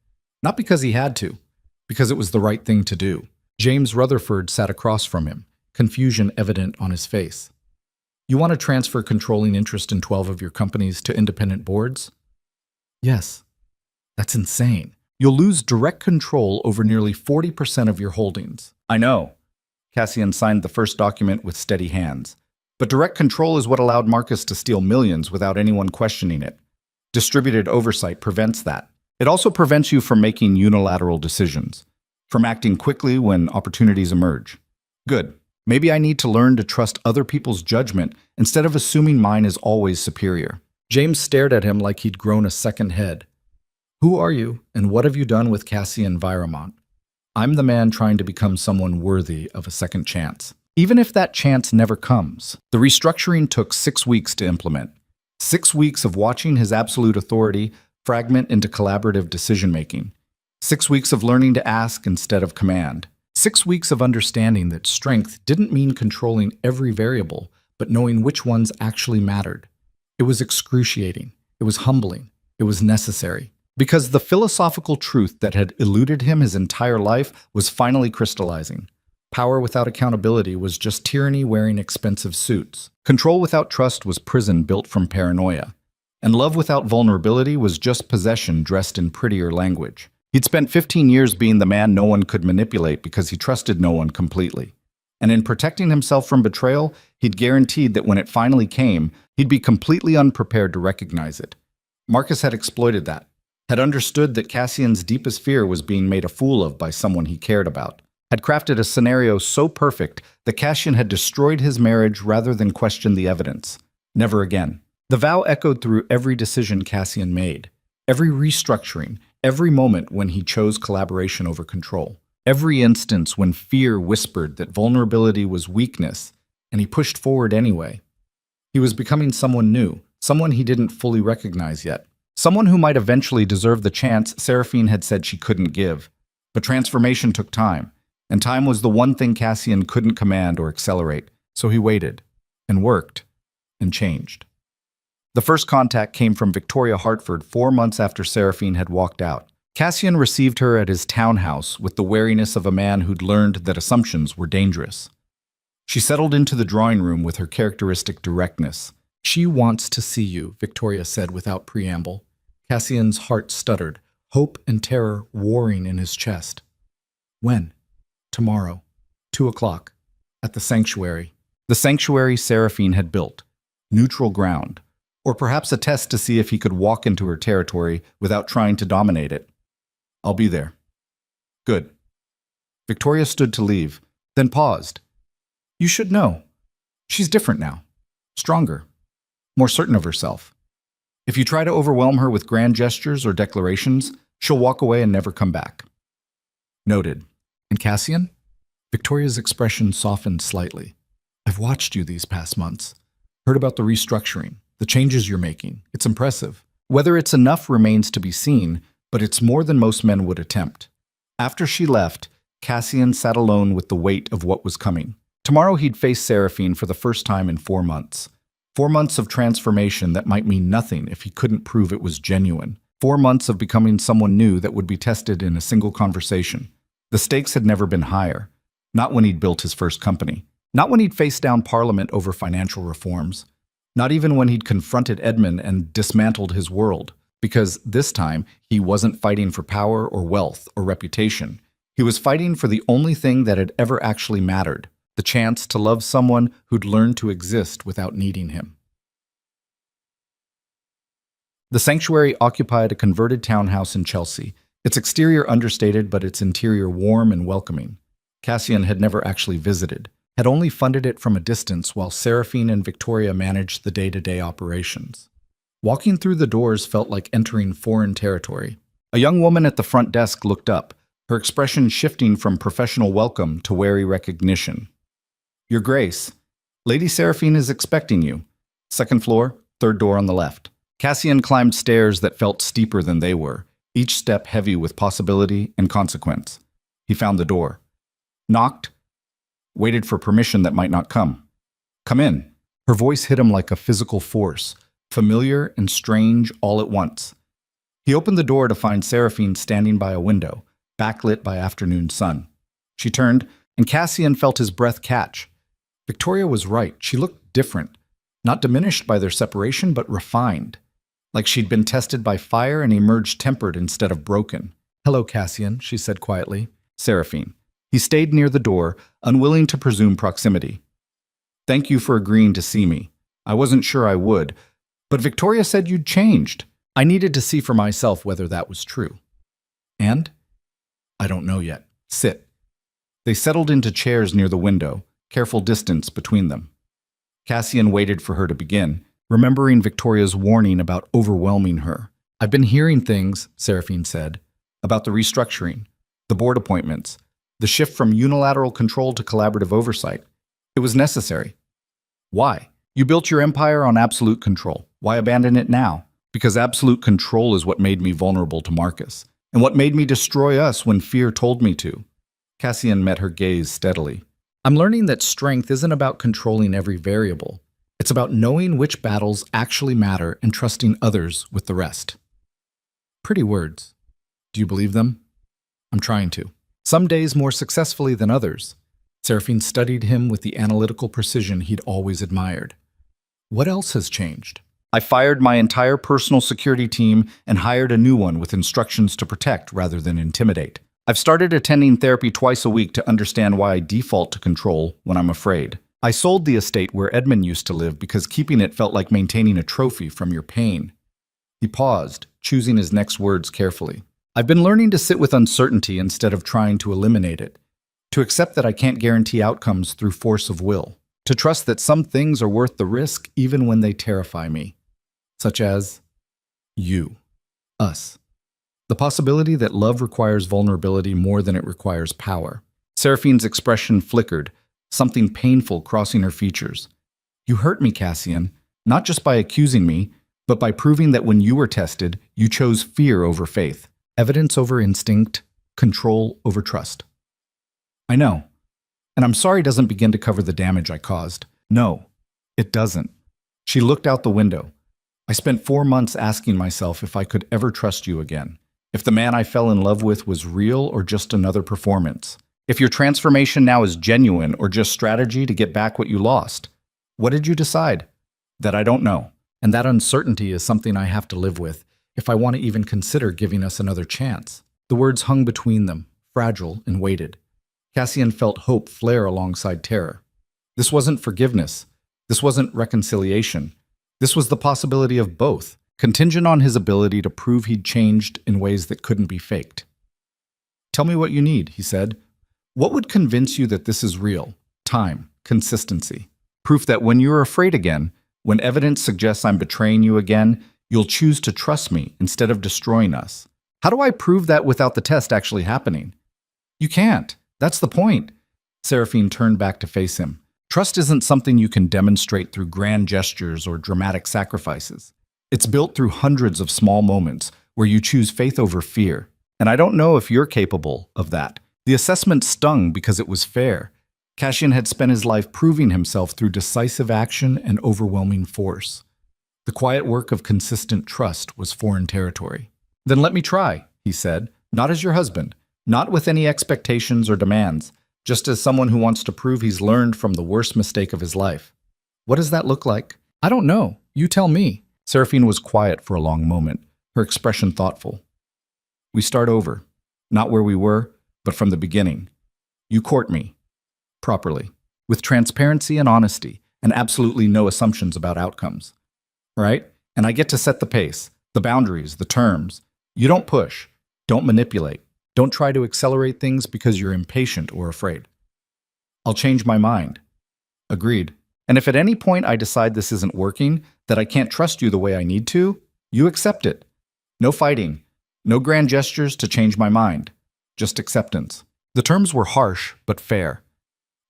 Not because he had to, because it was the right thing to do. James Rutherford sat across from him, confusion evident on his face. You want to transfer controlling interest in 12 of your companies to independent boards? Yes. That's insane. You'll lose direct control over nearly 40% of your holdings. I know. Cassian signed the first document with steady hands. But direct control is what allowed Marcus to steal millions without anyone questioning it. Distributed oversight prevents that. It also prevents you from making unilateral decisions, from acting quickly when opportunities emerge. Good. Maybe I need to learn to trust other people's judgment instead of assuming mine is always superior. James stared at him like he'd grown a second head. Who are you, and what have you done with Cassian Viremont? I'm the man trying to become someone worthy of a second chance. Even if that chance never comes. The restructuring took 6 weeks to implement. 6 weeks of watching his absolute authority fragment into collaborative decision-making. 6 weeks of learning to ask instead of command. 6 weeks of understanding that strength didn't mean controlling every variable, but knowing which ones actually mattered. It was excruciating. It was humbling. It was necessary. Because the philosophical truth that had eluded him his entire life was finally crystallizing. Power without accountability was just tyranny wearing expensive suits. Control without trust was prison built from paranoia. And love without vulnerability was just possession dressed in prettier language. He'd spent 15 years being the man no one could manipulate because he trusted no one completely. And in protecting himself from betrayal, he'd guaranteed that when it finally came, he'd be completely unprepared to recognize it. Marcus had exploited that, had understood that Cassian's deepest fear was being made a fool of by someone he cared about, had crafted a scenario so perfect that Cassian had destroyed his marriage rather than question the evidence. Never again. The vow echoed through every decision Cassian made, every restructuring, every moment when he chose collaboration over control, every instance when fear whispered that vulnerability was weakness, and he pushed forward anyway. He was becoming someone new, someone he didn't fully recognize yet, someone who might eventually deserve the chance Seraphine had said she couldn't give. But transformation took time, and time was the one thing Cassian couldn't command or accelerate, so he waited, and worked, and changed. The first contact came from Victoria Hartford 4 months after Seraphine had walked out. Cassian received her at his townhouse with the wariness of a man who'd learned that assumptions were dangerous. She settled into the drawing room with her characteristic directness. "She wants to see you," Victoria said without preamble. Cassian's heart stuttered, hope and terror warring in his chest. "When?" "Tomorrow, 2 o'clock, at the sanctuary." The sanctuary Seraphine had built. Neutral ground. Or perhaps a test to see if he could walk into her territory without trying to dominate it. "I'll be there." "Good." Victoria stood to leave, then paused. "You should know. She's different now. Stronger. More certain of herself. If you try to overwhelm her with grand gestures or declarations, she'll walk away and never come back." "Noted." "And Cassian?" Victoria's expression softened slightly. "I've watched you these past months. Heard about the restructuring, the changes you're making. It's impressive. Whether it's enough remains to be seen, but it's more than most men would attempt." After she left, Cassian sat alone with the weight of what was coming. Tomorrow he'd face Seraphine for the first time in 4 months. 4 months of transformation that might mean nothing if he couldn't prove it was genuine. 4 months of becoming someone new that would be tested in a single conversation. The stakes had never been higher. Not when he'd built his first company. Not when he'd faced down Parliament over financial reforms. Not even when he'd confronted Edmund and dismantled his world. Because this time, he wasn't fighting for power or wealth or reputation. He was fighting for the only thing that had ever actually mattered. The chance to love someone who'd learned to exist without needing him. The sanctuary occupied a converted townhouse in Chelsea, its exterior understated but its interior warm and welcoming. Cassian had never actually visited, had only funded it from a distance while Seraphine and Victoria managed the day-to-day operations. Walking through the doors felt like entering foreign territory. A young woman at the front desk looked up, her expression shifting from professional welcome to wary recognition. "Your Grace, Lady Seraphine is expecting you." Second floor, third door on the left. Cassian climbed stairs that felt steeper than they were, each step heavy with possibility and consequence. He found the door. Knocked, waited for permission that might not come. Come in. Her voice hit him like a physical force, familiar and strange all at once. He opened the door to find Seraphine standing by a window, backlit by afternoon sun. She turned, and Cassian felt his breath catch. Victoria was right. She looked different, not diminished by their separation, but refined, like she'd been tested by fire and emerged tempered instead of broken. "Hello, Cassian," she said quietly. Seraphine. He stayed near the door, unwilling to presume proximity. "Thank you for agreeing to see me. I wasn't sure I would, but Victoria said you'd changed. I needed to see for myself whether that was true." "And?" "I don't know yet. Sit." They settled into chairs near the window, careful distance between them. Cassian waited for her to begin, remembering Victoria's warning about overwhelming her. "I've been hearing things," Seraphine said, "about the restructuring, the board appointments, the shift from unilateral control to collaborative oversight. It was necessary. Why? You built your empire on absolute control. Why abandon it now? Because absolute control is what made me vulnerable to Marcus, and what made me destroy us when fear told me to." Cassian met her gaze steadily. "I'm learning that strength isn't about controlling every variable. It's about knowing which battles actually matter and trusting others with the rest." Pretty words. Do you believe them? "I'm trying to. Some days more successfully than others." Seraphine studied him with the analytical precision he'd always admired. "What else has changed?" "I fired my entire personal security team and hired a new one with instructions to protect rather than intimidate. I've started attending therapy twice a week to understand why I default to control when I'm afraid. I sold the estate where Edmund used to live because keeping it felt like maintaining a trophy from your pain." He paused, choosing his next words carefully. "I've been learning to sit with uncertainty instead of trying to eliminate it, to accept that I can't guarantee outcomes through force of will, to trust that some things are worth the risk even when they terrify me, such as you, us. The possibility that love requires vulnerability more than it requires power." Seraphine's expression flickered, something painful crossing her features. "You hurt me, Cassian, not just by accusing me, but by proving that when you were tested, you chose fear over faith, evidence over instinct, control over trust." "I know, and I'm sorry doesn't begin to cover the damage I caused. No, it doesn't." She looked out the window. "I spent 4 months asking myself if I could ever trust you again. If the man I fell in love with was real or just another performance. If your transformation now is genuine or just strategy to get back what you lost. What did you decide?" "That I don't know. And that uncertainty is something I have to live with if I want to even consider giving us another chance." The words hung between them, fragile and weighted. Cassian felt hope flare alongside terror. This wasn't forgiveness. This wasn't reconciliation. This was the possibility of both, contingent on his ability to prove he'd changed in ways that couldn't be faked. "Tell me what you need," he said. "What would convince you that this is real? Time, consistency. Proof that when you're afraid again, when evidence suggests I'm betraying you again, you'll choose to trust me instead of destroying us. How do I prove that without the test actually happening?" "You can't. That's the point." Seraphine turned back to face him. "Trust isn't something you can demonstrate through grand gestures or dramatic sacrifices. It's built through hundreds of small moments where you choose faith over fear. And I don't know if you're capable of that." The assessment stung because it was fair. Cassian had spent his life proving himself through decisive action and overwhelming force. The quiet work of consistent trust was foreign territory. "Then let me try," he said, "not as your husband, not with any expectations or demands, just as someone who wants to prove he's learned from the worst mistake of his life." "What does that look like?" "I don't know. You tell me." Seraphine was quiet for a long moment, her expression thoughtful. "We start over, not where we were, but from the beginning. You court me, properly, with transparency and honesty, and absolutely no assumptions about outcomes. Right? And I get to set the pace, the boundaries, the terms. You don't push, don't manipulate, don't try to accelerate things because you're impatient or afraid. I'll change my mind." "Agreed. And if at any point I decide this isn't working, that I can't trust you the way I need to, you accept it. No fighting, no grand gestures to change my mind. Just acceptance." The terms were harsh, but fair.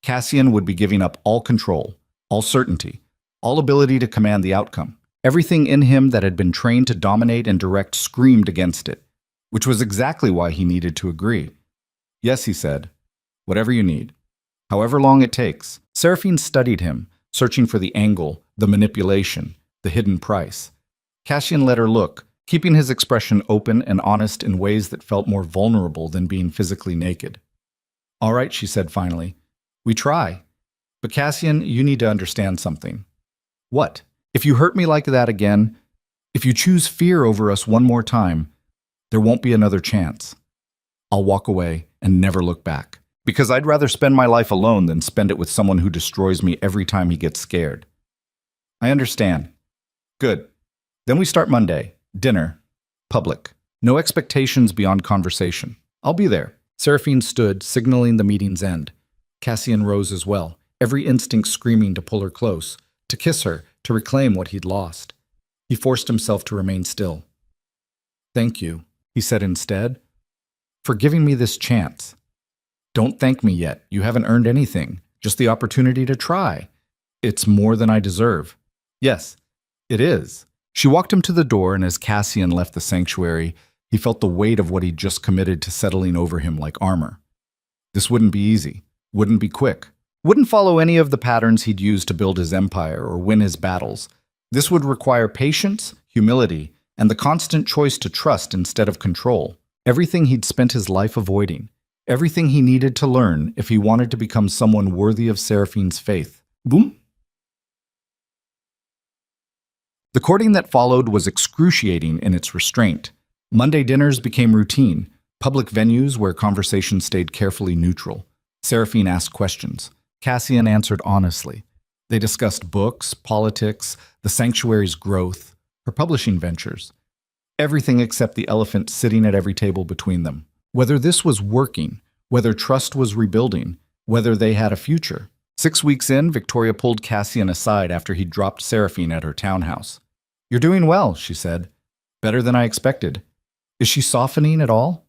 Cassian would be giving up all control, all certainty, all ability to command the outcome. Everything in him that had been trained to dominate and direct screamed against it, which was exactly why he needed to agree. Yes, he said, whatever you need. However long it takes. Seraphine studied him, searching for the angle, the manipulation, the hidden price. Cassian let her look, keeping his expression open and honest in ways that felt more vulnerable than being physically naked. All right, she said finally. We try. But Cassian, you need to understand something. What? If you hurt me like that again, if you choose fear over us one more time, there won't be another chance. I'll walk away and never look back. Because I'd rather spend my life alone than spend it with someone who destroys me every time he gets scared. I understand. Good. Then we start Monday. Dinner. Public. No expectations beyond conversation. I'll be there. Seraphine stood, signaling the meeting's end. Cassian rose as well, every instinct screaming to pull her close, to kiss her, to reclaim what he'd lost. He forced himself to remain still. Thank you, he said instead, for giving me this chance. Don't thank me yet. You haven't earned anything, just the opportunity to try. It's more than I deserve. Yes, it is. She walked him to the door, and as Cassian left the sanctuary, he felt the weight of what he'd just committed to settling over him like armor. This wouldn't be easy, wouldn't be quick, wouldn't follow any of the patterns he'd used to build his empire or win his battles. This would require patience, humility, and the constant choice to trust instead of control. Everything he'd spent his life avoiding. Everything he needed to learn if he wanted to become someone worthy of Seraphine's faith. Boom! The courting that followed was excruciating in its restraint. Monday dinners became routine, public venues where conversation stayed carefully neutral. Seraphine asked questions. Cassian answered honestly. They discussed books, politics, the sanctuary's growth, her publishing ventures. Everything except the elephant sitting at every table between them. Whether this was working, whether trust was rebuilding, whether they had a future. 6 weeks in, Victoria pulled Cassian aside after he'd dropped Seraphine at her townhouse. You're doing well, she said. Better than I expected. Is she softening at all?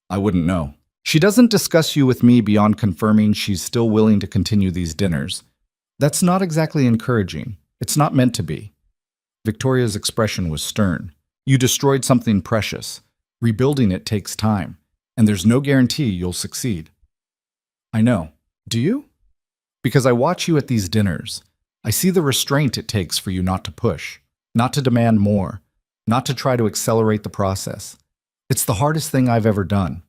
I wouldn't know. She doesn't discuss you with me beyond confirming she's still willing to continue these dinners. That's not exactly encouraging. It's not meant to be. Victoria's expression was stern. You destroyed something precious. Rebuilding it takes time, and there's no guarantee you'll succeed. I know. Do you? Because I watch you at these dinners. I see the restraint it takes for you not to push, not to demand more, not to try to accelerate the process. It's the hardest thing I've ever done.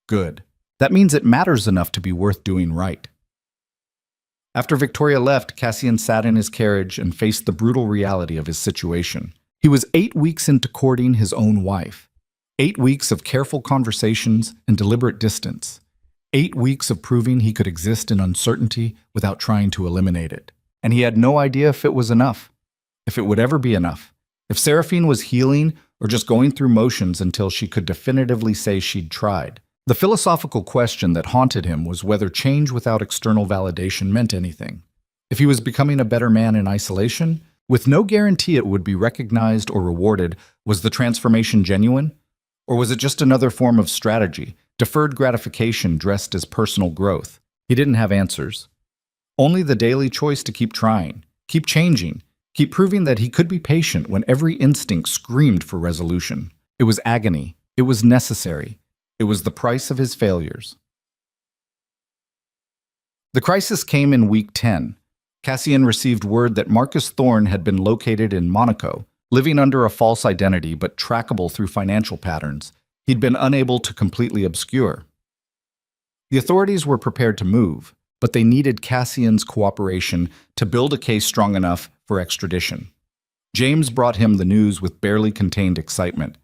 Good. That means it matters enough to be worth doing right. After Victoria left, Cassian sat in his carriage and faced the brutal reality of his situation. He was 8 weeks into courting his own wife. 8 weeks of careful conversations and deliberate distance. 8 weeks of proving he could exist in uncertainty without trying to eliminate it. And he had no idea if it was enough, if it would ever be enough, if Seraphine was healing or just going through motions until she could definitively say she'd tried. The philosophical question that haunted him was whether change without external validation meant anything. If he was becoming a better man in isolation, with no guarantee it would be recognized or rewarded, was the transformation genuine? Or was it just another form of strategy, deferred gratification dressed as personal growth? He didn't have answers. Only the daily choice to keep trying, keep changing, keep proving that he could be patient when every instinct screamed for resolution. It was agony. It was necessary. It was the price of his failures. The crisis came in week 10. Cassian received word that Marcus Thorne had been located in Monaco, living under a false identity but trackable through financial patterns he'd been unable to completely obscure. The authorities were prepared to move, but they needed Cassian's cooperation to build a case strong enough for extradition. James brought him the news with barely contained excitement.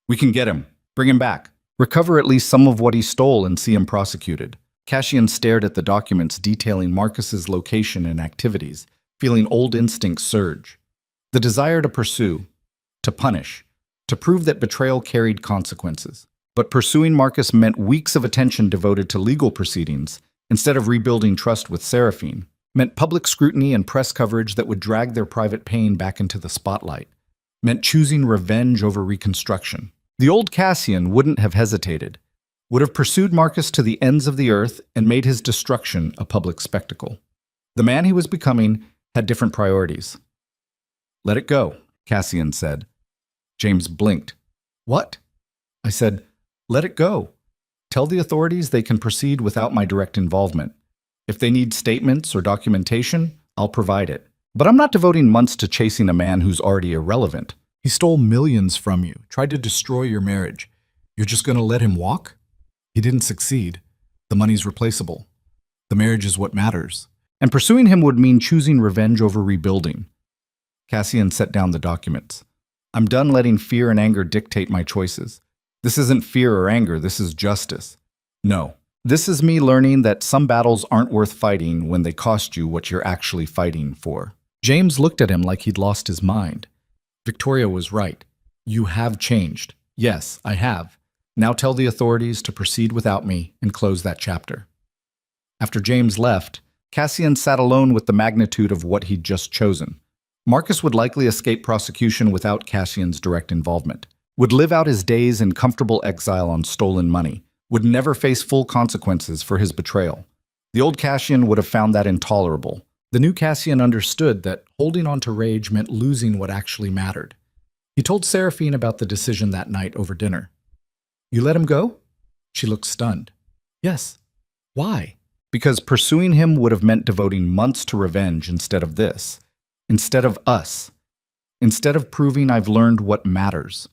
We can get him. Bring him back. Recover at least some of what he stole and see him prosecuted. Cassian stared at the documents detailing Marcus's location and activities, feeling old instincts surge. The desire to pursue, to punish, to prove that betrayal carried consequences. But pursuing Marcus meant weeks of attention devoted to legal proceedings instead of rebuilding trust with Seraphine, meant public scrutiny and press coverage that would drag their private pain back into the spotlight, meant choosing revenge over reconstruction. The old Cassian wouldn't have hesitated, would have pursued Marcus to the ends of the earth and made his destruction a public spectacle. The man he was becoming had different priorities. Let it go, Cassian said. James blinked. What? I said, let it go. Tell the authorities they can proceed without my direct involvement. If they need statements or documentation, I'll provide it. But I'm not devoting months to chasing a man who's already irrelevant. He stole millions from you, tried to destroy your marriage. You're just going to let him walk? He didn't succeed. The money's replaceable. The marriage is what matters. And pursuing him would mean choosing revenge over rebuilding. Cassian set down the documents. I'm done letting fear and anger dictate my choices. This isn't fear or anger, this is justice. No, this is me learning that some battles aren't worth fighting when they cost you what you're actually fighting for. James looked at him like he'd lost his mind. Victoria was right. You have changed. Yes, I have. Now tell the authorities to proceed without me and close that chapter. After James left, Cassian sat alone with the magnitude of what he'd just chosen. Marcus would likely escape prosecution without Cassian's direct involvement, would live out his days in comfortable exile on stolen money, would never face full consequences for his betrayal. The old Cassian would have found that intolerable. The new Cassian understood that holding on to rage meant losing what actually mattered. He told Seraphine about the decision that night over dinner. You let him go? She looked stunned. Yes. Why? Because pursuing him would have meant devoting months to revenge instead of this. Instead of us. Instead of proving I've learned what matters.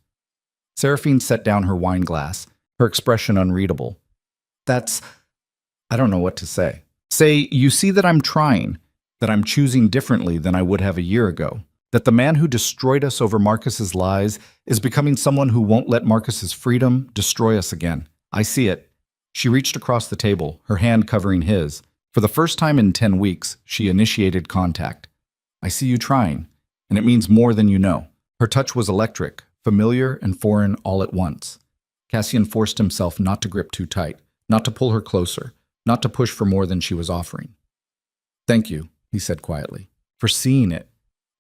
Seraphine set down her wine glass, her expression unreadable. I don't know what to say. Say, you see that I'm trying, that I'm choosing differently than I would have a year ago, that the man who destroyed us over Marcus's lies is becoming someone who won't let Marcus's freedom destroy us again. I see it. She reached across the table, her hand covering his. For the first time in 10 weeks, she initiated contact. I see you trying, and it means more than you know. Her touch was electric, familiar and foreign all at once. Cassian forced himself not to grip too tight, not to pull her closer, not to push for more than she was offering. Thank you, he said quietly, for seeing it,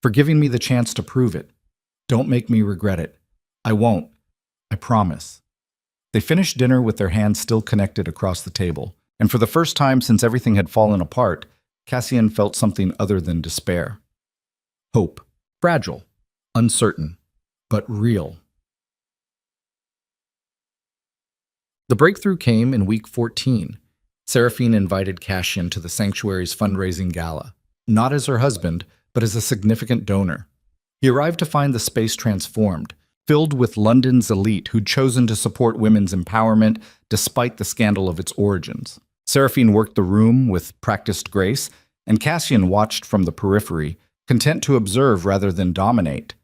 for giving me the chance to prove it. Don't make me regret it. I won't. I promise. They finished dinner with their hands still connected across the table, and for the first time since everything had fallen apart, Cassian felt something other than despair. Hope. Fragile. Uncertain. But real. The breakthrough came in week 14. Seraphine invited Cassian to the sanctuary's fundraising gala, not as her husband, but as a significant donor. He arrived to find the space transformed, filled with London's elite who'd chosen to support women's empowerment despite the scandal of its origins. Seraphine worked the room with practiced grace, and Cassian watched from the periphery, content to observe rather than dominate.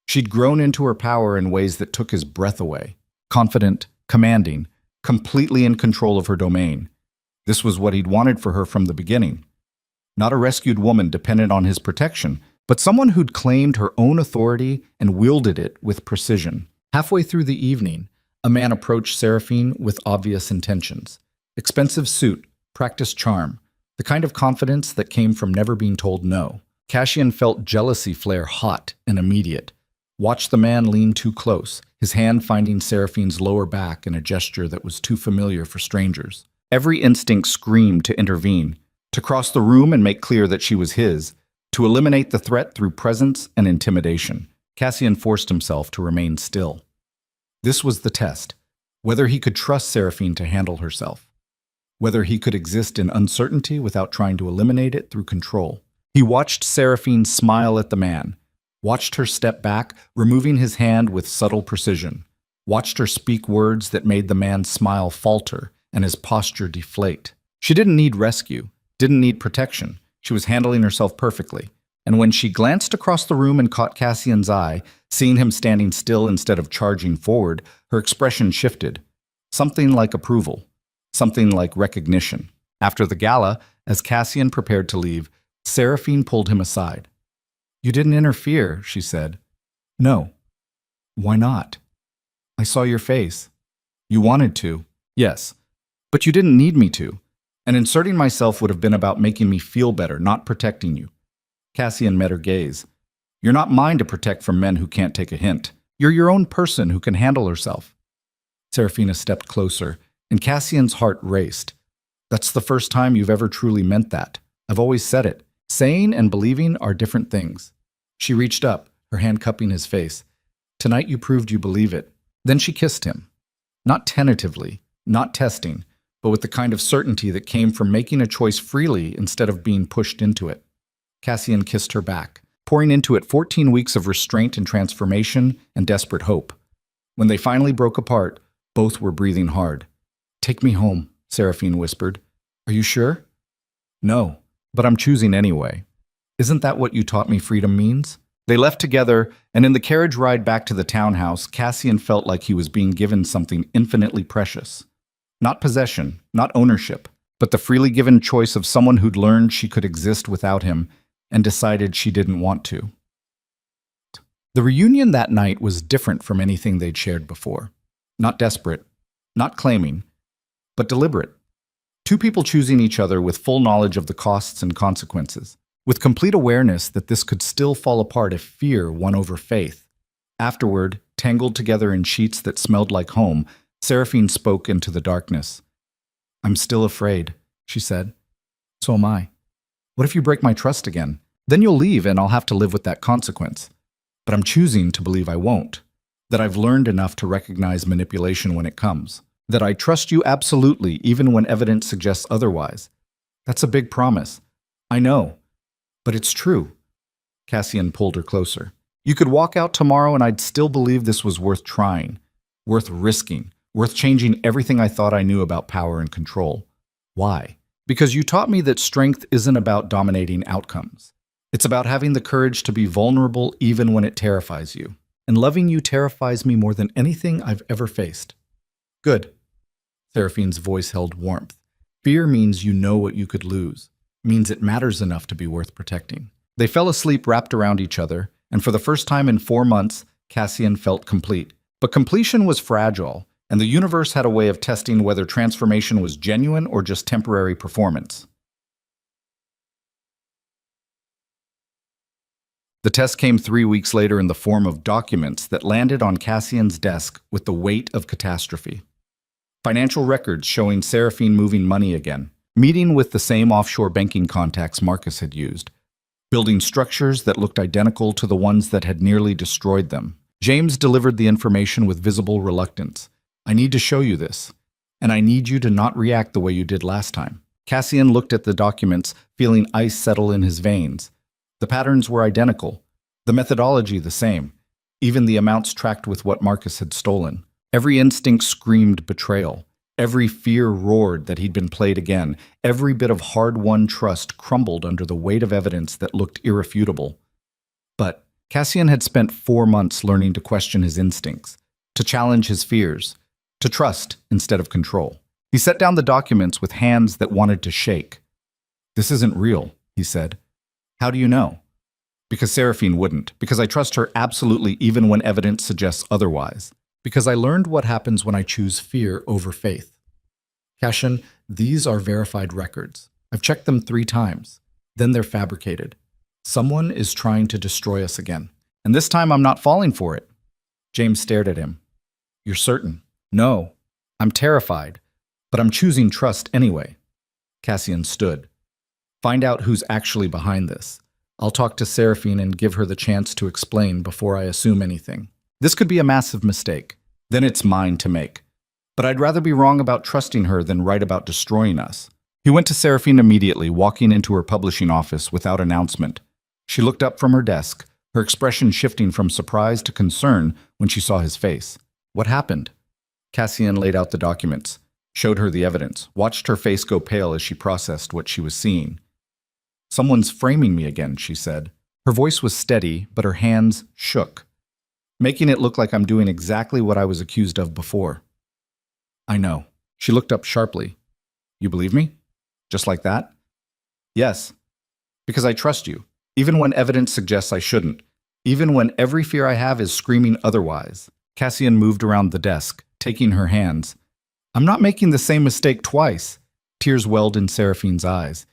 She'd grown into her power in ways that took his breath away, confident, commanding, completely in control of her domain. This was what he'd wanted for her from the beginning. Not a rescued woman dependent on his protection, but someone who'd claimed her own authority and wielded it with precision. Halfway through the evening, a man approached Seraphine with obvious intentions. Expensive suit, practiced charm, the kind of confidence that came from never being told no. Cassian felt jealousy flare hot and immediate. Watched the man lean too close, his hand finding Seraphine's lower back in a gesture that was too familiar for strangers. Every instinct screamed to intervene, to cross the room and make clear that she was his, to eliminate the threat through presence and intimidation. Cassian forced himself to remain still. This was the test, whether he could trust Seraphine to handle herself, whether he could exist in uncertainty without trying to eliminate it through control. He watched Seraphine smile at the man, watched her step back, removing his hand with subtle precision, watched her speak words that made the man's smile falter and his posture deflate. She didn't need rescue, didn't need protection. She was handling herself perfectly. And when she glanced across the room and caught Cassian's eye, seeing him standing still instead of charging forward, her expression shifted. Something like approval, something like recognition. After the gala, as Cassian prepared to leave, Seraphine pulled him aside. You didn't interfere, she said. No. Why not? I saw your face. You wanted to. Yes. But you didn't need me to. And inserting myself would have been about making me feel better, not protecting you. Cassian met her gaze. You're not mine to protect from men who can't take a hint. You're your own person who can handle herself. Seraphina stepped closer, and Cassian's heart raced. That's the first time you've ever truly meant that. I've always said it. Saying and believing are different things. She reached up, her hand cupping his face. Tonight you proved you believe it. Then she kissed him. Not tentatively, not testing, but with the kind of certainty that came from making a choice freely instead of being pushed into it. Cassian kissed her back, pouring into it 14 weeks of restraint and transformation and desperate hope. When they finally broke apart, both were breathing hard. "Take me home," Seraphine whispered. "Are you sure?" "No, but I'm choosing anyway. Isn't that what you taught me freedom means?" They left together, and in the carriage ride back to the townhouse, Cassian felt like he was being given something infinitely precious. Not possession, not ownership, but the freely given choice of someone who'd learned she could exist without him and decided she didn't want to. The reunion that night was different from anything they'd shared before. Not desperate, not claiming, but deliberate. Two people choosing each other with full knowledge of the costs and consequences, with complete awareness that this could still fall apart if fear won over faith. Afterward, tangled together in sheets that smelled like home, Seraphine spoke into the darkness. "I'm still afraid," she said. "So am I. What if you break my trust again? Then you'll leave and I'll have to live with that consequence. But I'm choosing to believe I won't, that I've learned enough to recognize manipulation when it comes, that I trust you absolutely even when evidence suggests otherwise. That's a big promise. I know. But it's true." Cassian pulled her closer. "You could walk out tomorrow and I'd still believe this was worth trying, worth risking, worth changing everything I thought I knew about power and control. Why? Because you taught me that strength isn't about dominating outcomes. It's about having the courage to be vulnerable even when it terrifies you. And loving you terrifies me more than anything I've ever faced." "Good." Seraphine's voice held warmth. "Fear means you know what you could lose. Means it matters enough to be worth protecting." They fell asleep wrapped around each other, and for the first time in 4 months, Cassian felt complete. But completion was fragile, and the universe had a way of testing whether transformation was genuine or just temporary performance. The test came 3 weeks later in the form of documents that landed on Cassian's desk with the weight of catastrophe. Financial records showing Seraphine moving money again, meeting with the same offshore banking contacts Marcus had used, building structures that looked identical to the ones that had nearly destroyed them. James delivered the information with visible reluctance. "I need to show you this, and I need you to not react the way you did last time." Cassian looked at the documents, feeling ice settle in his veins. The patterns were identical, the methodology the same, even the amounts tracked with what Marcus had stolen. Every instinct screamed betrayal. Every fear roared that he'd been played again. Every bit of hard-won trust crumbled under the weight of evidence that looked irrefutable. But Cassian had spent 4 months learning to question his instincts, to challenge his fears, to trust instead of control. He set down the documents with hands that wanted to shake. "This isn't real," he said. "How do you know?" "Because Seraphine wouldn't. Because I trust her absolutely even when evidence suggests otherwise. Because I learned what happens when I choose fear over faith. Cassian, these are verified records. I've checked them 3 times. Then they're fabricated. Someone is trying to destroy us again. And this time I'm not falling for it." James stared at him. "You're certain?" "No. I'm terrified. But I'm choosing trust anyway." Cassian stood. "Find out who's actually behind this. I'll talk to Seraphine and give her the chance to explain before I assume anything. This could be a massive mistake. Then it's mine to make. But I'd rather be wrong about trusting her than right about destroying us." He went to Seraphine immediately, walking into her publishing office without announcement. She looked up from her desk, her expression shifting from surprise to concern when she saw his face. "What happened?" Cassian laid out the documents, showed her the evidence, watched her face go pale as she processed what she was seeing. "Someone's framing me again," she said. Her voice was steady, but her hands shook, making it look like I'm doing exactly what I was accused of before. "I know." She looked up sharply. "You believe me? Just like that?" "Yes. Because I trust you, even when evidence suggests I shouldn't, even when every fear I have is screaming otherwise." Cassian moved around the desk, taking her hands. "I'm not making the same mistake twice." Tears welled in Seraphine's eyes.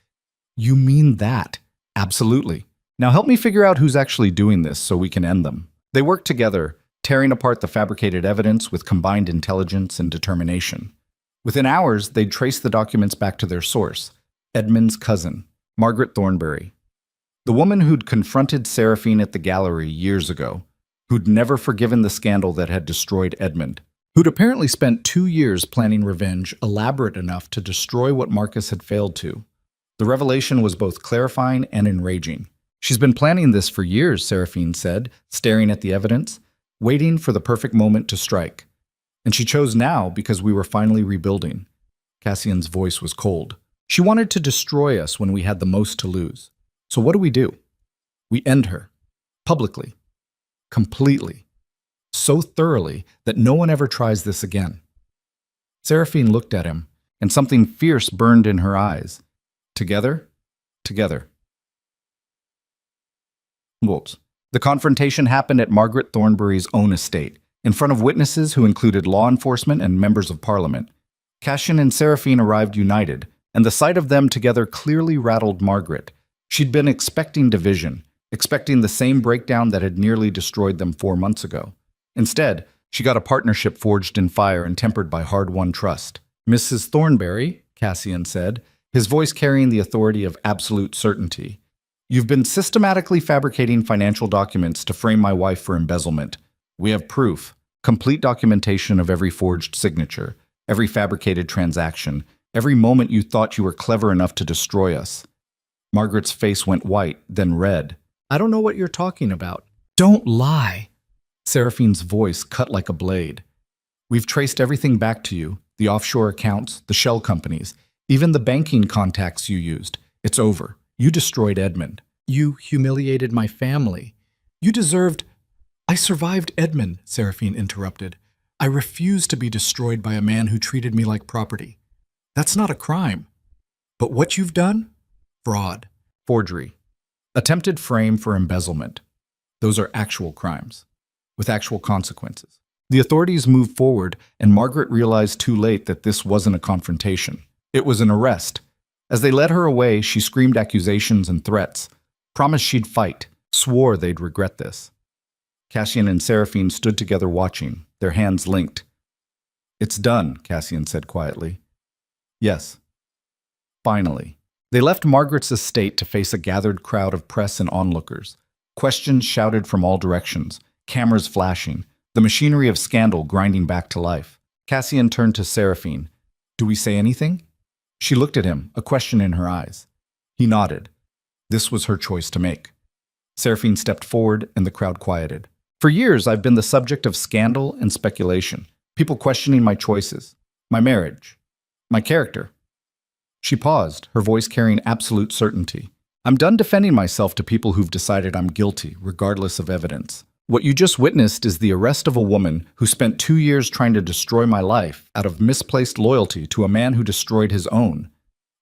"You mean that?" "Absolutely. Now help me figure out who's actually doing this so we can end them." They worked together, tearing apart the fabricated evidence with combined intelligence and determination. Within hours, they'd traced the documents back to their source, Edmund's cousin, Margaret Thornbury. The woman who'd confronted Seraphine at the gallery years ago, who'd never forgiven the scandal that had destroyed Edmund, who'd apparently spent 2 years planning revenge elaborate enough to destroy what Marcus had failed to. The revelation was both clarifying and enraging. She's been planning this for years, Seraphine said, staring at the evidence, waiting for the perfect moment to strike. And she chose now because we were finally rebuilding. Cassian's voice was cold. She wanted to destroy us when we had the most to lose. So what do? We end her. Publicly. Completely. So thoroughly that no one ever tries this again. Seraphine looked at him, and something fierce burned in her eyes. Together? Together. Wolves. The confrontation happened at Margaret Thornbury's own estate, in front of witnesses who included law enforcement and members of parliament. Cassian and Seraphine arrived united, and the sight of them together clearly rattled Margaret. She'd been expecting division, expecting the same breakdown that had nearly destroyed them 4 months ago. Instead, she got a partnership forged in fire and tempered by hard-won trust. "Mrs. Thornbury," Cassian said, his voice carrying the authority of absolute certainty, "you've been systematically fabricating financial documents to frame my wife for embezzlement. We have proof, complete documentation of every forged signature, every fabricated transaction, every moment you thought you were clever enough to destroy us." Margaret's face went white, then red. "I don't know what you're talking about." "Don't lie." Seraphine's voice cut like a blade. "We've traced everything back to you, the offshore accounts, the shell companies, even the banking contacts you used. It's over. You destroyed Edmund. You humiliated my family. You deserved—" "I survived Edmund," Seraphine interrupted. "I refuse to be destroyed by a man who treated me like property. That's not a crime. But what you've done? Fraud. Forgery. Attempted frame for embezzlement. Those are actual crimes, with actual consequences." The authorities moved forward, and Margaret realized too late that this wasn't a confrontation. It was an arrest. As they led her away, she screamed accusations and threats, promised she'd fight, swore they'd regret this. Cassian and Seraphine stood together watching, their hands linked. "It's done," Cassian said quietly. "Yes. Finally." They left Margaret's estate to face a gathered crowd of press and onlookers. Questions shouted from all directions, cameras flashing, the machinery of scandal grinding back to life. Cassian turned to Seraphine. "Do we say anything?" She looked at him, a question in her eyes. He nodded. This was her choice to make. Seraphine stepped forward, and the crowd quieted. "For years, I've been the subject of scandal and speculation, people questioning my choices, my marriage, my character." She paused, her voice carrying absolute certainty. "I'm done defending myself to people who've decided I'm guilty, regardless of evidence. What you just witnessed is the arrest of a woman who spent 2 years trying to destroy my life out of misplaced loyalty to a man who destroyed his own."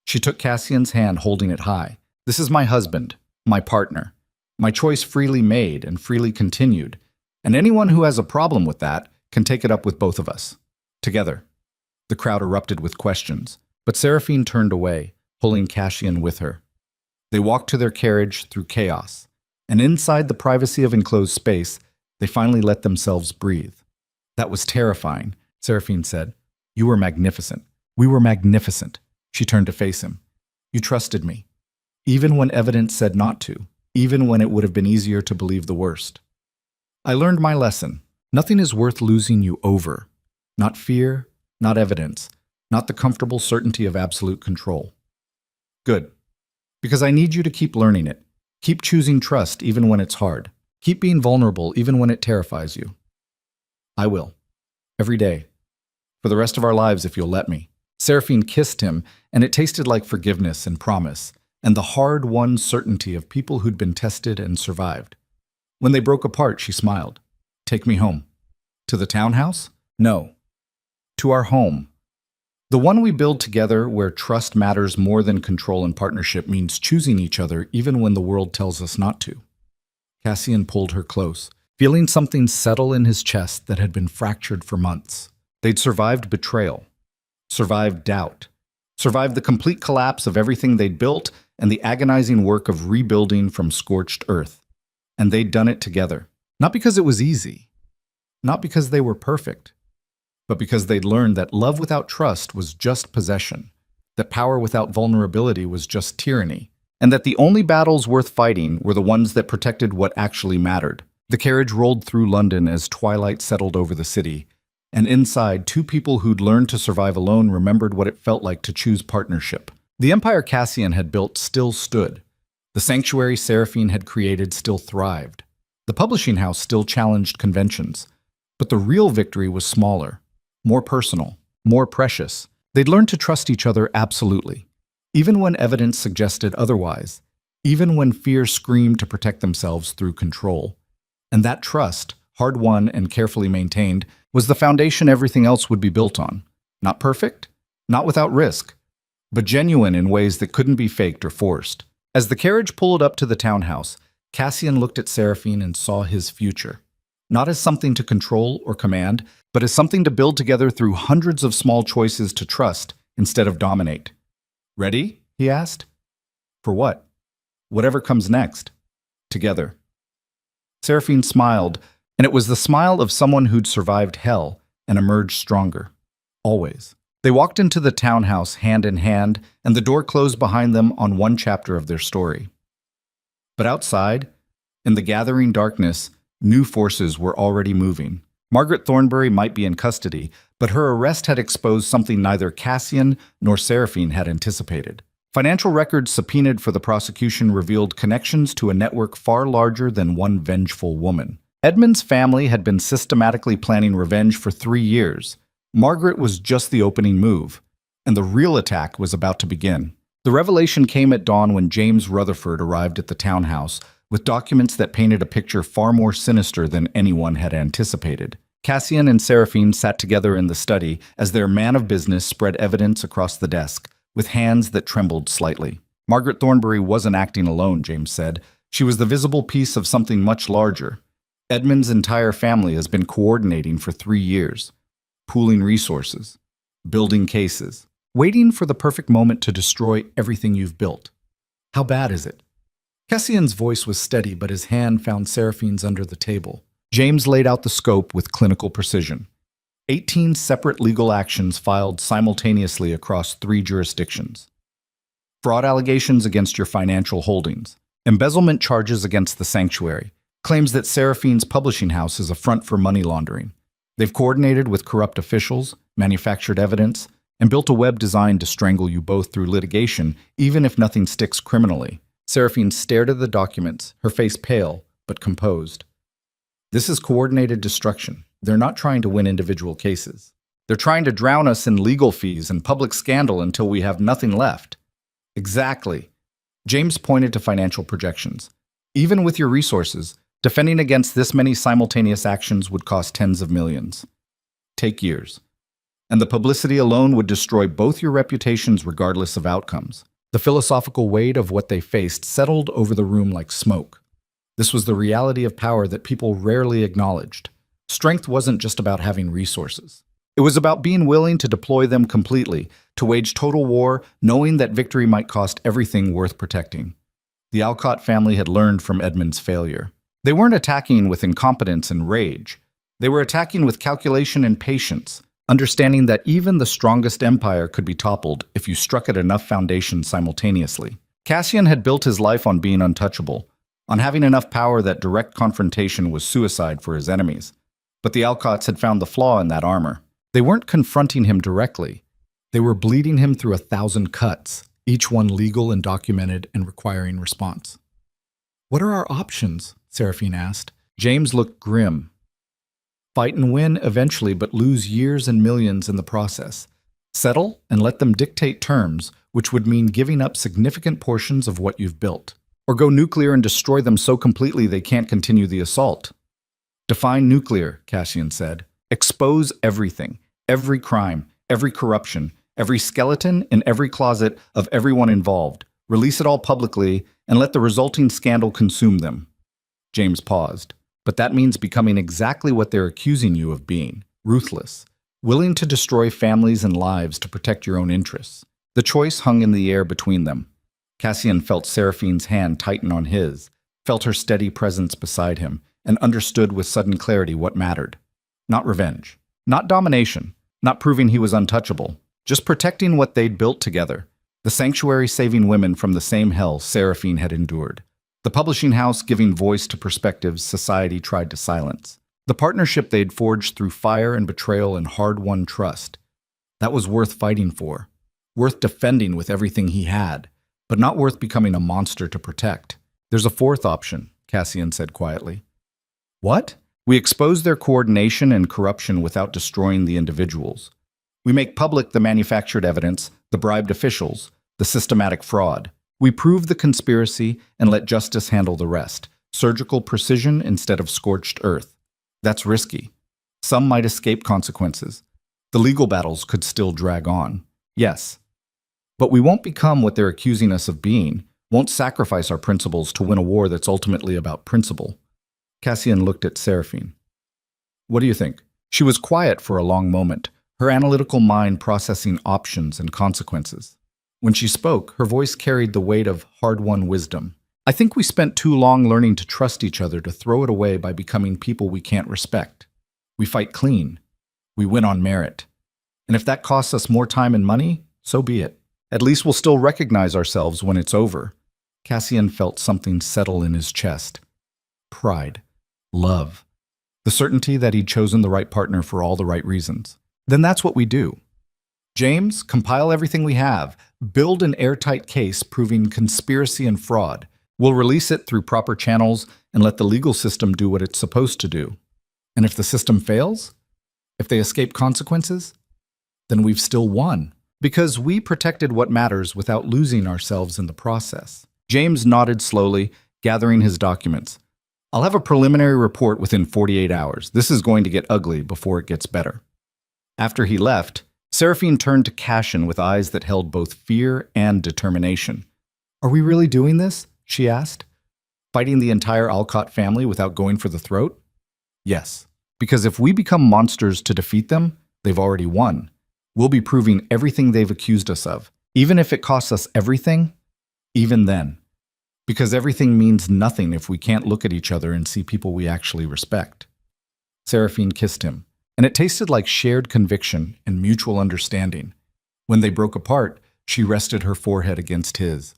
She took Cassian's hand, holding it high. "This is my husband, my partner, my choice freely made and freely continued, and anyone who has a problem with that can take it up with both of us. Together." The crowd erupted with questions, but Seraphine turned away, pulling Cassian with her. They walked to their carriage through chaos, and inside the privacy of enclosed space, they finally let themselves breathe. "That was terrifying," Seraphine said. "You were magnificent. We were magnificent." She turned to face him. "You trusted me, even when evidence said not to, even when it would have been easier to believe the worst. I learned my lesson. Nothing is worth losing you over. Not fear, not evidence, not the comfortable certainty of absolute control." "Good. Because I need you to keep learning it. Keep choosing trust even when it's hard. Keep being vulnerable even when it terrifies you." "I will. Every day. For the rest of our lives if you'll let me." Seraphine kissed him, and it tasted like forgiveness and promise, and the hard-won certainty of people who'd been tested and survived. When they broke apart, she smiled. "Take me home." "To the townhouse?" "No. To our home. The one we build together, where trust matters more than control and partnership, means choosing each other even when the world tells us not to." Cassian pulled her close, feeling something settle in his chest that had been fractured for months. They'd survived betrayal, survived doubt, survived the complete collapse of everything they'd built and the agonizing work of rebuilding from scorched earth. And they'd done it together. Not because it was easy, not because they were perfect, but because they'd learned that love without trust was just possession, that power without vulnerability was just tyranny, and that the only battles worth fighting were the ones that protected what actually mattered. The carriage rolled through London as twilight settled over the city, and inside, two people who'd learned to survive alone remembered what it felt like to choose partnership. The empire Cassian had built still stood. The sanctuary Seraphine had created still thrived. The publishing house still challenged conventions. But the real victory was smaller, more personal, more precious. They'd learned to trust each other absolutely, even when evidence suggested otherwise, even when fear screamed to protect themselves through control. And that trust, hard-won and carefully maintained, was the foundation everything else would be built on. Not perfect, not without risk, but genuine in ways that couldn't be faked or forced. As the carriage pulled up to the townhouse, Cassian looked at Seraphine and saw his future. Not as something to control or command, but as something to build together through hundreds of small choices to trust instead of dominate. "Ready?" he asked. "For what?" "Whatever comes next. Together." Seraphine smiled, and it was the smile of someone who'd survived hell and emerged stronger. Always. They walked into the townhouse hand in hand, and the door closed behind them on one chapter of their story. But outside, in the gathering darkness, new forces were already moving. Margaret Thornbury might be in custody, but her arrest had exposed something neither Cassian nor Seraphine had anticipated. Financial records subpoenaed for the prosecution revealed connections to a network far larger than one vengeful woman. Edmund's family had been systematically planning revenge for 3 years. Margaret was just the opening move, and the real attack was about to begin. The revelation came at dawn when James Rutherford arrived at the townhouse with documents that painted a picture far more sinister than anyone had anticipated. Cassian and Seraphine sat together in the study as their man of business spread evidence across the desk, with hands that trembled slightly. Margaret Thornbury wasn't acting alone, James said. She was the visible piece of something much larger. Edmund's entire family has been coordinating for 3 years, pooling resources, building cases, waiting for the perfect moment to destroy everything you've built. How bad is it? Cassian's voice was steady, but his hand found Seraphine's under the table. James laid out the scope with clinical precision. 18 separate legal actions filed simultaneously across 3 jurisdictions. Fraud allegations against your financial holdings. Embezzlement charges against the sanctuary. Claims that Seraphine's publishing house is a front for money laundering. They've coordinated with corrupt officials, manufactured evidence, and built a web designed to strangle you both through litigation, even if nothing sticks criminally. Seraphine stared at the documents, her face pale, but composed. This is coordinated destruction. They're not trying to win individual cases. They're trying to drown us in legal fees and public scandal until we have nothing left. Exactly. James pointed to financial projections. Even with your resources, defending against this many simultaneous actions would cost tens of millions. Take years. And the publicity alone would destroy both your reputations regardless of outcomes. The philosophical weight of what they faced settled over the room like smoke. This was the reality of power that people rarely acknowledged. Strength wasn't just about having resources. It was about being willing to deploy them completely, to wage total war, knowing that victory might cost everything worth protecting. The Alcott family had learned from Edmund's failure. They weren't attacking with incompetence and rage. They were attacking with calculation and patience, understanding that even the strongest empire could be toppled if you struck at enough foundations simultaneously. Cassian had built his life on being untouchable, on having enough power that direct confrontation was suicide for his enemies. But the Alcotts had found the flaw in that armor. They weren't confronting him directly. They were bleeding him through 1,000 cuts, each one legal and documented and requiring response. "What are our options?" Seraphine asked. James looked grim. Fight and win eventually, but lose years and millions in the process. Settle and let them dictate terms, which would mean giving up significant portions of what you've built. Or go nuclear and destroy them so completely they can't continue the assault. Define nuclear, Cassian said. Expose everything, every crime, every corruption, every skeleton in every closet of everyone involved. Release it all publicly and let the resulting scandal consume them. James paused. But that means becoming exactly what they're accusing you of being, ruthless, willing to destroy families and lives to protect your own interests. The choice hung in the air between them. Cassian felt Seraphine's hand tighten on his, felt her steady presence beside him, and understood with sudden clarity what mattered. Not revenge, not domination, not proving he was untouchable, just protecting what they'd built together. The sanctuary saving women from the same hell Seraphine had endured. The publishing house giving voice to perspectives society tried to silence. The partnership they'd forged through fire and betrayal and hard-won trust. That was worth fighting for. Worth defending with everything he had, but not worth becoming a monster to protect. There's a fourth option, Cassian said quietly. What? We expose their coordination and corruption without destroying the individuals. We make public the manufactured evidence, the bribed officials, the systematic fraud. We prove the conspiracy and let justice handle the rest. Surgical precision instead of scorched earth. That's risky. Some might escape consequences. The legal battles could still drag on. Yes. But we won't become what they're accusing us of being, won't sacrifice our principles to win a war that's ultimately about principle. Cassian looked at Seraphine. What do you think? She was quiet for a long moment, her analytical mind processing options and consequences. When she spoke, her voice carried the weight of hard-won wisdom. I think we spent too long learning to trust each other to throw it away by becoming people we can't respect. We fight clean. We win on merit. And if that costs us more time and money, so be it. At least we'll still recognize ourselves when it's over. Cassian felt something settle in his chest. Pride. Love. The certainty that he'd chosen the right partner for all the right reasons. Then that's what we do. James, compile everything we have. Build an airtight case proving conspiracy and fraud. We'll release it through proper channels and let the legal system do what it's supposed to do. And if the system fails, if they escape consequences, then we've still won. Because we protected what matters without losing ourselves in the process. James nodded slowly, gathering his documents. I'll have a preliminary report within 48 hours. This is going to get ugly before it gets better. After he left, Seraphine turned to Cassian with eyes that held both fear and determination. Are we really doing this? She asked. Fighting the entire Alcott family without going for the throat? Yes, because if we become monsters to defeat them, they've already won. We'll be proving everything they've accused us of, even if it costs us everything, even then. Because everything means nothing if we can't look at each other and see people we actually respect. Seraphine kissed him, and it tasted like shared conviction and mutual understanding. When they broke apart, she rested her forehead against his.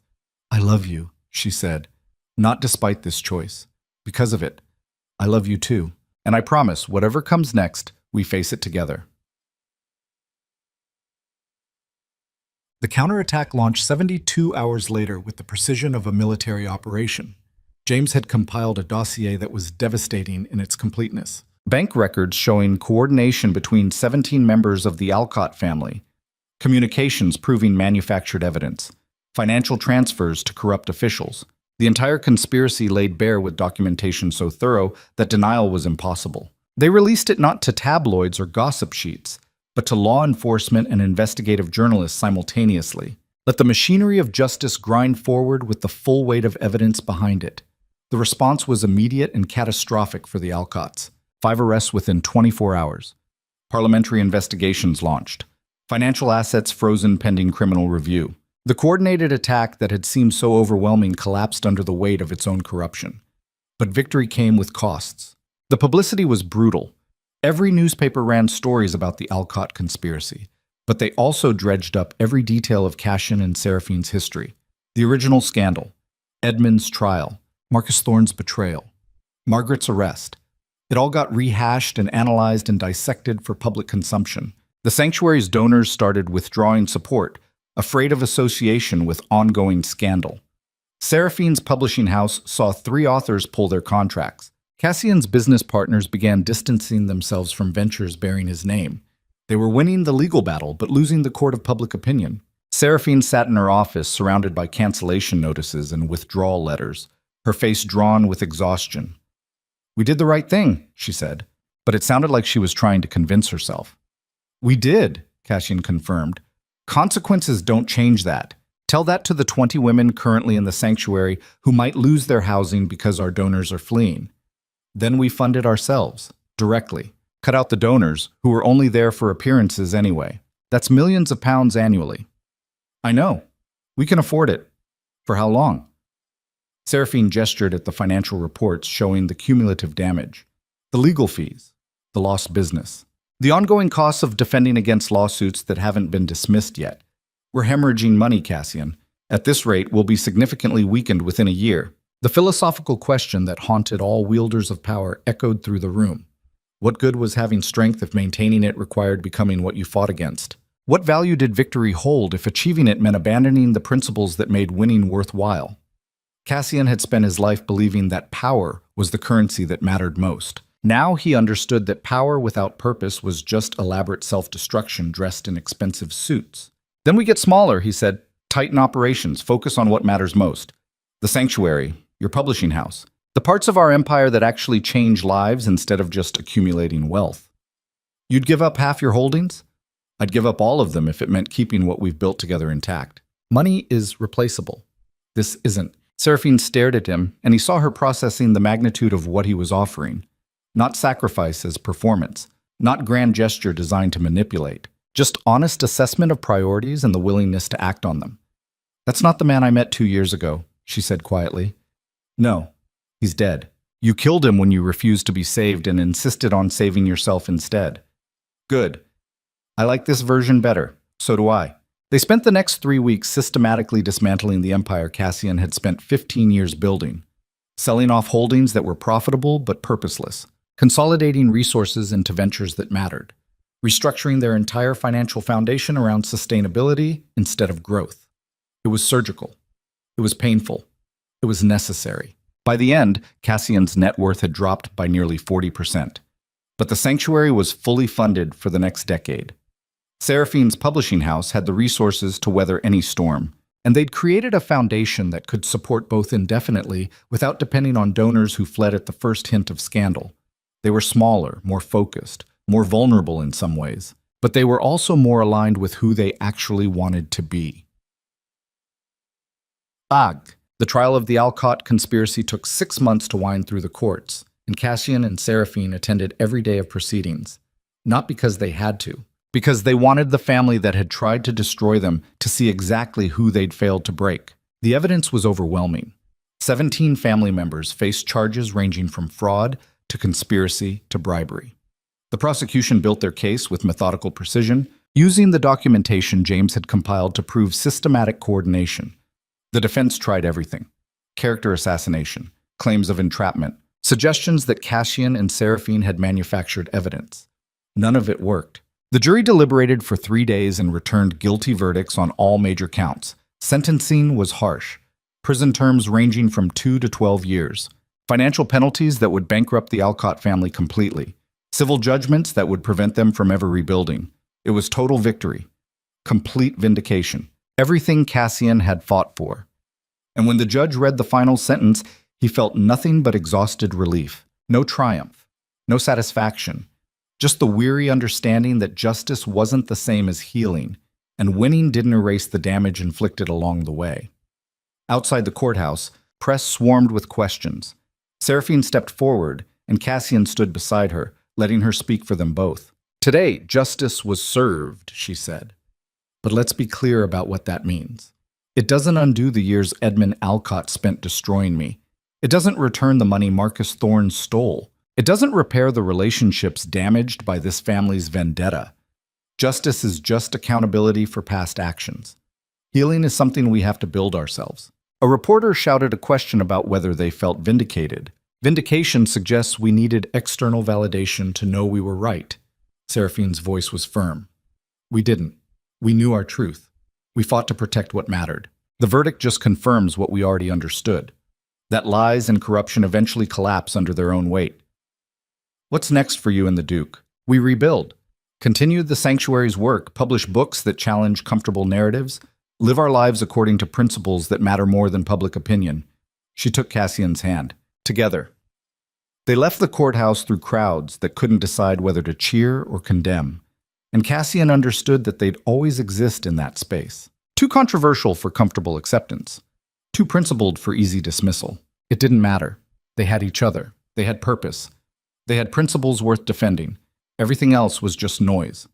I love you, she said, not despite this choice. Because of it, I love you too, and I promise whatever comes next, we face it together. The counterattack launched 72 hours later with the precision of a military operation. James had compiled a dossier that was devastating in its completeness. Bank records showing coordination between 17 members of the Alcott family, communications proving manufactured evidence, financial transfers to corrupt officials. The entire conspiracy laid bare with documentation so thorough that denial was impossible. They released it not to tabloids or gossip sheets, but to law enforcement and investigative journalists simultaneously. Let the machinery of justice grind forward with the full weight of evidence behind it. The response was immediate and catastrophic for the Alcotts. 5 arrests within 24 hours. Parliamentary investigations launched. Financial assets frozen pending criminal review. The coordinated attack that had seemed so overwhelming collapsed under the weight of its own corruption. But victory came with costs. The publicity was brutal. Every newspaper ran stories about the Alcott conspiracy, but they also dredged up every detail of Cassian and Seraphine's history. The original scandal, Edmund's trial, Marcus Thorne's betrayal, Margaret's arrest. It all got rehashed and analyzed and dissected for public consumption. The sanctuary's donors started withdrawing support, afraid of association with ongoing scandal. Seraphine's publishing house saw 3 authors pull their contracts. Cassian's business partners began distancing themselves from ventures bearing his name. They were winning the legal battle, but losing the court of public opinion. Seraphine sat in her office, surrounded by cancellation notices and withdrawal letters, her face drawn with exhaustion. We did the right thing, she said, but it sounded like she was trying to convince herself. We did, Cassian confirmed. Consequences don't change that. Tell that to the 20 women currently in the sanctuary who might lose their housing because our donors are fleeing. Then we fund it ourselves, directly. Cut out the donors, who were only there for appearances anyway. That's millions of pounds annually. I know. We can afford it. For how long? Seraphine gestured at the financial reports showing the cumulative damage, the legal fees, the lost business, the ongoing costs of defending against lawsuits that haven't been dismissed yet. We're hemorrhaging money, Cassian. At this rate, we'll be significantly weakened within a year. The philosophical question that haunted all wielders of power echoed through the room. What good was having strength if maintaining it required becoming what you fought against? What value did victory hold if achieving it meant abandoning the principles that made winning worthwhile? Cassian had spent his life believing that power was the currency that mattered most. Now he understood that power without purpose was just elaborate self-destruction dressed in expensive suits. Then we get smaller, he said. Tighten operations, focus on what matters most. The sanctuary, your publishing house, the parts of our empire that actually change lives instead of just accumulating wealth. You'd give up half your holdings? I'd give up all of them if it meant keeping what we've built together intact. Money is replaceable. This isn't. Seraphine stared at him, and he saw her processing the magnitude of what he was offering. Not sacrifice as performance, not grand gesture designed to manipulate, just honest assessment of priorities and the willingness to act on them. That's not the man I met 2 years ago, she said quietly. No, he's dead. You killed him when you refused to be saved and insisted on saving yourself instead. Good. I like this version better. So do I. They spent the next 3 weeks systematically dismantling the empire Cassian had spent 15 years building, selling off holdings that were profitable but purposeless, consolidating resources into ventures that mattered, restructuring their entire financial foundation around sustainability instead of growth. It was surgical. It was painful. It was necessary. By the end, Cassian's net worth had dropped by nearly 40%. But the sanctuary was fully funded for the next decade. Seraphine's publishing house had the resources to weather any storm, and they'd created a foundation that could support both indefinitely without depending on donors who fled at the first hint of scandal. They were smaller, more focused, more vulnerable in some ways, but they were also more aligned with who they actually wanted to be. The trial of the Alcott conspiracy took 6 months to wind through the courts, and Cassian and Seraphine attended every day of proceedings, not because they had to, because they wanted the family that had tried to destroy them to see exactly who they'd failed to break. The evidence was overwhelming. 17 family members faced charges ranging from fraud to conspiracy to bribery. The prosecution built their case with methodical precision, using the documentation James had compiled to prove systematic coordination. The defense tried everything: character assassination, claims of entrapment, suggestions that Cassian and Seraphine had manufactured evidence. None of it worked. The jury deliberated for 3 days and returned guilty verdicts on all major counts. Sentencing was harsh. Prison terms ranging from 2 to 12 years. Financial penalties that would bankrupt the Alcott family completely. Civil judgments that would prevent them from ever rebuilding. It was total victory. Complete vindication. Everything Cassian had fought for. And when the judge read the final sentence, he felt nothing but exhausted relief. No triumph. No satisfaction. Just the weary understanding that justice wasn't the same as healing, and winning didn't erase the damage inflicted along the way. Outside the courthouse, press swarmed with questions. Seraphine stepped forward, and Cassian stood beside her, letting her speak for them both. Today, justice was served, she said. But let's be clear about what that means. It doesn't undo the years Edmund Alcott spent destroying me. It doesn't return the money Marcus Thorne stole. It doesn't repair the relationships damaged by this family's vendetta. Justice is just accountability for past actions. Healing is something we have to build ourselves. A reporter shouted a question about whether they felt vindicated. Vindication suggests we needed external validation to know we were right. Seraphine's voice was firm. We didn't. We knew our truth. We fought to protect what mattered. The verdict just confirms what we already understood. That lies and corruption eventually collapse under their own weight. What's next for you and the Duke? We rebuild. Continue the sanctuary's work, publish books that challenge comfortable narratives, live our lives according to principles that matter more than public opinion. She took Cassian's hand. Together. They left the courthouse through crowds that couldn't decide whether to cheer or condemn. And Cassian understood that they'd always exist in that space. Too controversial for comfortable acceptance. Too principled for easy dismissal. It didn't matter. They had each other. They had purpose. They had principles worth defending. Everything else was just noise.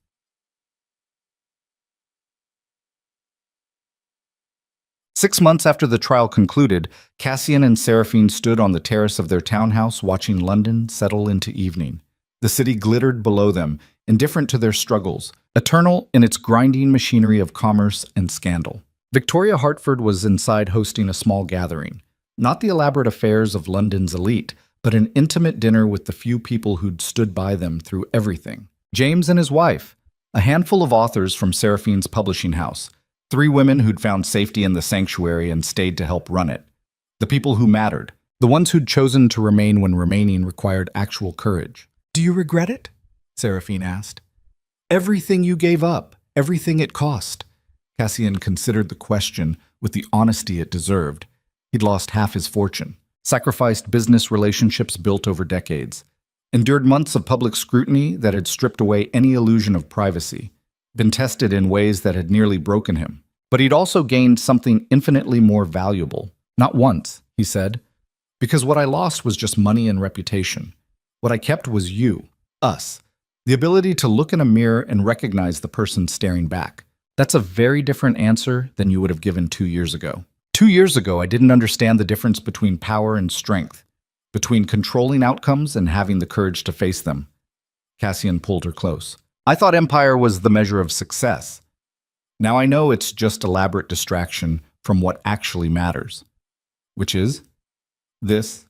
Six months after the trial concluded, Cassian and Seraphine stood on the terrace of their townhouse watching London settle into evening. The city glittered below them, indifferent to their struggles, eternal in its grinding machinery of commerce and scandal. Victoria Hartford was inside hosting a small gathering, not the elaborate affairs of London's elite, but an intimate dinner with the few people who'd stood by them through everything. James and his wife, a handful of authors from Seraphine's publishing house, 3 women who'd found safety in the sanctuary and stayed to help run it. The people who mattered, the ones who'd chosen to remain when remaining required actual courage. "Do you regret it?" Seraphine asked. "Everything you gave up, everything it cost." Cassian considered the question with the honesty it deserved. He'd lost half his fortune, sacrificed business relationships built over decades, endured months of public scrutiny that had stripped away any illusion of privacy, been tested in ways that had nearly broken him. But he'd also gained something infinitely more valuable. "Not once," he said, "because what I lost was just money and reputation. What I kept was you, us, the ability to look in a mirror and recognize the person staring back." That's a very different answer than you would have given 2 years ago. 2 years ago, I didn't understand the difference between power and strength, between controlling outcomes and having the courage to face them. Cassian pulled her close. "I thought empire was the measure of success. Now I know it's just elaborate distraction from what actually matters. Which is this,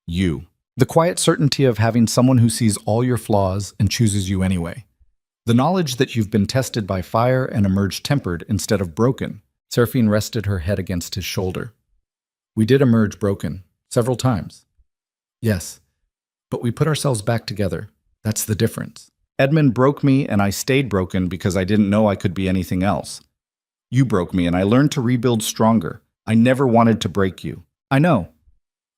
you. The quiet certainty of having someone who sees all your flaws and chooses you anyway. The knowledge that you've been tested by fire and emerged tempered instead of broken." Seraphine rested her head against his shoulder. "We did emerge broken, several times. Yes, but we put ourselves back together. That's the difference. Edmund broke me and I stayed broken because I didn't know I could be anything else. You broke me and I learned to rebuild stronger. I never wanted to break you. I know.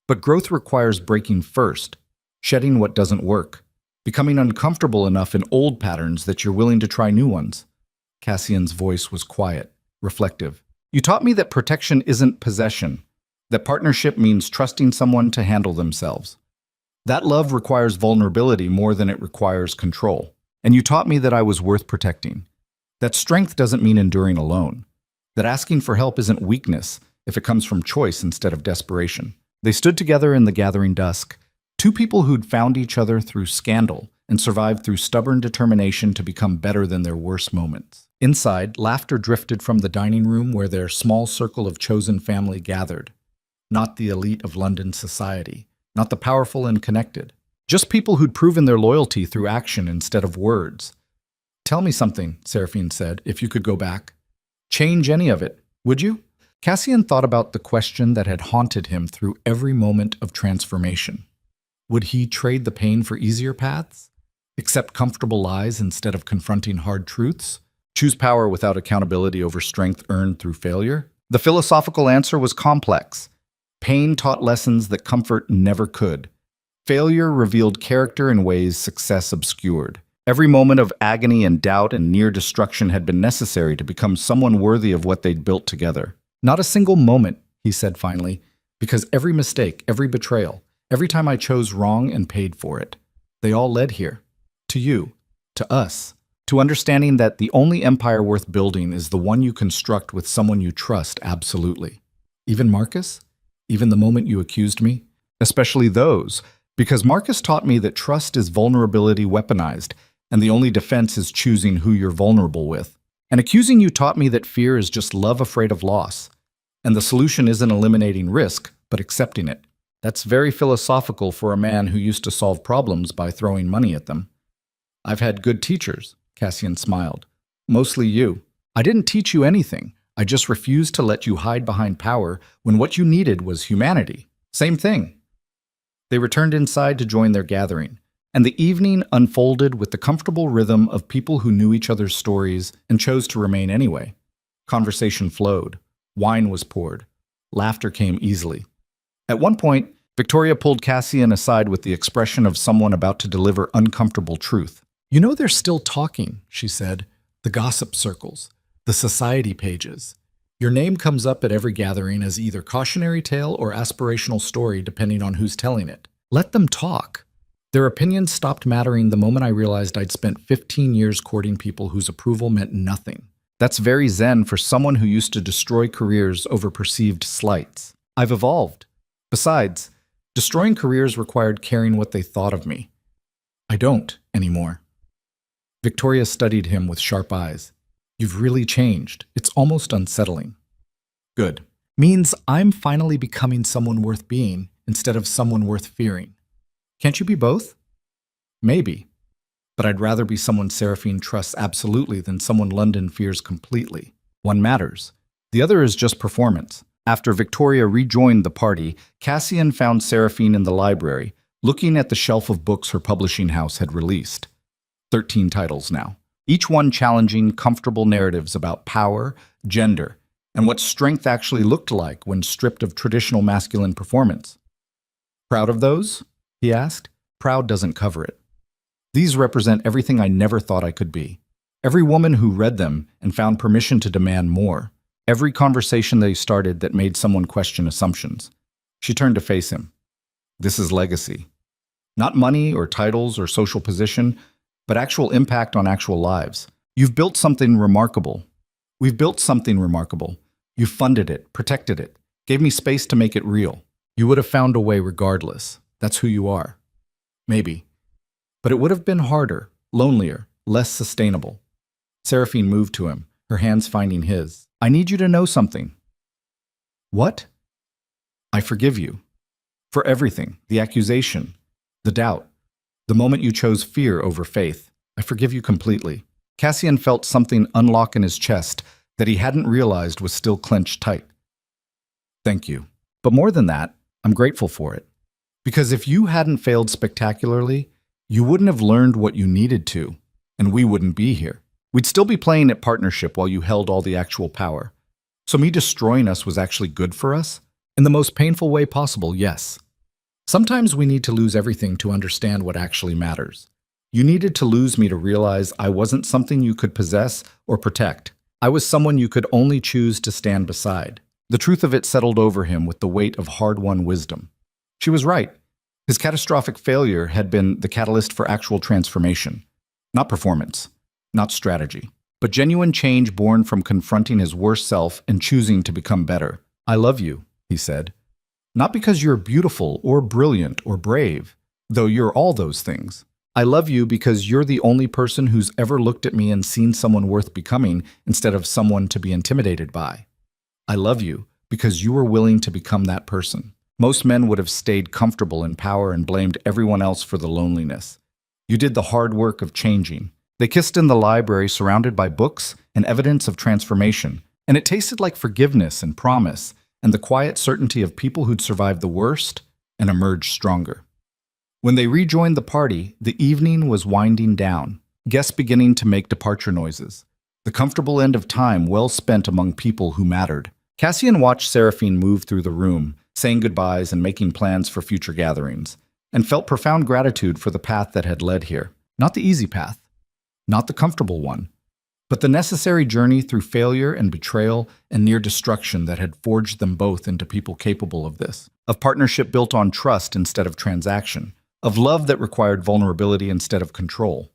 But growth requires breaking first, shedding what doesn't work, becoming uncomfortable enough in old patterns that you're willing to try new ones." Cassian's voice was quiet, reflective. "You taught me that protection isn't possession, that partnership means trusting someone to handle themselves. That love requires vulnerability more than it requires control. And you taught me that I was worth protecting. That strength doesn't mean enduring alone. That asking for help isn't weakness if it comes from choice instead of desperation." They stood together in the gathering dusk, 2 people who'd found each other through scandal and survived through stubborn determination to become better than their worst moments. Inside, laughter drifted from the dining room where their small circle of chosen family gathered. Not the elite of London society, not the powerful and connected. Just people who'd proven their loyalty through action instead of words. "Tell me something," Seraphine said, "if you could go back. Change any of it, would you?" Cassian thought about the question that had haunted him through every moment of transformation. Would he trade the pain for easier paths? Accept comfortable lies instead of confronting hard truths? Choose power without accountability over strength earned through failure? The philosophical answer was complex. Pain taught lessons that comfort never could. Failure revealed character in ways success obscured. Every moment of agony and doubt and near destruction had been necessary to become someone worthy of what they'd built together. "Not a single moment," he said finally, "because every mistake, every betrayal, every time I chose wrong and paid for it, they all led here. To you, to us, to understanding that the only empire worth building is the one you construct with someone you trust absolutely. Even Marcus? Even the moment you accused me? Especially those, because Marcus taught me that trust is vulnerability weaponized, and the only defense is choosing who you're vulnerable with. And accusing you taught me that fear is just love afraid of loss, and the solution isn't eliminating risk, but accepting it. That's very philosophical for a man who used to solve problems by throwing money at them." "I've had good teachers," Cassian smiled. "Mostly you. I didn't teach you anything. I just refused to let you hide behind power when what you needed was humanity. Same thing." They returned inside to join their gathering, and the evening unfolded with the comfortable rhythm of people who knew each other's stories and chose to remain anyway. Conversation flowed. Wine was poured. Laughter came easily. At one point, Victoria pulled Cassian aside with the expression of someone about to deliver uncomfortable truth. "You know they're still talking," she said. "The gossip circles, the society pages. Your name comes up at every gathering as either cautionary tale or aspirational story depending on who's telling it. Let them talk. Their opinions stopped mattering the moment I realized I'd spent 15 years courting people whose approval meant nothing. That's very zen for someone who used to destroy careers over perceived slights. I've evolved. Besides, destroying careers required caring what they thought of me. I don't anymore." Victoria studied him with sharp eyes. You've really changed. It's almost unsettling. Good. Means I'm finally becoming someone worth being instead of someone worth fearing. Can't you be both? Maybe. But I'd rather be someone Seraphine trusts absolutely than someone London fears completely. One matters. The other is just performance. After Victoria rejoined the party, Cassian found Seraphine in the library, looking at the shelf of books her publishing house had released. 13 titles now, each one challenging comfortable narratives about power, gender, and what strength actually looked like when stripped of traditional masculine performance. Proud of those? He asked. Proud doesn't cover it. These represent everything I never thought I could be. Every woman who read them and found permission to demand more. Every conversation they started that made someone question assumptions. She turned to face him. This is legacy. Not money or titles or social position, but actual impact on actual lives. You've built something remarkable. We've built something remarkable. You funded it, protected it, gave me space to make it real. You would have found a way regardless. That's who you are. Maybe. But it would have been harder, lonelier, less sustainable. Seraphine moved to him, her hands finding his. I need you to know something. What? I forgive you. For everything, the accusation, the doubt, the moment you chose fear over faith. I forgive you completely. Cassian felt something unlock in his chest that he hadn't realized was still clenched tight. Thank you. But more than that, I'm grateful for it. Because if you hadn't failed spectacularly, you wouldn't have learned what you needed to, and we wouldn't be here. We'd still be playing at partnership while you held all the actual power. So me destroying us was actually good for us? In the most painful way possible, yes. Sometimes we need to lose everything to understand what actually matters. You needed to lose me to realize I wasn't something you could possess or protect. I was someone you could only choose to stand beside. The truth of it settled over him with the weight of hard-won wisdom. She was right. His catastrophic failure had been the catalyst for actual transformation. Not performance, not strategy, but genuine change born from confronting his worst self and choosing to become better. I love you, he said. Not because you're beautiful or brilliant or brave, though you're all those things. I love you because you're the only person who's ever looked at me and seen someone worth becoming instead of someone to be intimidated by. I love you because you were willing to become that person. Most men would have stayed comfortable in power and blamed everyone else for the loneliness. You did the hard work of changing. They kissed in the library surrounded by books and evidence of transformation, and it tasted like forgiveness and promise and the quiet certainty of people who'd survived the worst and emerged stronger. When they rejoined the party, the evening was winding down, guests beginning to make departure noises. The comfortable end of time well spent among people who mattered. Cassian watched Seraphine move through the room, saying goodbyes and making plans for future gatherings, and felt profound gratitude for the path that had led here. Not the easy path, not the comfortable one, but the necessary journey through failure and betrayal and near destruction that had forged them both into people capable of this, of partnership built on trust instead of transaction, of love that required vulnerability instead of control,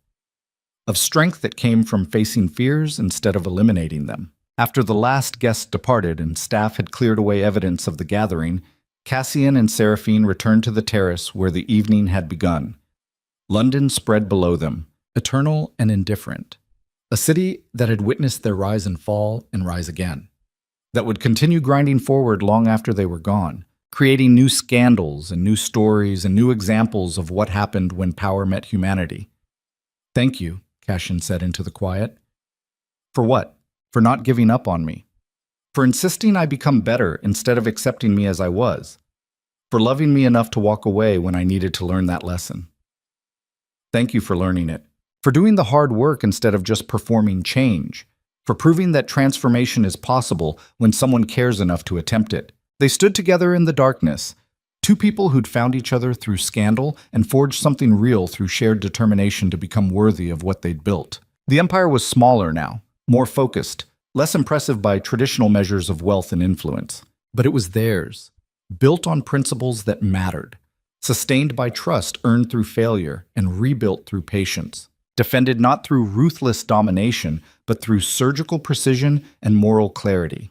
of strength that came from facing fears instead of eliminating them. After the last guest departed and staff had cleared away evidence of the gathering, Cassian and Seraphine returned to the terrace where the evening had begun. London spread below them, eternal and indifferent. A city that had witnessed their rise and fall and rise again, that would continue grinding forward long after they were gone, creating new scandals and new stories and new examples of what happened when power met humanity. Thank you, Cassian said into the quiet. For what? For not giving up on me. For insisting I become better instead of accepting me as I was. For loving me enough to walk away when I needed to learn that lesson. Thank you for learning it. For doing the hard work instead of just performing change. For proving that transformation is possible when someone cares enough to attempt it. They stood together in the darkness, two people who'd found each other through scandal and forged something real through shared determination to become worthy of what they'd built. The empire was smaller now, more focused, less impressive by traditional measures of wealth and influence. But it was theirs, built on principles that mattered, sustained by trust earned through failure and rebuilt through patience, defended not through ruthless domination, but through surgical precision and moral clarity.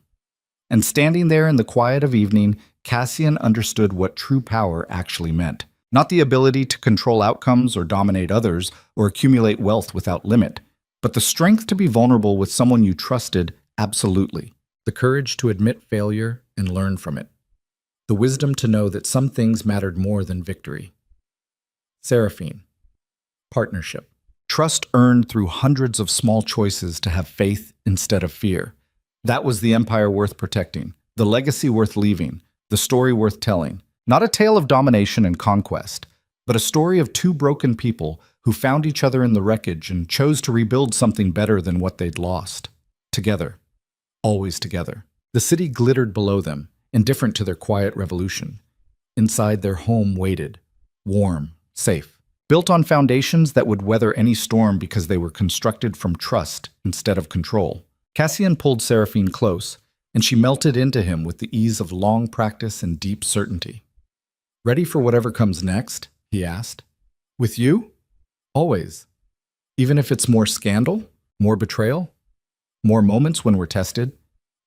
And standing there in the quiet of evening, Cassian understood what true power actually meant. Not the ability to control outcomes or dominate others or accumulate wealth without limit, but the strength to be vulnerable with someone you trusted absolutely. The courage to admit failure and learn from it. The wisdom to know that some things mattered more than victory. Seraphine. Partnership. Trust earned through hundreds of small choices to have faith instead of fear. That was the empire worth protecting, the legacy worth leaving, the story worth telling. Not a tale of domination and conquest, but a story of two broken people who found each other in the wreckage and chose to rebuild something better than what they'd lost. Together. Always together. The city glittered below them, indifferent to their quiet revolution. Inside, their home waited, warm, safe, built on foundations that would weather any storm because they were constructed from trust instead of control. Cassian pulled Seraphine close, and she melted into him with the ease of long practice and deep certainty. "Ready for whatever comes next?" he asked. "With you? Always. Even if it's more scandal, more betrayal, more moments when we're tested,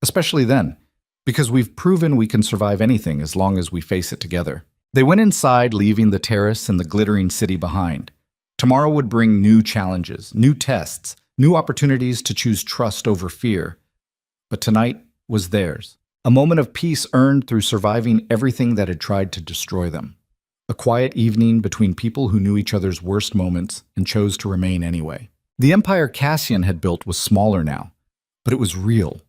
especially then, because we've proven we can survive anything as long as we face it together." They went inside, leaving the terrace and the glittering city behind. Tomorrow would bring new challenges, new tests, new opportunities to choose trust over fear. But tonight was theirs. A moment of peace earned through surviving everything that had tried to destroy them. A quiet evening between people who knew each other's worst moments and chose to remain anyway. The empire Cassian had built was smaller now, but it was real.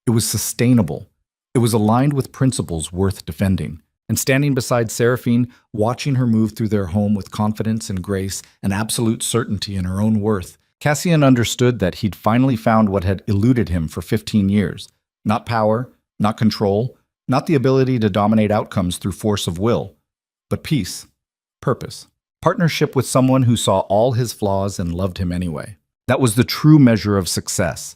It was sustainable. It was aligned with principles worth defending. And standing beside Seraphine, watching her move through their home with confidence and grace and absolute certainty in her own worth, Cassian understood that he'd finally found what had eluded him for 15 years. Not power, not control, not the ability to dominate outcomes through force of will, but peace, purpose, partnership with someone who saw all his flaws and loved him anyway. That was the true measure of success,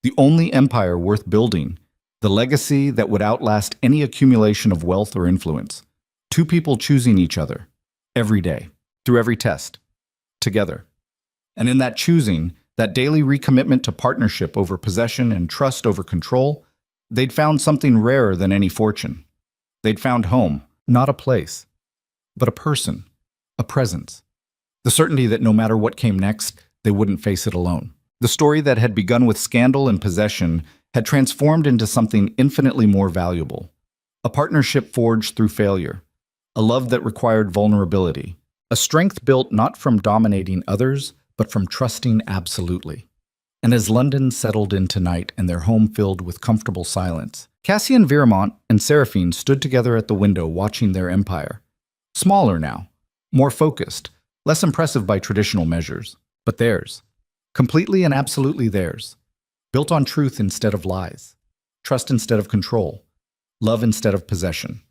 the only empire worth building, the legacy that would outlast any accumulation of wealth or influence. Two people choosing each other, every day, through every test, together. And in that choosing, that daily recommitment to partnership over possession and trust over control, they'd found something rarer than any fortune. They'd found home, not a place, but a person, a presence. The certainty that no matter what came next, they wouldn't face it alone. The story that had begun with scandal and possession had transformed into something infinitely more valuable. A partnership forged through failure, a love that required vulnerability, a strength built not from dominating others, but from trusting absolutely. And as London settled into night and their home filled with comfortable silence, Cassian Viramont and Seraphine stood together at the window watching their empire. Smaller now, more focused, less impressive by traditional measures, but theirs. Completely and absolutely theirs. Built on truth instead of lies, trust instead of control, love instead of possession.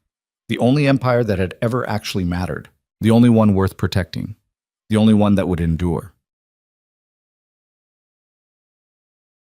The only empire that had ever actually mattered, the only one worth protecting, the only one that would endure.